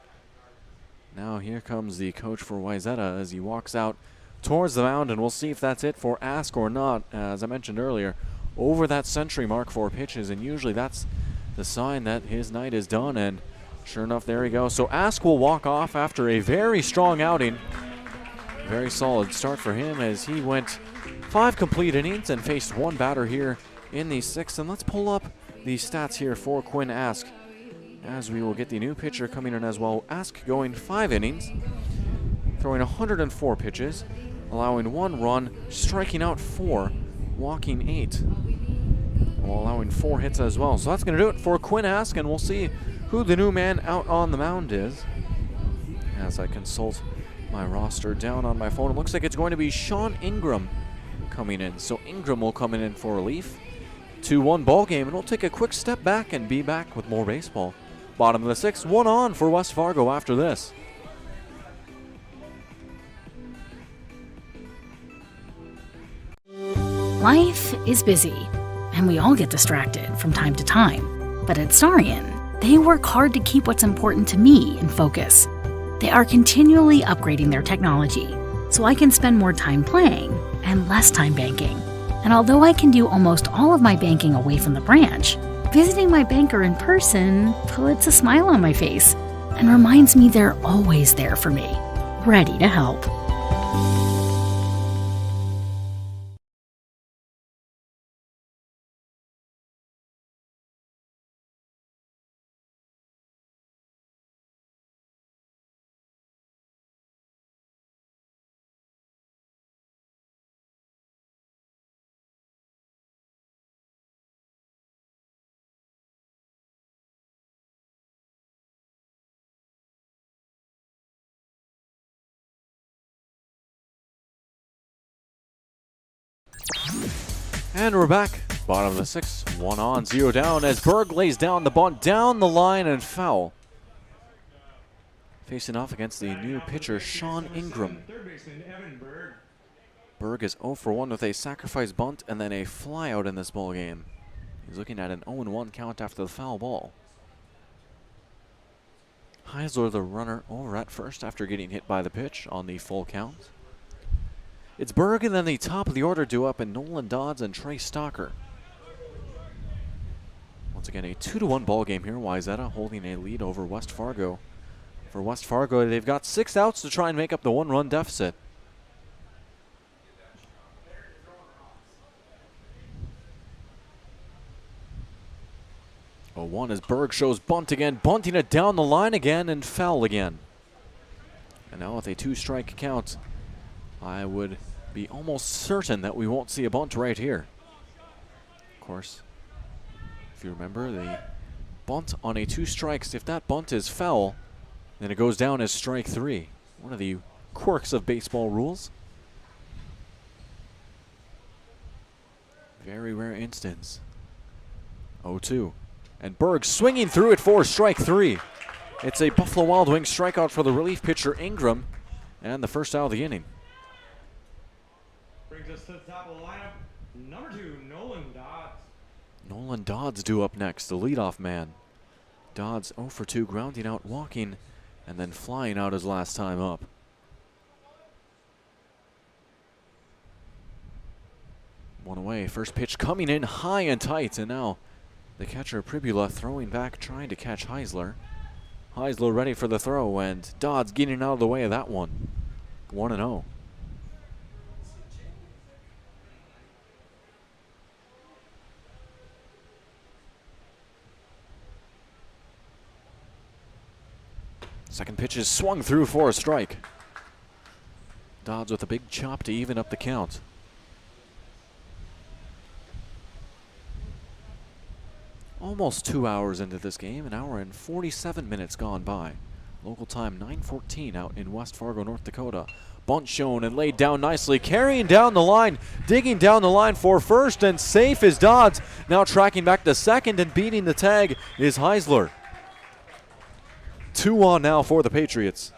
Now here comes the coach for Wayzata as he walks out towards the mound, and we'll see if that's it for Ask or not. As I mentioned earlier, over that century mark for pitches, and usually that's the sign that his night is done, and sure enough, there he goes. So Ask will walk off after a very strong outing. Very solid start for him as he went 5 complete innings and faced one batter here in the sixth. And let's pull up the stats here for Quinn Ask, as we will get the new pitcher coming in as well. Ask going 5 innings, throwing 104 pitches, allowing 1 run, striking out 4, walking 8, while allowing 4 hits as well. So that's going to do it for Quinn Ask, and we'll see who the new man out on the mound is. As I consult my roster down on my phone, it looks like it's going to be Sean Ingram coming in. So Ingram will come in for relief. 2-1 ball game, and we'll take a quick step back and be back with more baseball. Bottom of the sixth, 1 on for West Fargo after this. Life is busy, and we all get distracted from time to time. But at Starion, they work hard to keep what's important to me in focus. They are continually upgrading their technology, so I can spend more time playing and less time banking. And although I can do almost all of my banking away from the branch, visiting my banker in person puts a smile on my face and reminds me they're always there for me, ready to help. And we're back. Bottom of the sixth, 1 on, 0 down as Berg lays down the bunt down the line and foul. Facing off against the new pitcher, Sean Ingram. Berg is 0 for 1 with a sacrifice bunt and then a fly out in this ball game. He's looking at an 0-1 count after the foul ball. Heisler, the runner, over at first after getting hit by the pitch on the full count. It's Berg and then the top of the order due up, and Nolan Dodds and Trey Stalker. Once again, a 2-1 ball game here. Wayzata holding a lead over West Fargo. For West Fargo, they've got 6 outs to try and make up the 1-run deficit. Oh, 1 as Berg shows bunt again, bunting it down the line again and foul again. And now with a 2-strike count, I would be almost certain that we won't see a bunt right here. Of course, if you remember, the bunt on a 2 strikes, if that bunt is foul, then it goes down as strike 3. One of the quirks of baseball rules. Very rare instance. 0-2. And Berg swinging through it for strike 3. It's a Buffalo Wild Wings strikeout for the relief pitcher Ingram, and the first out of the inning. Brings us to the top of the lineup. Number 2, Nolan Dodds. Nolan Dodds due up next, the leadoff man. Dodds 0 for 2, grounding out, walking, and then flying out his last time up. One away, first pitch coming in high and tight, and now the catcher Pribula throwing back, trying to catch Heisler. Heisler ready for the throw, and Dodds getting out of the way of that one. 1-0. Second pitch is swung through for a strike. Dodds with a big chop to even up the count. Almost 2 hours into this game, 1 hour and 47 minutes gone by. Local time 9:14 out in West Fargo, North Dakota. Bunt shown and laid down nicely, carrying down the line, digging down the line for first, and safe is Dodds. Now tracking back to second and beating the tag is Heisler. 2 on now for the Patriots.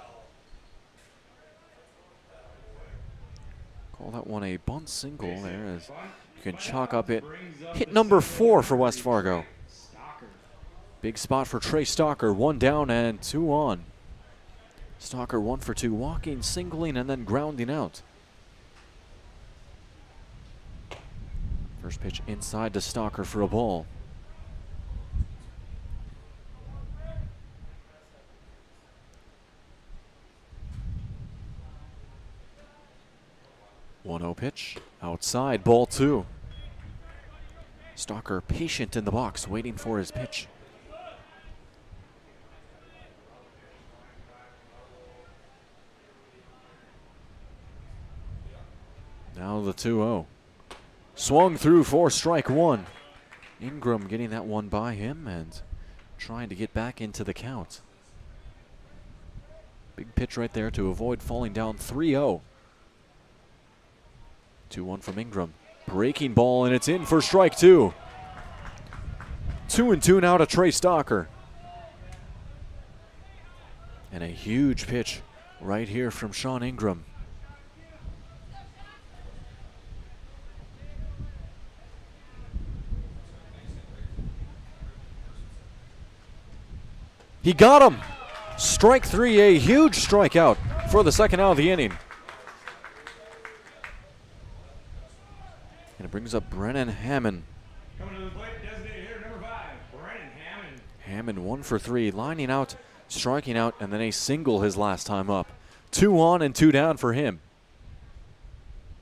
Call that one a bunt single there, as you can chalk up it. Hit number 4 for West Fargo. Big spot for Trey Stalker, 1 down and 2 on. Stalker 1 for 2, walking, singling, and then grounding out. First pitch inside to Stalker for a ball. One-0 pitch, outside, ball 2. Stalker patient in the box, waiting for his pitch. Now the 2-0. Swung through for strike 1. Ingram getting that one by him and trying to get back into the count. Big pitch right there to avoid falling down. 3-0. 2-1 from Ingram. Breaking ball, and it's in for strike 2. 2-2 now to Trey Stalker. And a huge pitch right here from Sean Ingram. He got him. Strike 3, a huge strikeout for the second out of the inning. And it brings up Brennan Hammond. Coming to the plate, designated hitter number 5, Brennan Hammond. Hammond 1 for 3, lining out, striking out, and then a single his last time up. 2 on and 2 down for him.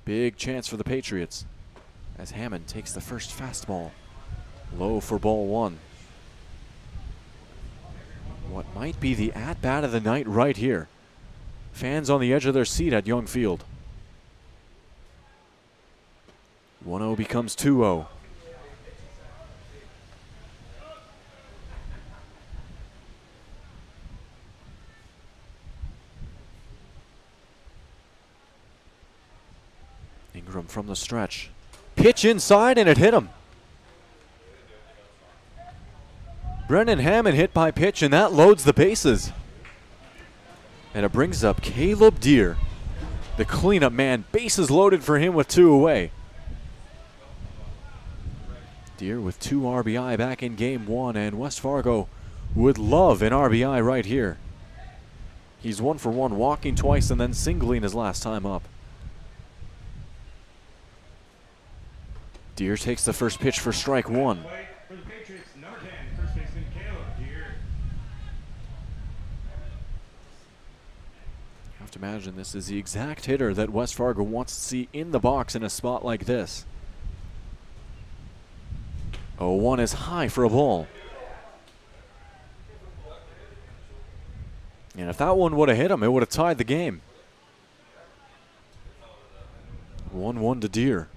Big chance for the Patriots as Hammond takes the first fastball. Low for ball 1. What might be the at-bat of the night right here. Fans on the edge of their seat at Young Field. 1-0 becomes 2-0. Ingram from the stretch. Pitch inside and it hit him. Brennan Hammond hit by pitch, and that loads the bases. And it brings up Caleb Deere, the cleanup man. Bases loaded for him with 2 away. Deere with 2 RBI back in game 1, and West Fargo would love an RBI right here. He's 1 for 1, walking twice and then singling his last time up. Deere takes the first pitch for strike 1. For the Patriots, number 10, first baseman Caleb Deere. You have to imagine this is the exact hitter that West Fargo wants to see in the box in a spot like this. 0-1 is high for a ball. And if that one would have hit him, it would have tied the game. 1-1 to Deere.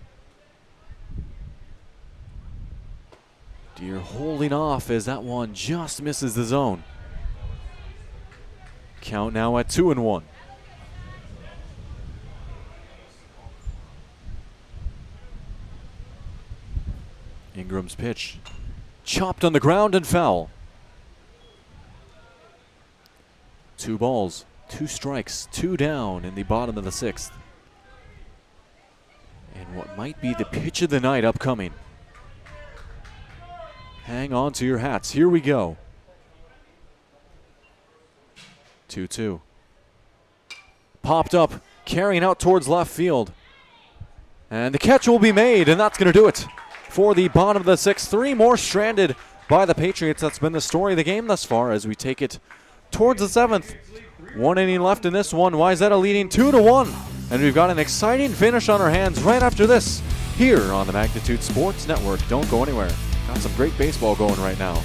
Deere holding off as that one just misses the zone. Count now at 2-1. Ingram's pitch. Chopped on the ground and foul. 2 balls, 2 strikes, 2 down in the bottom of the 6th. And what might be the pitch of the night upcoming. Hang on to your hats. Here we go. 2-2. Popped up, carrying out towards left field. And the catch will be made, and that's going to do it for the bottom of the 6th. 3 more stranded by the Patriots. That's been the story of the game thus far as we take it towards the 7th. 1 inning left in this one. Wayzata leading 2-1. And we've got an exciting finish on our hands right after this here on the Magnitude Sports Network. Don't go anywhere. Got some great baseball going right now.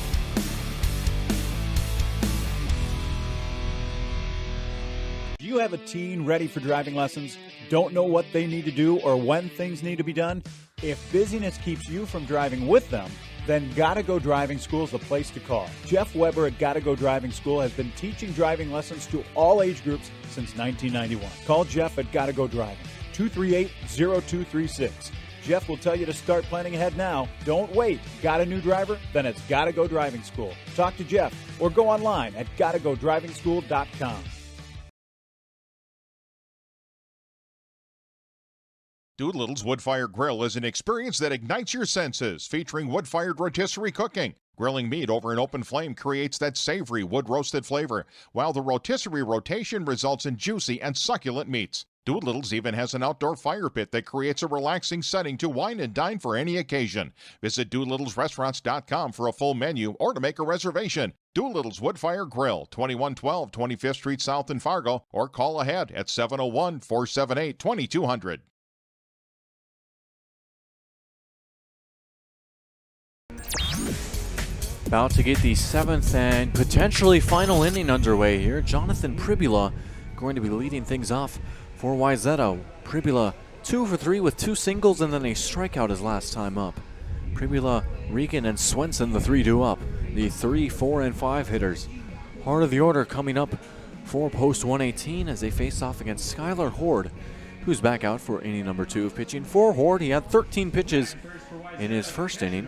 Do you have a teen ready for driving lessons? Don't know what they need to do or when things need to be done? If busyness keeps you from driving with them, then Gotta Go Driving School is the place to call. Jeff Weber at Gotta Go Driving School has been teaching driving lessons to all age groups since 1991. Call Jeff at Gotta Go Driving, 238-0236. Jeff will tell you to start planning ahead now. Don't wait. Got a new driver? Then it's Gotta Go Driving School. Talk to Jeff or go online at gottagodrivingschool.com. Doolittle's Wood-Fire Grill is an experience that ignites your senses, featuring wood-fired rotisserie cooking. Grilling meat over an open flame creates that savory wood-roasted flavor, while the rotisserie rotation results in juicy and succulent meats. Doolittle's even has an outdoor fire pit that creates a relaxing setting to wine and dine for any occasion. Visit DoolittlesRestaurants.com for a full menu or to make a reservation. Doolittle's Wood-Fire Grill, 2112 25th Street South in Fargo, or call ahead at 701-478-2200. About to get the 7th and potentially final inning underway here. Jonathan Pribula going to be leading things off for Wayzata. Pribula 2 for 3 with 2 singles and then a strikeout his last time up. Pribula, Regan, and Swenson, the 3-2 up. The 3, 4, and 5 hitters. Heart of the order coming up for post 118 as they face off against Skylar Horde, who's back out for inning number 2 of pitching. For Horde, he had 13 pitches in his first inning.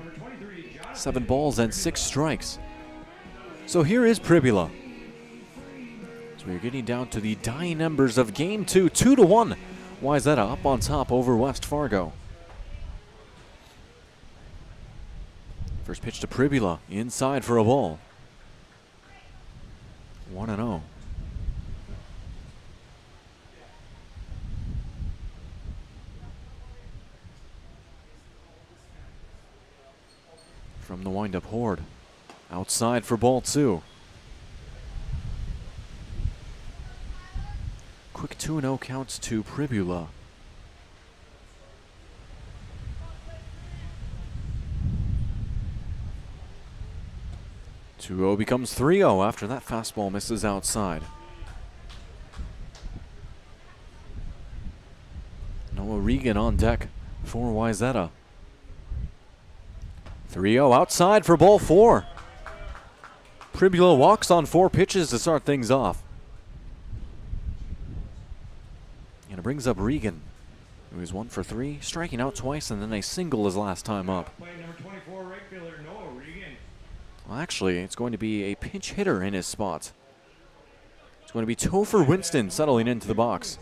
7 balls and 6 strikes. So here is Pribula. So we're getting down to the dying embers of Game 2. 2-1. Wayzata up on top over West Fargo. First pitch to Pribula. Inside for a ball. 1-0. From the windup, Horde. Outside for ball 2. Quick 2-0 counts to Pribula. Two-0 becomes 3-0 after that fastball misses outside. Noah Regan on deck for Wayzata. 3-0 outside for ball 4. Pribula walks on 4 pitches to start things off. And it brings up Regan, who is 1 for 3, striking out twice and then a single his last time up. Play number 24, right fielder Noah Regan. Well, actually, it's going to be a pinch hitter in his spot. It's going to be Topher Winston settling into the box.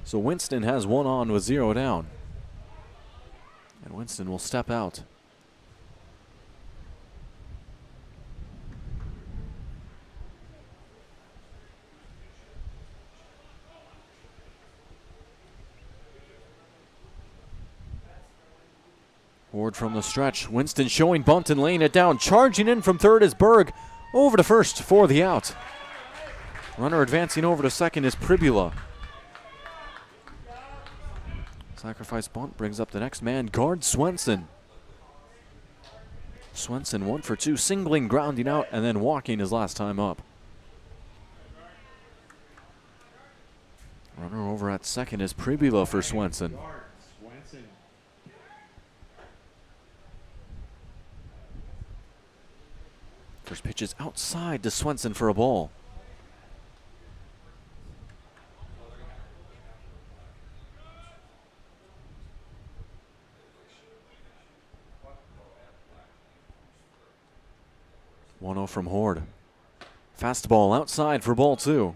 So Winston has 1 on with 0 down. And Winston will step out. Horde from the stretch. Winston showing bunt and laying it down. Charging in from third is Berg. Over to first for the out. Runner advancing over to second is Pribula. Sacrifice bunt brings up the next man, guard Swenson. Swenson 1 for 2, singling, grounding out, and then walking his last time up. Runner over at second is Pribula for Swenson. First pitch is outside to Swenson for a ball. 1-0 from Horde. Fastball outside for ball 2.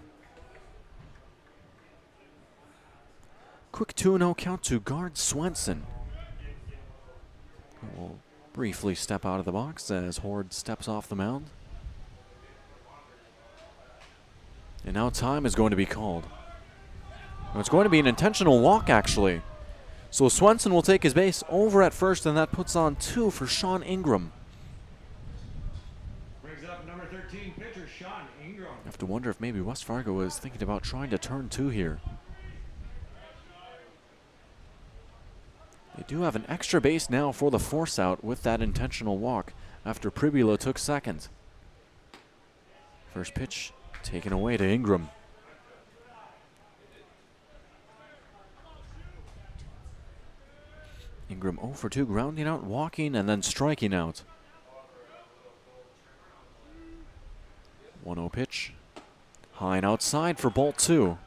Quick 2-0 count to guard Swenson. We'll briefly step out of the box as Horde steps off the mound. And now time is going to be called. It's going to be an intentional walk, actually. So Swenson will take his base over at first, and that puts on 2 for Sean Ingram. Brings up number 13 pitcher Sean Ingram. I have to wonder if maybe West Fargo is thinking about trying to turn 2 here. They do have an extra base now for the force out with that intentional walk after Pribula took second. First pitch taken away to Ingram. Ingram 0 for 2, grounding out, walking, and then striking out. 1-0 pitch. High and outside for ball 2.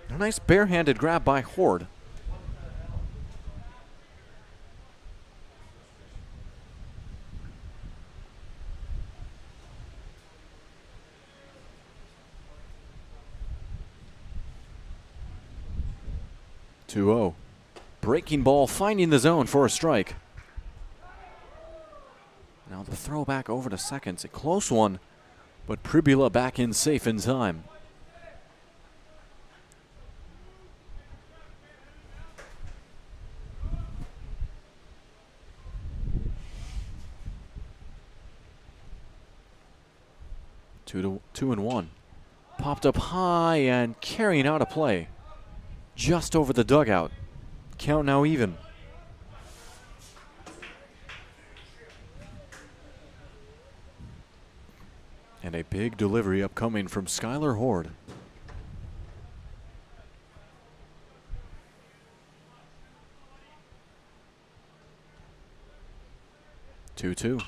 A nice barehanded grab by Horde. Breaking ball, finding the zone for a strike. Now the throw back over to second. A close one, but Pribula back in safe in time. Two and one. Popped up high and carrying out a play. Just over the dugout. Count now even. And a big delivery upcoming from Skylar Horde. Two.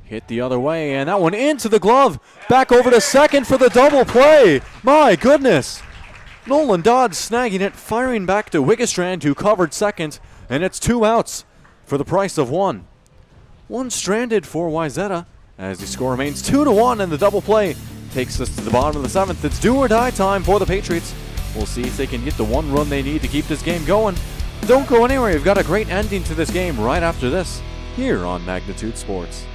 Hit the other way, and that one into the glove. Back over to second for the double play. My goodness. Nolan Dodds snagging it, firing back to Wiggestrand, who covered second, and it's 2 outs for the price of 1. 1 stranded for Wayzata as the score remains 2-1, and the double play takes us to the bottom of the 7th. It's do or die time for the Patriots. We'll see if they can get the 1 run they need to keep this game going. Don't go anywhere. We've got a great ending to this game right after this here on Magnitude Sports.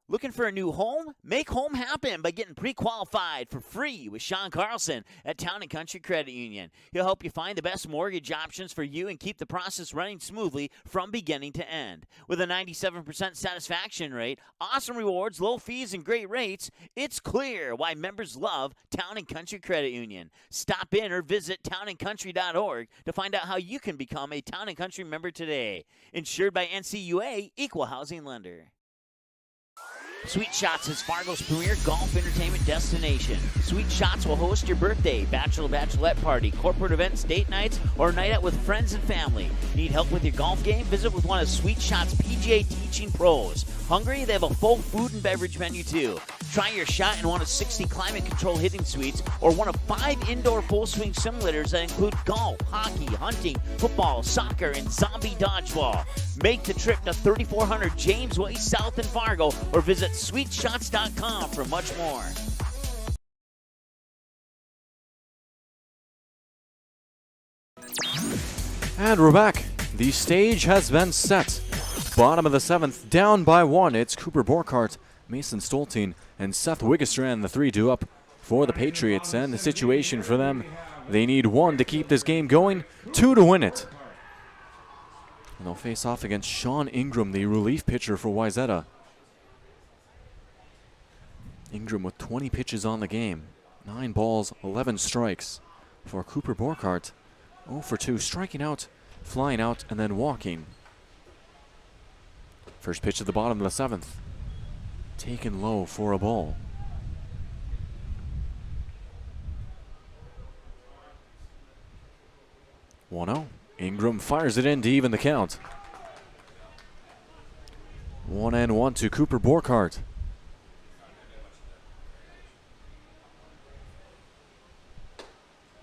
Looking for a new home? Make home happen by getting pre-qualified for free with Sean Carlson at Town & Country Credit Union. He'll help you find the best mortgage options for you and keep the process running smoothly from beginning to end. With a 97% satisfaction rate, awesome rewards, low fees, and great rates, it's clear why members love Town & Country Credit Union. Stop in or visit townandcountry.org to find out how you can become a Town & Country member today. Insured by NCUA, Equal Housing Lender. Sweet Shots is Fargo's premier golf entertainment destination. Sweet Shots will host your birthday, bachelorette party, corporate events, date nights, or night out with friends and family. Need help with your golf game? Visit with one of Sweet Shots' PGA teaching pros. Hungry? They have a full food and beverage menu too. Try your shot in one of 60 climate-controlled hitting suites or one of 5 indoor full-swing simulators that include golf, hockey, hunting, football, soccer, and zombie dodgeball. Make the trip to 3400 James Way South in Fargo or visit sweetshots.com for much more. And we're back. The stage has been set. Bottom of the 7th, down by 1. It's Cooper Borkhardt, Mason Stoltine, and Seth Wiggestrand, the 3-2 up for the Patriots. And the situation for them, they need 1 to keep this game going, 2 to win it. And they'll face off against Sean Ingram, the relief pitcher for Wayzata. Ingram with 20 pitches on the game. 9 balls, 11 strikes for Cooper Borkhardt. 0 for 2, striking out, flying out, and then walking. First pitch at the bottom of the 7th. Taken low for a ball. One-0. Ingram fires it in to even the count. 1-1 to Cooper Borkhardt.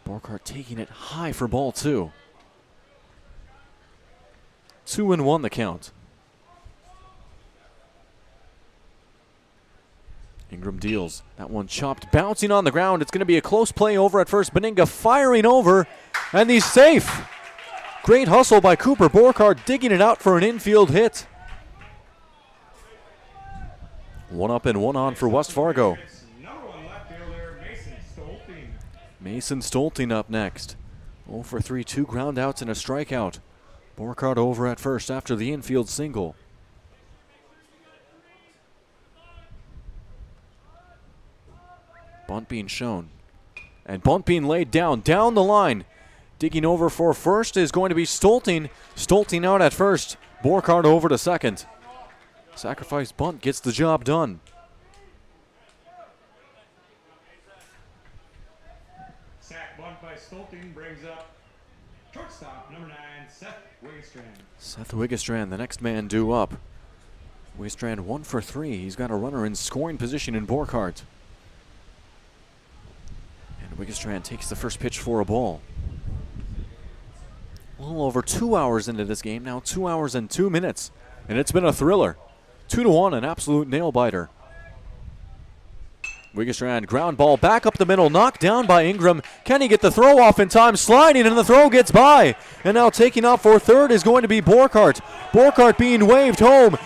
Borkhardt taking it high for ball 2. 2-1 the count. Ingram deals. That one chopped, bouncing on the ground. It's going to be a close play over at first. Beninga firing over, and he's safe. Great hustle by Cooper Borkhardt, digging it out for an infield hit. One up and one on for West Fargo. Mason Stolting up next. 0 for 3, 2 ground outs and a strikeout. Borkhardt over at first after the infield single. Bunt being shown. And bunt being laid down the line. Digging over for first is going to be Stolting. Stolting out at first. Borkhardt over to second. Sacrifice bunt gets the job done. Sack bunt by Stolting brings up shortstop number 9, Seth Wiggins. Seth Wiggins, the next man due up. Wiggins 1 for 3. He's got a runner in scoring position in Borkhardt. And Wiggins takes the first pitch for a ball. A little over 2 hours into this game now, 2 hours and 2 minutes. And it's been a thriller. 2-1, an absolute nail-biter. Wiggins ground ball back up the middle, knocked down by Ingram. Can he get the throw off in time? Sliding, and the throw gets by. And now taking off for third is going to be Borkhardt. Borkhardt being waved home.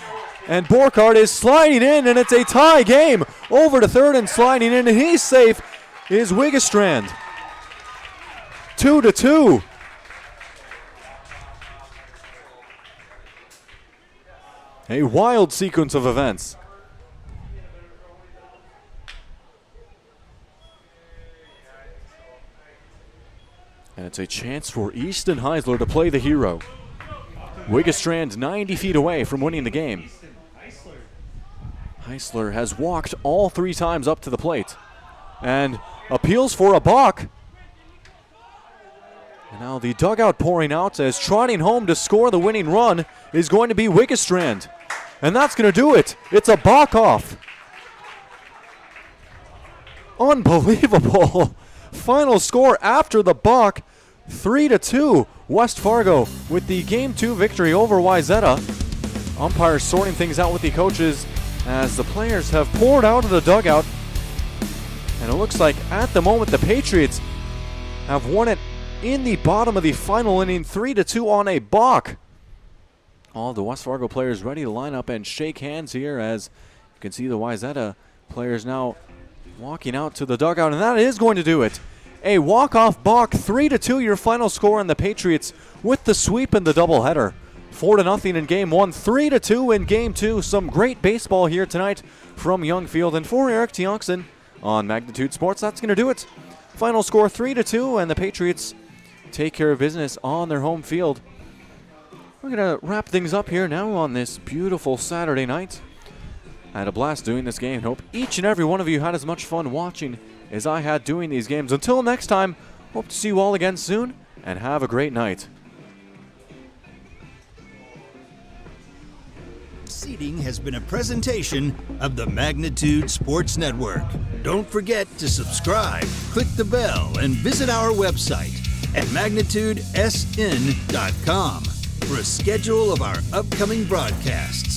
And Borkhardt is sliding in, and it's a tie game. Over to third and sliding in, and he's safe is Wiggins. 2-2. A wild sequence of events. And it's a chance for Easton Heisler to play the hero. Wiggins 90 feet away from winning the game. Heisler has walked all 3 times up to the plate and appeals for a balk. And now the dugout pouring out as trotting home to score the winning run is going to be Wiggins. And that's going to do it. It's a balk off. Unbelievable. Final score after the balk, 3-2. West Fargo with the Game 2 victory over Wayzata. Umpires sorting things out with the coaches as the players have poured out of the dugout. And it looks like at the moment the Patriots have won it in the bottom of the final inning, 3-2 on a balk. All the West Fargo players ready to line up and shake hands here as you can see the Wayzata players now walking out to the dugout, and that is going to do it. A walk-off balk, 3-2 your final score, and the Patriots with the sweep in the doubleheader. 4-0 in Game 1, 3-2 in Game 2. Some great baseball here tonight from Youngfield. And for Eric Tiongson on Magnitude Sports, that's going to do it. Final score 3-2, and the Patriots take care of business on their home field. We're going to wrap things up here now on this beautiful Saturday night. I had a blast doing this game. Hope each and every one of you had as much fun watching as I had doing these games. Until next time, hope to see you all again soon, and have a great night. Seating has been a presentation of the Magnitude Sports Network. Don't forget to subscribe, click the bell, and visit our website at magnitudesn.com for a schedule of our upcoming broadcasts.